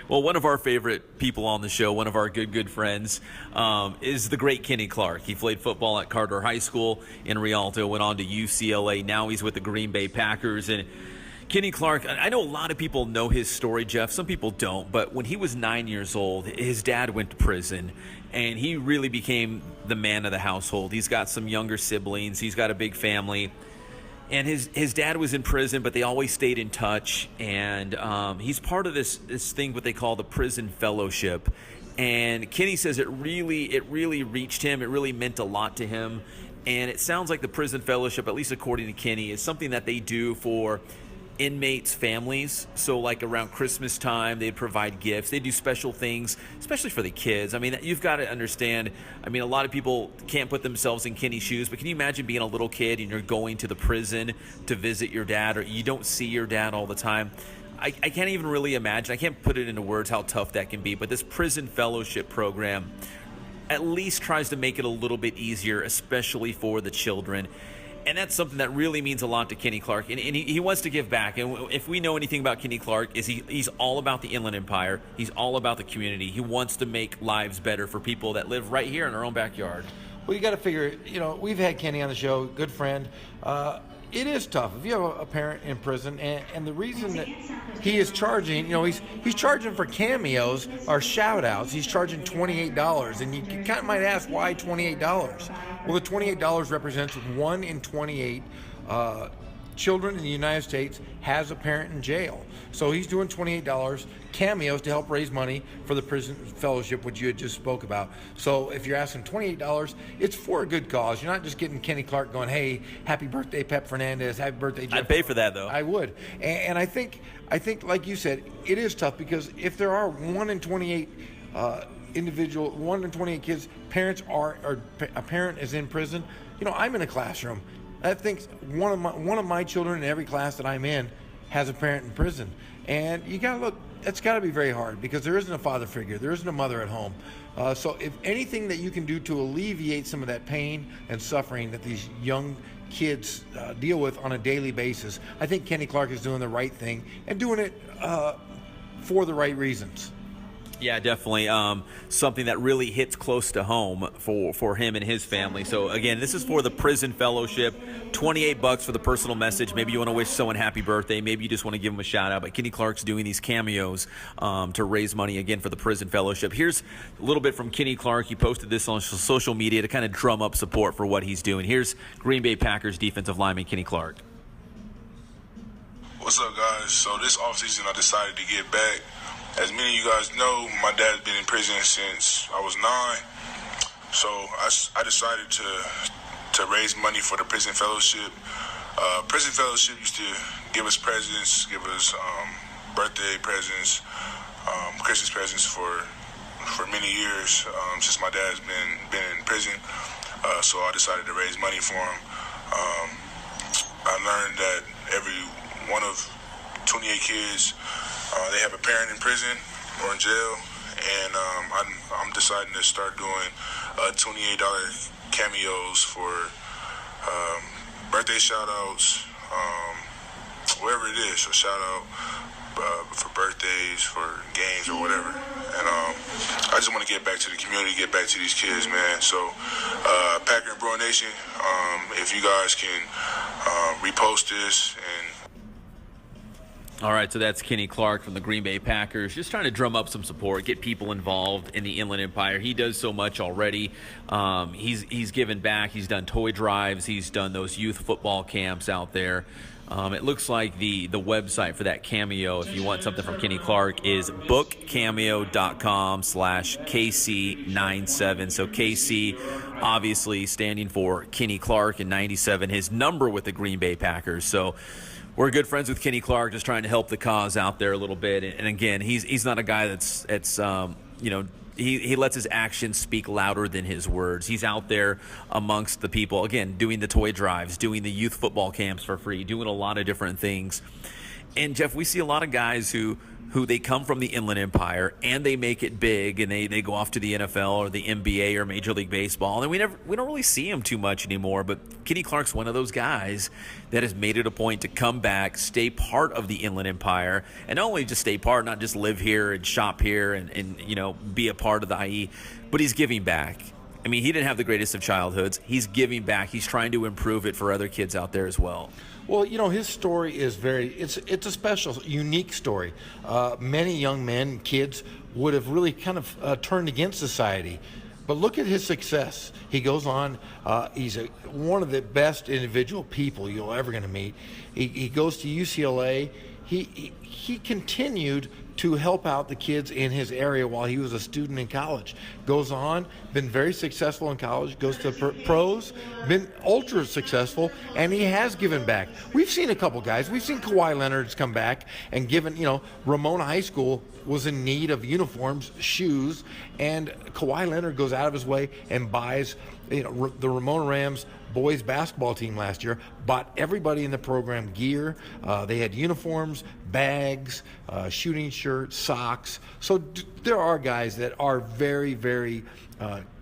Well, one of our favorite people on the show, one of our good friends, is the great Kenny Clark. He played football at Carter High School in Rialto, went on to UCLA. Now he's with the Green Bay Packers. And Kenny Clark, I know a lot of people know his story, Jeff. Some people don't. But when he was 9 years old, his dad went to prison, and he really became the man of the household. He's got some younger siblings. He's got a big family. And his dad was in prison, but they always stayed in touch. And he's part of this thing, what they call the prison fellowship. And Kenny says it really reached him. It really meant a lot to him. And it sounds like the prison fellowship, at least according to Kenny, is something that they do for inmates' families. So like around Christmas time, they'd provide gifts. They do special things, especially for the kids. I mean, you've got to understand, I mean, a lot of people can't put themselves in Kenny's shoes, but can you imagine being a little kid and you're going to the prison to visit your dad, or you don't see your dad all the time? I can't even really imagine. I can't put it into words how tough that can be. But this prison fellowship program at least tries to make it a little bit easier, especially for the children. And that's something that really means a lot to Kenny Clark. And he wants to give back. And if we know anything about Kenny Clark, is he's all about the Inland Empire. He's all about the community. He wants to make lives better for people that live right here in our own backyard. Well, you got to figure, we've had Kenny on the show, good friend. It is tough if you have a parent in prison, and the reason that he is charging, he's charging for cameos or shout-outs. He's charging $28, and you kind of might ask, why $28? Well, the $28 represents 1 in 28 children in the United States has a parent in jail. So he's doing $28 cameos to help raise money for the prison fellowship, which you had just spoke about. So if you're asking $28, it's for a good cause. You're not just getting Kenny Clark going, hey, happy birthday, Pep Fernandez, happy birthday, Jeff. I'd pay for that, though. I would. And I think, like you said, it is tough, because if there are 1 in 28 1 in 28 kids, parents or a parent is in prison, I'm in a classroom. I think one of my children in every class that I'm in has a parent in prison. And you got to look, it's got to be very hard, because there isn't a father figure. There isn't a mother at home. So if anything that you can do to alleviate some of that pain and suffering that these young kids deal with on a daily basis, I think Kenny Clark is doing the right thing and doing it for the right reasons. Yeah, definitely. Something that really hits close to home for him and his family. So again, this is for the prison fellowship. $28 for the personal message. Maybe you want to wish someone happy birthday. Maybe you just want to give him a shout out. But Kenny Clark's doing these cameos to raise money again for the prison fellowship. Here's a little bit from Kenny Clark. He posted this on social media to kind of drum up support for what he's doing. Here's Green Bay Packers defensive lineman Kenny Clark. What's up, guys? So this offseason, I decided to get back. As many of you guys know, my dad's been in prison since I was 9. So I decided to raise money for the prison fellowship. Prison fellowship used to give us presents, give us birthday presents, Christmas presents for many years since my dad's been in prison. So I decided to raise money for him. I learned that every one of 28 kids, they have a parent in prison or in jail, and I'm deciding to start doing $28 cameos for birthday shout-outs, wherever it is, so shout-out for birthdays, for games, or whatever. And I just want to get back to the community, get back to these kids, man. So Packer and Bro Nation, if you guys can repost this and... All right, so that's Kenny Clark from the Green Bay Packers, just trying to drum up some support, get people involved in the Inland Empire. He does so much already. He's given back. He's done toy drives. He's done those youth football camps out there. It looks like the website for that cameo, if you want something from Kenny Clark, is bookcameo.com/KC97. So KC, obviously standing for Kenny Clark, and 97, his number with the Green Bay Packers. So we're good friends with Kenny Clark, just trying to help the cause out there a little bit. And again, he's not a guy that's he lets his actions speak louder than his words. He's out there amongst the people, again, doing the toy drives, doing the youth football camps for free, doing a lot of different things. And Jeff, we see a lot of guys who they come from the Inland Empire and they make it big, and they go off to the NFL or the NBA or Major League Baseball, and we don't really see him too much anymore. But Kenny Clark's one of those guys that has made it a point to come back, stay part of the Inland Empire, and not only just stay part, not just live here and shop here and be a part of the IE, but he's giving back. I mean, he didn't have the greatest of childhoods. He's giving back. He's trying to improve it for other kids out there as well. Well, his story is it's a special, unique story. Many young men, kids, would have really kind of turned against society. But look at his success. He goes on, he's one of the best individual people you're ever going to meet. He goes to UCLA. He continued to help out the kids in his area while he was a student in college. Goes on, been very successful in college, goes to pros, been ultra successful, and he has given back. We've seen a couple guys. We've seen Kawhi Leonard's come back and given, Ramona High School was in need of uniforms, shoes, and Kawhi Leonard goes out of his way and buys, the Ramona Rams boys basketball team last year, bought everybody in the program gear. They had uniforms, bags, shooting shirts, socks. So there are guys that are very, very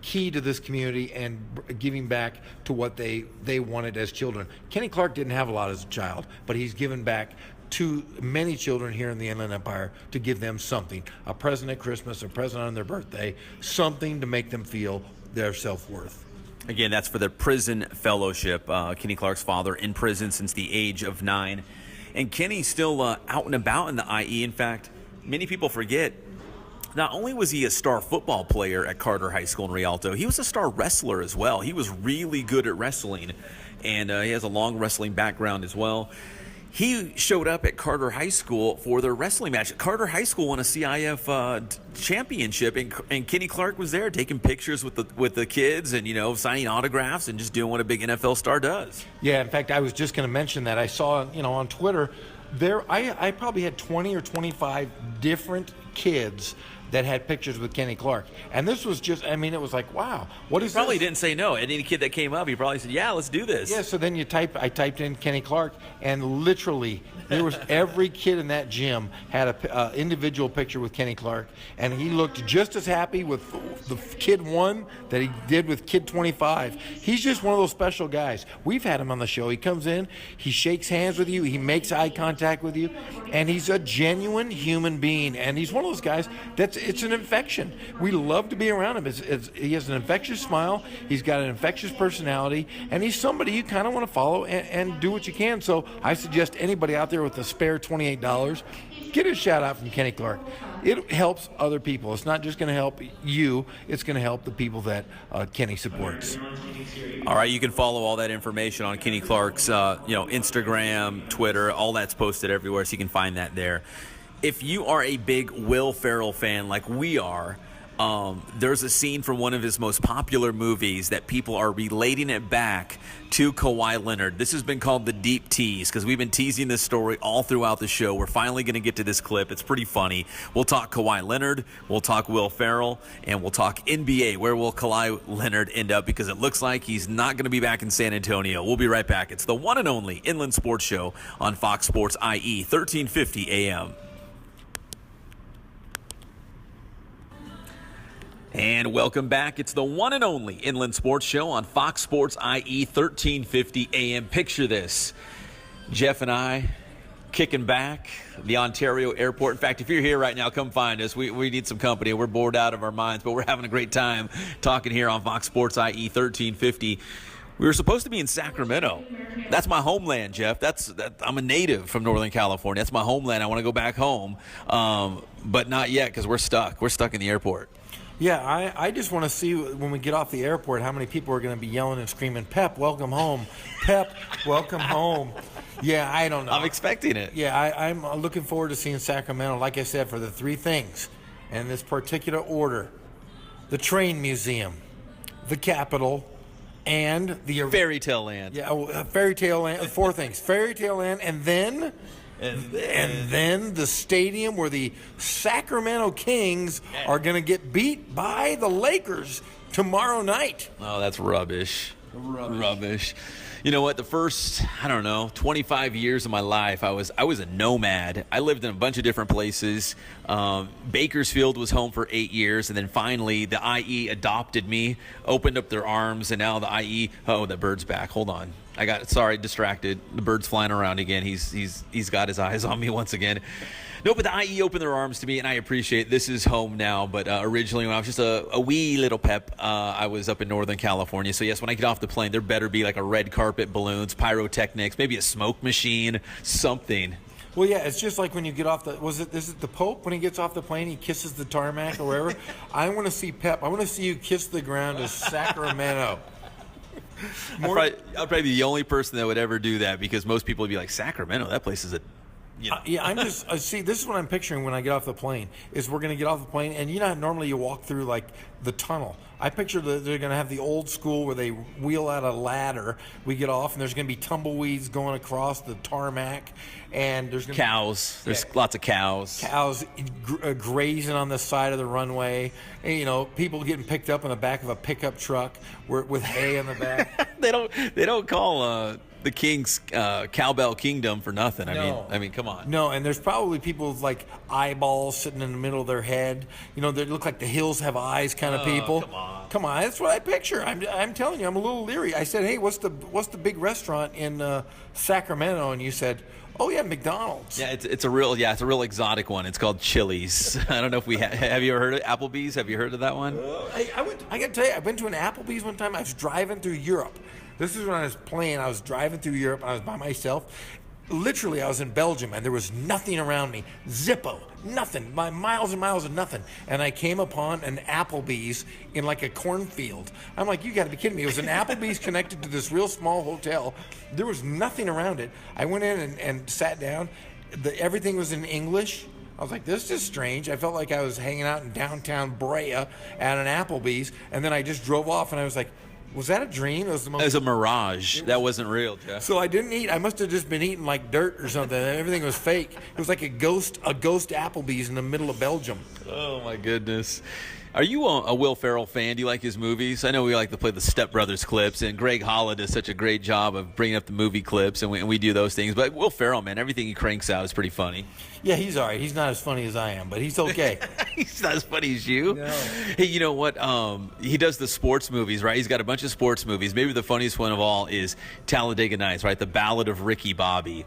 key to this community and giving back to what they wanted as children. Kenny Clark didn't have a lot as a child, but he's given back to many children here in the Inland Empire to give them something, a present at Christmas, a present on their birthday, something to make them feel their self-worth. Again, that's for the prison fellowship. Kenny Clark's father in prison since the age of 9. And Kenny's still out and about in the IE. In fact, many people forget, not only was he a star football player at Carter High School in Rialto, he was a star wrestler as well. He was really good at wrestling, and he has a long wrestling background as well. He showed up at Carter High School for their wrestling match. Carter High School won a CIF championship, and Kenny Clark was there taking pictures with the kids and signing autographs and just doing what a big NFL star does. Yeah, in fact, I was just going to mention that. I saw on Twitter there. I probably had 20 or 25 different kids that had pictures with Kenny Clark. And this was just, it was like, wow, what is this? Probably didn't say no. Any kid that came up, he probably said, yeah, let's do this. Yeah, so then I typed in Kenny Clark, and literally there was every kid in that gym had a individual picture with Kenny Clark, and he looked just as happy with the kid 1 that he did with kid 25. He's just one of those special guys. We've had him on the show. He comes in, he shakes hands with you, he makes eye contact with you, and he's a genuine human being, and he's one of those guys it's an infection. We love to be around him. He has an infectious smile. He's got an infectious personality, and he's somebody you kind of want to follow and do what you can. So I suggest anybody out there with a spare $28, get a shout out from Kenny Clark. It helps other people. It's not just going to help you. It's going to help the people that Kenny supports. All right, you can follow all that information on Kenny Clark's Instagram, Twitter. All that's posted everywhere, so you can find that there. If you are a big Will Ferrell fan like we are, there's a scene from one of his most popular movies that people are relating it back to Kawhi Leonard. This has been called the Deep Tease because we've been teasing this story all throughout the show. We're finally going to get to this clip. It's pretty funny. We'll talk Kawhi Leonard, we'll talk Will Ferrell, and we'll talk NBA. Where will Kawhi Leonard end up? Because it looks like he's not going to be back in San Antonio. We'll be right back. It's the one and only Inland Sports Show on Fox Sports IE, 1350 AM. And welcome back. It's the one and only Inland Sports Show on Fox Sports IE 1350 AM. Picture this. Jeff and I kicking back the Ontario airport. In fact, if you're here right now, come find us. We need some company. We're bored out of our minds, but we're having a great time talking here on Fox Sports IE 1350. We were supposed to be in Sacramento. That's my homeland, Jeff. I'm a native from Northern California. That's my homeland. I want to go back home, but not yet because we're stuck. We're stuck in the airport. Yeah, I just want to see when we get off the airport how many people are going to be yelling and screaming, Pep, welcome home. Pep, welcome home. Yeah, I don't know. I'm expecting it. Yeah, I'm looking forward to seeing Sacramento, like I said, for the 3 things in this particular order. The Train Museum, the Capitol, and the Fairy Tale Land. Yeah, Fairy Tale Land. 4 things: Fairy Tale Land, and then the stadium where the Sacramento Kings are going to get beat by the Lakers tomorrow night. Oh, that's rubbish. You know what? The first, 25 years of my life, I was a nomad. I lived in a bunch of different places. Bakersfield was home for 8 years, and then finally the IE adopted me, opened up their arms, and now the IE. Oh, that bird's back. Hold on. I got distracted. The bird's flying around again. He's got his eyes on me once again. No, but the IE opened their arms to me, and I appreciate it. This is home now, but originally when I was just a wee little pep, I was up in Northern California. So, yes, when I get off the plane, there better be like a red carpet, balloons, pyrotechnics, maybe a smoke machine, something. Well, yeah, it's just like when you get off is it the Pope? When he gets off the plane, he kisses the tarmac or wherever? I want to see Pep. I want to see you kiss the ground of Sacramento. I'll probably be the only person that would ever do that, because most people would be like, Sacramento, that place is a... Yeah, I'm just see. This is what I'm picturing when I get off the plane. Is we're going to get off the plane, and you know how normally you walk through like the tunnel. I picture that they're going to have the old school where they wheel out a ladder. We get off, and there's going to be tumbleweeds going across the tarmac, and there's going to cows. There's lots of cows. Cows grazing on the side of the runway. And, people getting picked up in the back of a pickup truck with hay in the back. They don't call the King's Cowbell Kingdom for nothing. I mean, come on. No, and there's probably people with like eyeballs sitting in the middle of their head. They look like the hills have eyes kind of people. Come on, that's what I picture. I'm telling you, I'm a little leery. I said, hey, what's the big restaurant in Sacramento? And you said, oh yeah, McDonald's. Yeah, it's a real exotic one. It's called Chili's. I don't know if we have you ever heard of Applebee's? Have you heard of that one? I got to tell you, I've been to an Applebee's one time. I was driving through Europe. This is when I was playing. I was driving through Europe. I was by myself. Literally, I was in Belgium, and there was nothing around me. Zippo. Nothing. Miles and miles of nothing. And I came upon an Applebee's in like a cornfield. I'm like, you got to be kidding me. It was an Applebee's connected to this real small hotel. There was nothing around it. I went in and sat down. Everything was in English. I was like, this is strange. I felt like I was hanging out in downtown Brea at an Applebee's, and then I just drove off, and I was like, was that a dream? It was a mirage. That wasn't real, Jeff. So I didn't eat. I must have just been eating like dirt or something. Everything was fake. It was like a ghost Applebee's in the middle of Belgium. Oh, my goodness. Are you a Will Ferrell fan? Do you like his movies? I know we like to play the Step Brothers clips, and Greg Holla does such a great job of bringing up the movie clips, and we do those things. But Will Ferrell, man, everything he cranks out is pretty funny. Yeah, he's all right. He's not as funny as I am, but he's okay. He's not as funny as you? No. Hey, you know what? He does the sports movies, right? He's got a bunch of sports movies. Maybe the funniest one of all is Talladega Nights, right? The Ballad of Ricky Bobby.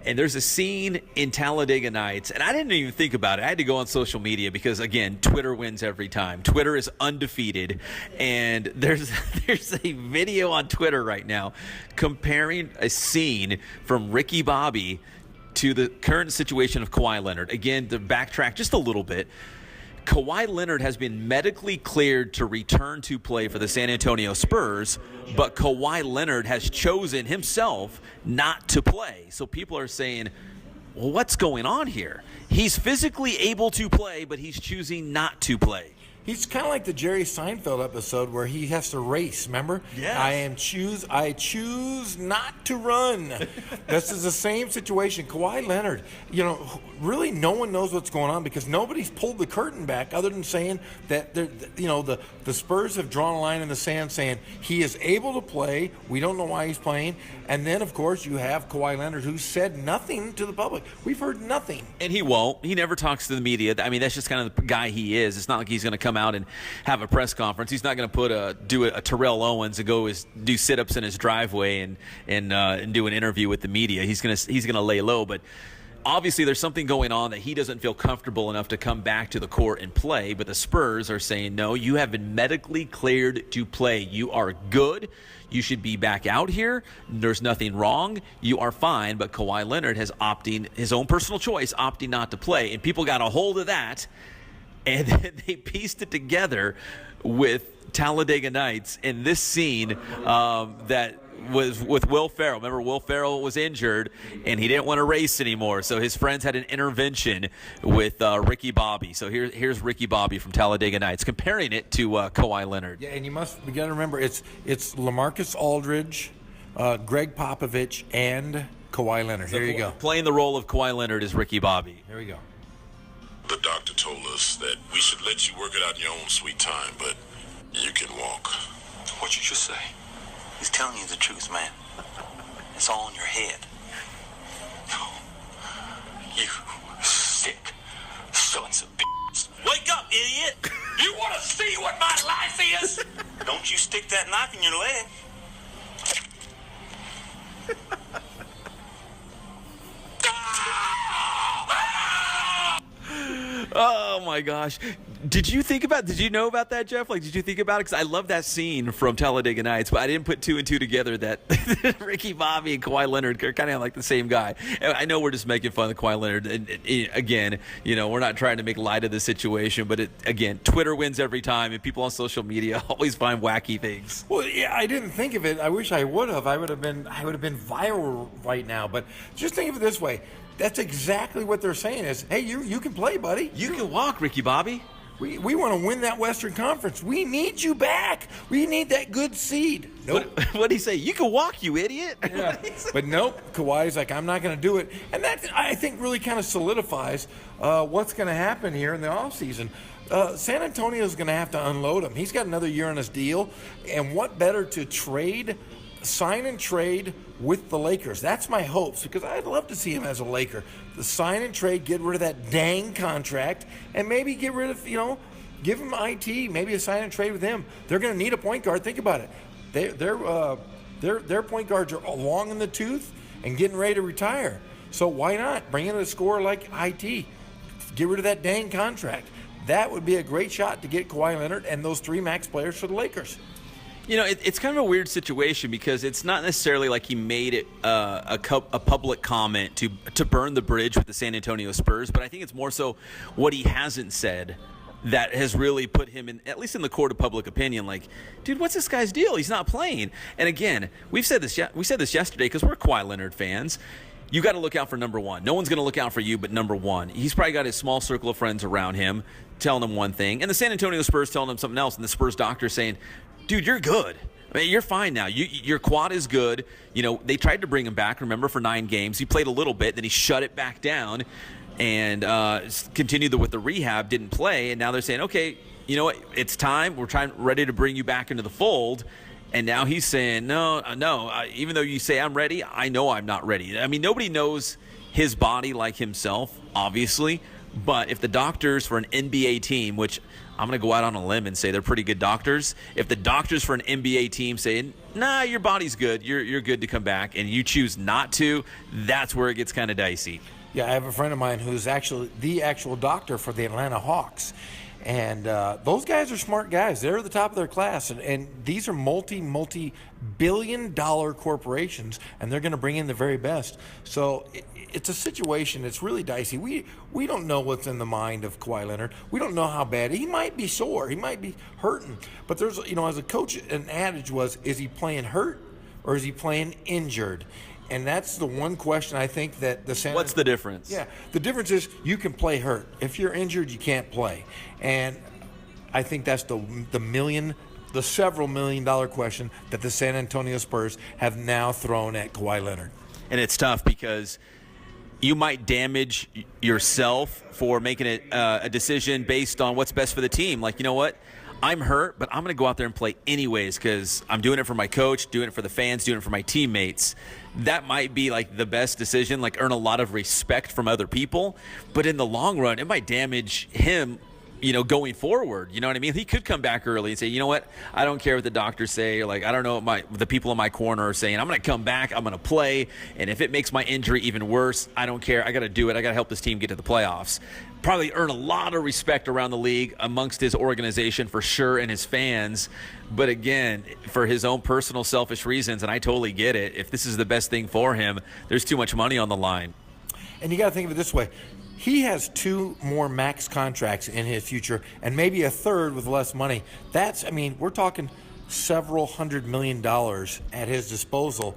And there's a scene in Talladega Nights, and I didn't even think about it. I had to go on social media because, again, Twitter wins every time. Twitter is undefeated, and there's a video on Twitter right now comparing a scene from Ricky Bobby to the current situation of Kawhi Leonard. Again, to backtrack just a little bit, Kawhi Leonard has been medically cleared to return to play for the San Antonio Spurs, but Kawhi Leonard has chosen himself not to play. So people are saying, well, what's going on here? He's physically able to play, but he's choosing not to play. He's kind of like the Jerry Seinfeld episode where he has to race, remember? Yes. I choose not to run. This is the same situation. Kawhi Leonard, really no one knows what's going on because nobody's pulled the curtain back other than saying that, the Spurs have drawn a line in the sand saying he is able to play. We don't know why he's playing. And then, of course, you have Kawhi Leonard who said nothing to the public. We've heard nothing. And he won't. He never talks to the media. I mean, that's just kind of the guy he is. It's not like he's going to come out and have a press conference. He's not going to do a Terrell Owens and do sit-ups in his driveway and do an interview with the media. He's going to lay low, but obviously there's something going on that he doesn't feel comfortable enough to come back to the court and play, but the Spurs are saying, no, you have been medically cleared to play. You are good. You should be back out here. There's nothing wrong. You are fine, but Kawhi Leonard has his own personal choice, opting not to play, and people got a hold of that, and they pieced it together with Talladega Nights in this scene that was with Will Ferrell. Remember, Will Ferrell was injured, and he didn't want to race anymore. So his friends had an intervention with Ricky Bobby. So here's Ricky Bobby from Talladega Nights, comparing it to Kawhi Leonard. Yeah, and you got to remember, it's LaMarcus Aldridge, Greg Popovich, and Kawhi Leonard. Here you go. Playing the role of Kawhi Leonard is Ricky Bobby. Here we go. The doctor told us that we should let you work it out in your own sweet time, but you can walk. What'd you just say? He's telling you the truth, man. It's all in your head. You sick sons of bitches. Wake up, idiot! You want to see what my life is? Don't you stick that knife in your leg. Oh my gosh. Did you know about that, Jeff? Like, did you think about it? Because I love that scene from Talladega Nights, but I didn't put two and two together that Ricky Bobby and Kawhi Leonard are kind of like the same guy. And I know we're just making fun of Kawhi Leonard. And again, we're not trying to make light of the situation, but again, Twitter wins every time, and people on social media always find wacky things. Well, yeah, I didn't think of it. I wish I would have. I would have been viral right now. But just think of it this way. That's exactly what they're saying is, hey, you can play, buddy. You can walk, Ricky Bobby. We want to win that Western Conference. We need you back. We need that good seed. Nope. What'd he say? You can walk, you idiot. Yeah. But nope, Kawhi's like, I'm not going to do it. And that, I think, really kind of solidifies what's going to happen here in the offseason. San Antonio's going to have to unload him. He's got another year on his deal. And what better to sign and trade with the Lakers? That's my hopes, because I'd love to see him as a Laker. The sign and trade, get rid of that dang contract, and maybe get rid of, give him IT, maybe a sign and trade with him. They're going to need a point guard. Think about it. Their point guards are long in the tooth and getting ready to retire. So why not bring in a scorer like IT? Get rid of that dang contract. That would be a great shot to get Kawhi Leonard and those three max players for the Lakers. It's kind of a weird situation because it's not necessarily like he made it a public comment to burn the bridge with the San Antonio Spurs, but I think it's more so what he hasn't said that has really put him in, at least in the court of public opinion, like, dude, what's this guy's deal? He's not playing. And again, we said this yesterday because we're Kawhi Leonard fans. You got to look out for number one. No one's going to look out for you but number one. He's probably got his small circle of friends around him telling him one thing, and the San Antonio Spurs telling him something else, and the Spurs doctor saying, dude, you're good. I mean, you're fine now. Your quad is good. They tried to bring him back, remember, for 9 games. He played a little bit, then he shut it back down and continued with the rehab, didn't play, and now they're saying, okay, you know what, it's time. We're ready to bring you back into the fold. And now he's saying, no, even though you say I'm ready, I know I'm not ready. I mean, nobody knows his body like himself, obviously, but if the doctors for an NBA team, which I'm going to go out on a limb and say they're pretty good doctors. If the doctors for an NBA team say, nah, your body's good, you're good to come back, and you choose not to, that's where it gets kind of dicey. Yeah, I have a friend of mine who's actually the actual doctor for the Atlanta Hawks. And those guys are smart guys. They're at the top of their class. And these are multi-billion-dollar corporations, and they're going to bring in the very best. So it's a situation that's really dicey. We don't know what's in the mind of Kawhi Leonard. We don't know how bad. He might be sore. He might be hurting. But there's, as a coach, an adage was, is he playing hurt or is he playing injured? And that's the one question I think that What's the difference? Yeah, the difference is you can play hurt. If you're injured, you can't play. And I think that's the several $million question that the San Antonio Spurs have now thrown at Kawhi Leonard. And it's tough because you might damage yourself for making a decision based on what's best for the team. Like, you know what? I'm hurt, but I'm going to go out there and play anyways because I'm doing it for my coach, doing it for the fans, doing it for my teammates. That might be like the best decision, like earn a lot of respect from other people. But in the long run, it might damage him, going forward. You know what I mean? He could come back early and say, you know what? I don't care what the doctors say. Or like, I don't know what the people in my corner are saying. I'm going to come back. I'm going to play. And if it makes my injury even worse, I don't care. I got to do it. I got to help this team get to the playoffs. Probably earn a lot of respect around the league amongst his organization for sure and his fans. But again, for his own personal selfish reasons, and I totally get it, if this is the best thing for him, there's too much money on the line. And you got to think of it this way. He has 2 more max contracts in his future and maybe a third with less money. We're talking several $100 million at his disposal.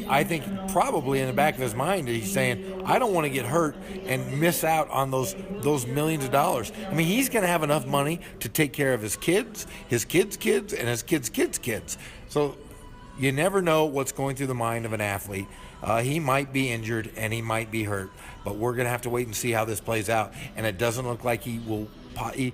I think probably in the back of his mind he's saying, I don't want to get hurt and miss out on those millions of dollars. I mean, he's going to have enough money to take care of his kids' kids, and his kids' kids. So you never know what's going through the mind of an athlete. He might be injured and he might be hurt, but we're going to have to wait and see how this plays out. And it doesn't look like he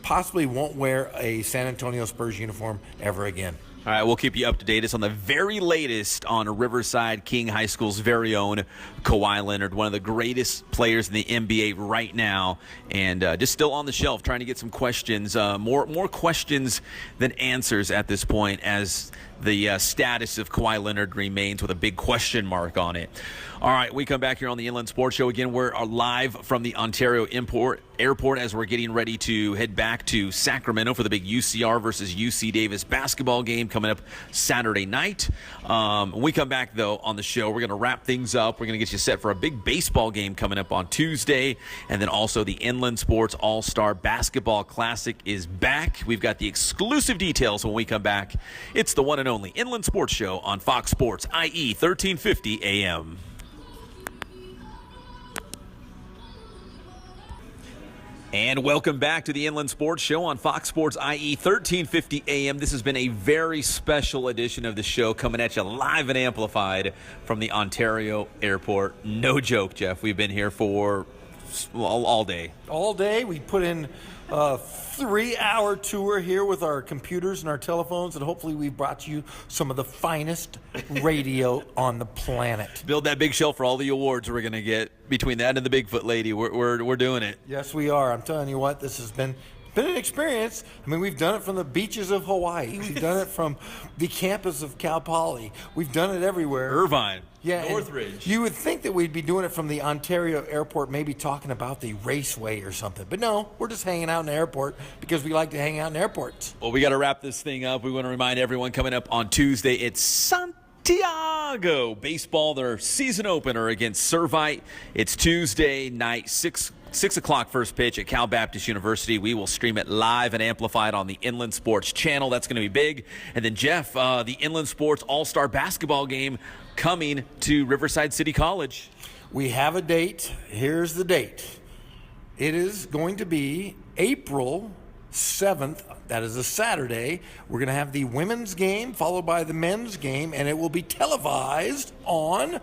possibly won't wear a San Antonio Spurs uniform ever again. All right, we'll keep you up to date. It's on the very latest on Riverside King High School's very own Kawhi Leonard, one of the greatest players in the NBA right now, and just still on the shelf trying to get some questions, more questions than answers at this point, as the status of Kawhi Leonard remains with a big question mark on it. All right, we come back here on the Inland Sports Show. Again, we're live from the Ontario Airport as we're getting ready to head back to Sacramento for the big UCR versus UC Davis basketball game coming up Saturday night. When we come back, though, on the show, we're going to wrap things up. We're going to get you set for a big baseball game coming up on Tuesday. And then also the Inland Sports All-Star Basketball Classic is back. We've got the exclusive details when we come back. It's the one and only Inland Sports Show on Fox Sports, IE 1350 AM. And welcome back to the Inland Sports Show on Fox Sports IE 1350 AM. This has been a very special edition of the show coming at you live and amplified from the Ontario Airport. No joke, Jeff. We've been here for all day. All day. We put in a 3-hour tour here with our computers and our telephones, and hopefully we've brought you some of the finest radio on the planet. Build that big shelf for all the awards we're going to get between that and the Bigfoot lady. We're doing it. Yes, we are. I'm telling you what, this has been an experience. I mean, we've done it from the beaches of Hawaii. We've done it from the campus of Cal Poly. We've done it everywhere. Irvine. Yeah, Northridge. You would think that we'd be doing it from the Ontario Airport, maybe talking about the raceway or something. But no, we're just hanging out in the airport because we like to hang out in airports. Well, we got to wrap this thing up. We want to remind everyone coming up on Tuesday, it's Santiago baseball, their season opener against Servite. It's Tuesday night, 6 o'clock first pitch at Cal Baptist University. We will stream it live and amplified on the Inland Sports channel. That's going to be big. And then, Jeff, the Inland Sports All-Star basketball game coming to Riverside City College. We have a date. Here's the date. It is going to be April 7th. That is a Saturday. We're going to have the women's game followed by the men's game, and it will be televised on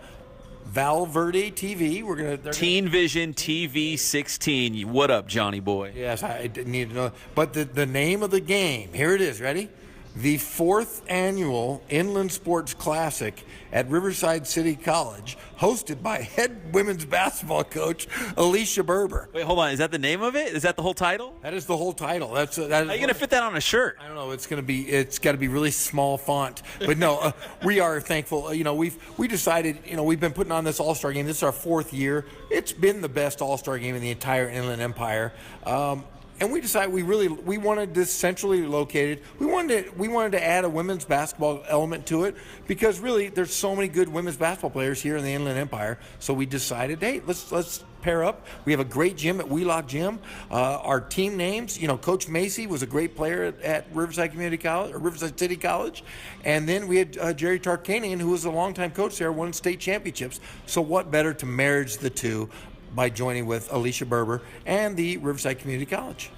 Valverde TV. Teen Vision TV 16. What up, Johnny boy? Yes, I didn't need to know. But the name of the game, here it is. Ready? The 4th annual Inland Sports Classic at Riverside City College, hosted by head women's basketball coach Alicia Berber. Wait, hold on. Is that the name of it? Is that the whole title? That is the whole title. How are you going to fit that on a shirt? I don't know. It's got to be really small font. But no, we are thankful. We decided, we've been putting on this All-Star game. This is our 4th year. It's been the best All-Star game in the entire Inland Empire. And we decided we wanted this centrally located. We wanted to add a women's basketball element to it because really there's so many good women's basketball players here in the Inland Empire. So we decided, hey, let's pair up. We have a great gym at Wheelock Gym. Our team names, Coach Macy was a great player at Riverside Community College or Riverside City College, and then we had Jerry Tarkanian, who was a longtime coach there, won state championships. So what better to marriage the two by joining with Alicia Berber and the Riverside Community College.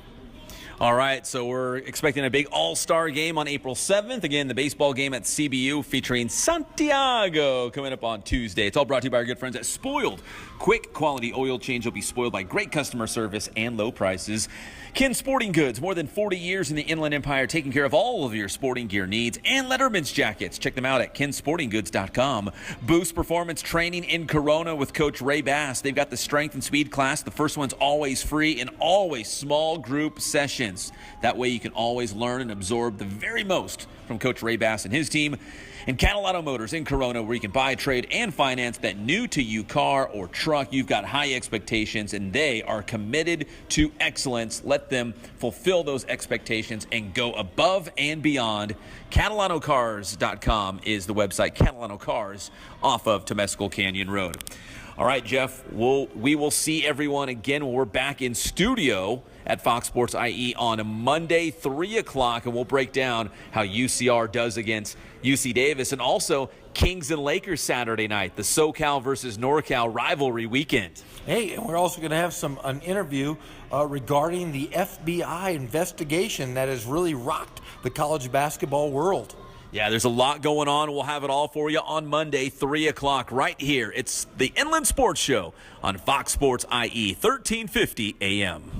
All right, so we're expecting a big all-star game on April 7th. Again, the baseball game at CBU featuring Santiago coming up on Tuesday. It's all brought to you by our good friends at Spoiled. Quick, quality oil change will be spoiled by great customer service and low prices. Ken Sporting Goods, more than 40 years in the Inland Empire, taking care of all of your sporting gear needs, and Letterman's jackets. Check them out at kensportinggoods.com. Boost Performance Training in Corona with Coach Ray Bass. They've got the strength and speed class. The first one's always free and always small group sessions. That way you can always learn and absorb the very most from Coach Ray Bass and his team. And Catalano Motors in Corona, where you can buy, trade, and finance that new-to-you car or truck. You've got high expectations, and they are committed to excellence. Let them fulfill those expectations and go above and beyond. CatalanoCars.com is the website. Catalano Cars off of Temescal Canyon Road. All right, Jeff, we will see everyone again when we're back in studio at Fox Sports IE on Monday, 3 o'clock, and we'll break down how UCR does against UC Davis, and also Kings and Lakers Saturday night, the SoCal versus NorCal rivalry weekend. Hey, and we're also going to have an interview regarding the FBI investigation that has really rocked the college basketball world. Yeah, there's a lot going on. We'll have it all for you on Monday, 3 o'clock, right here. It's the Inland Sports Show on Fox Sports IE, 1350 AM.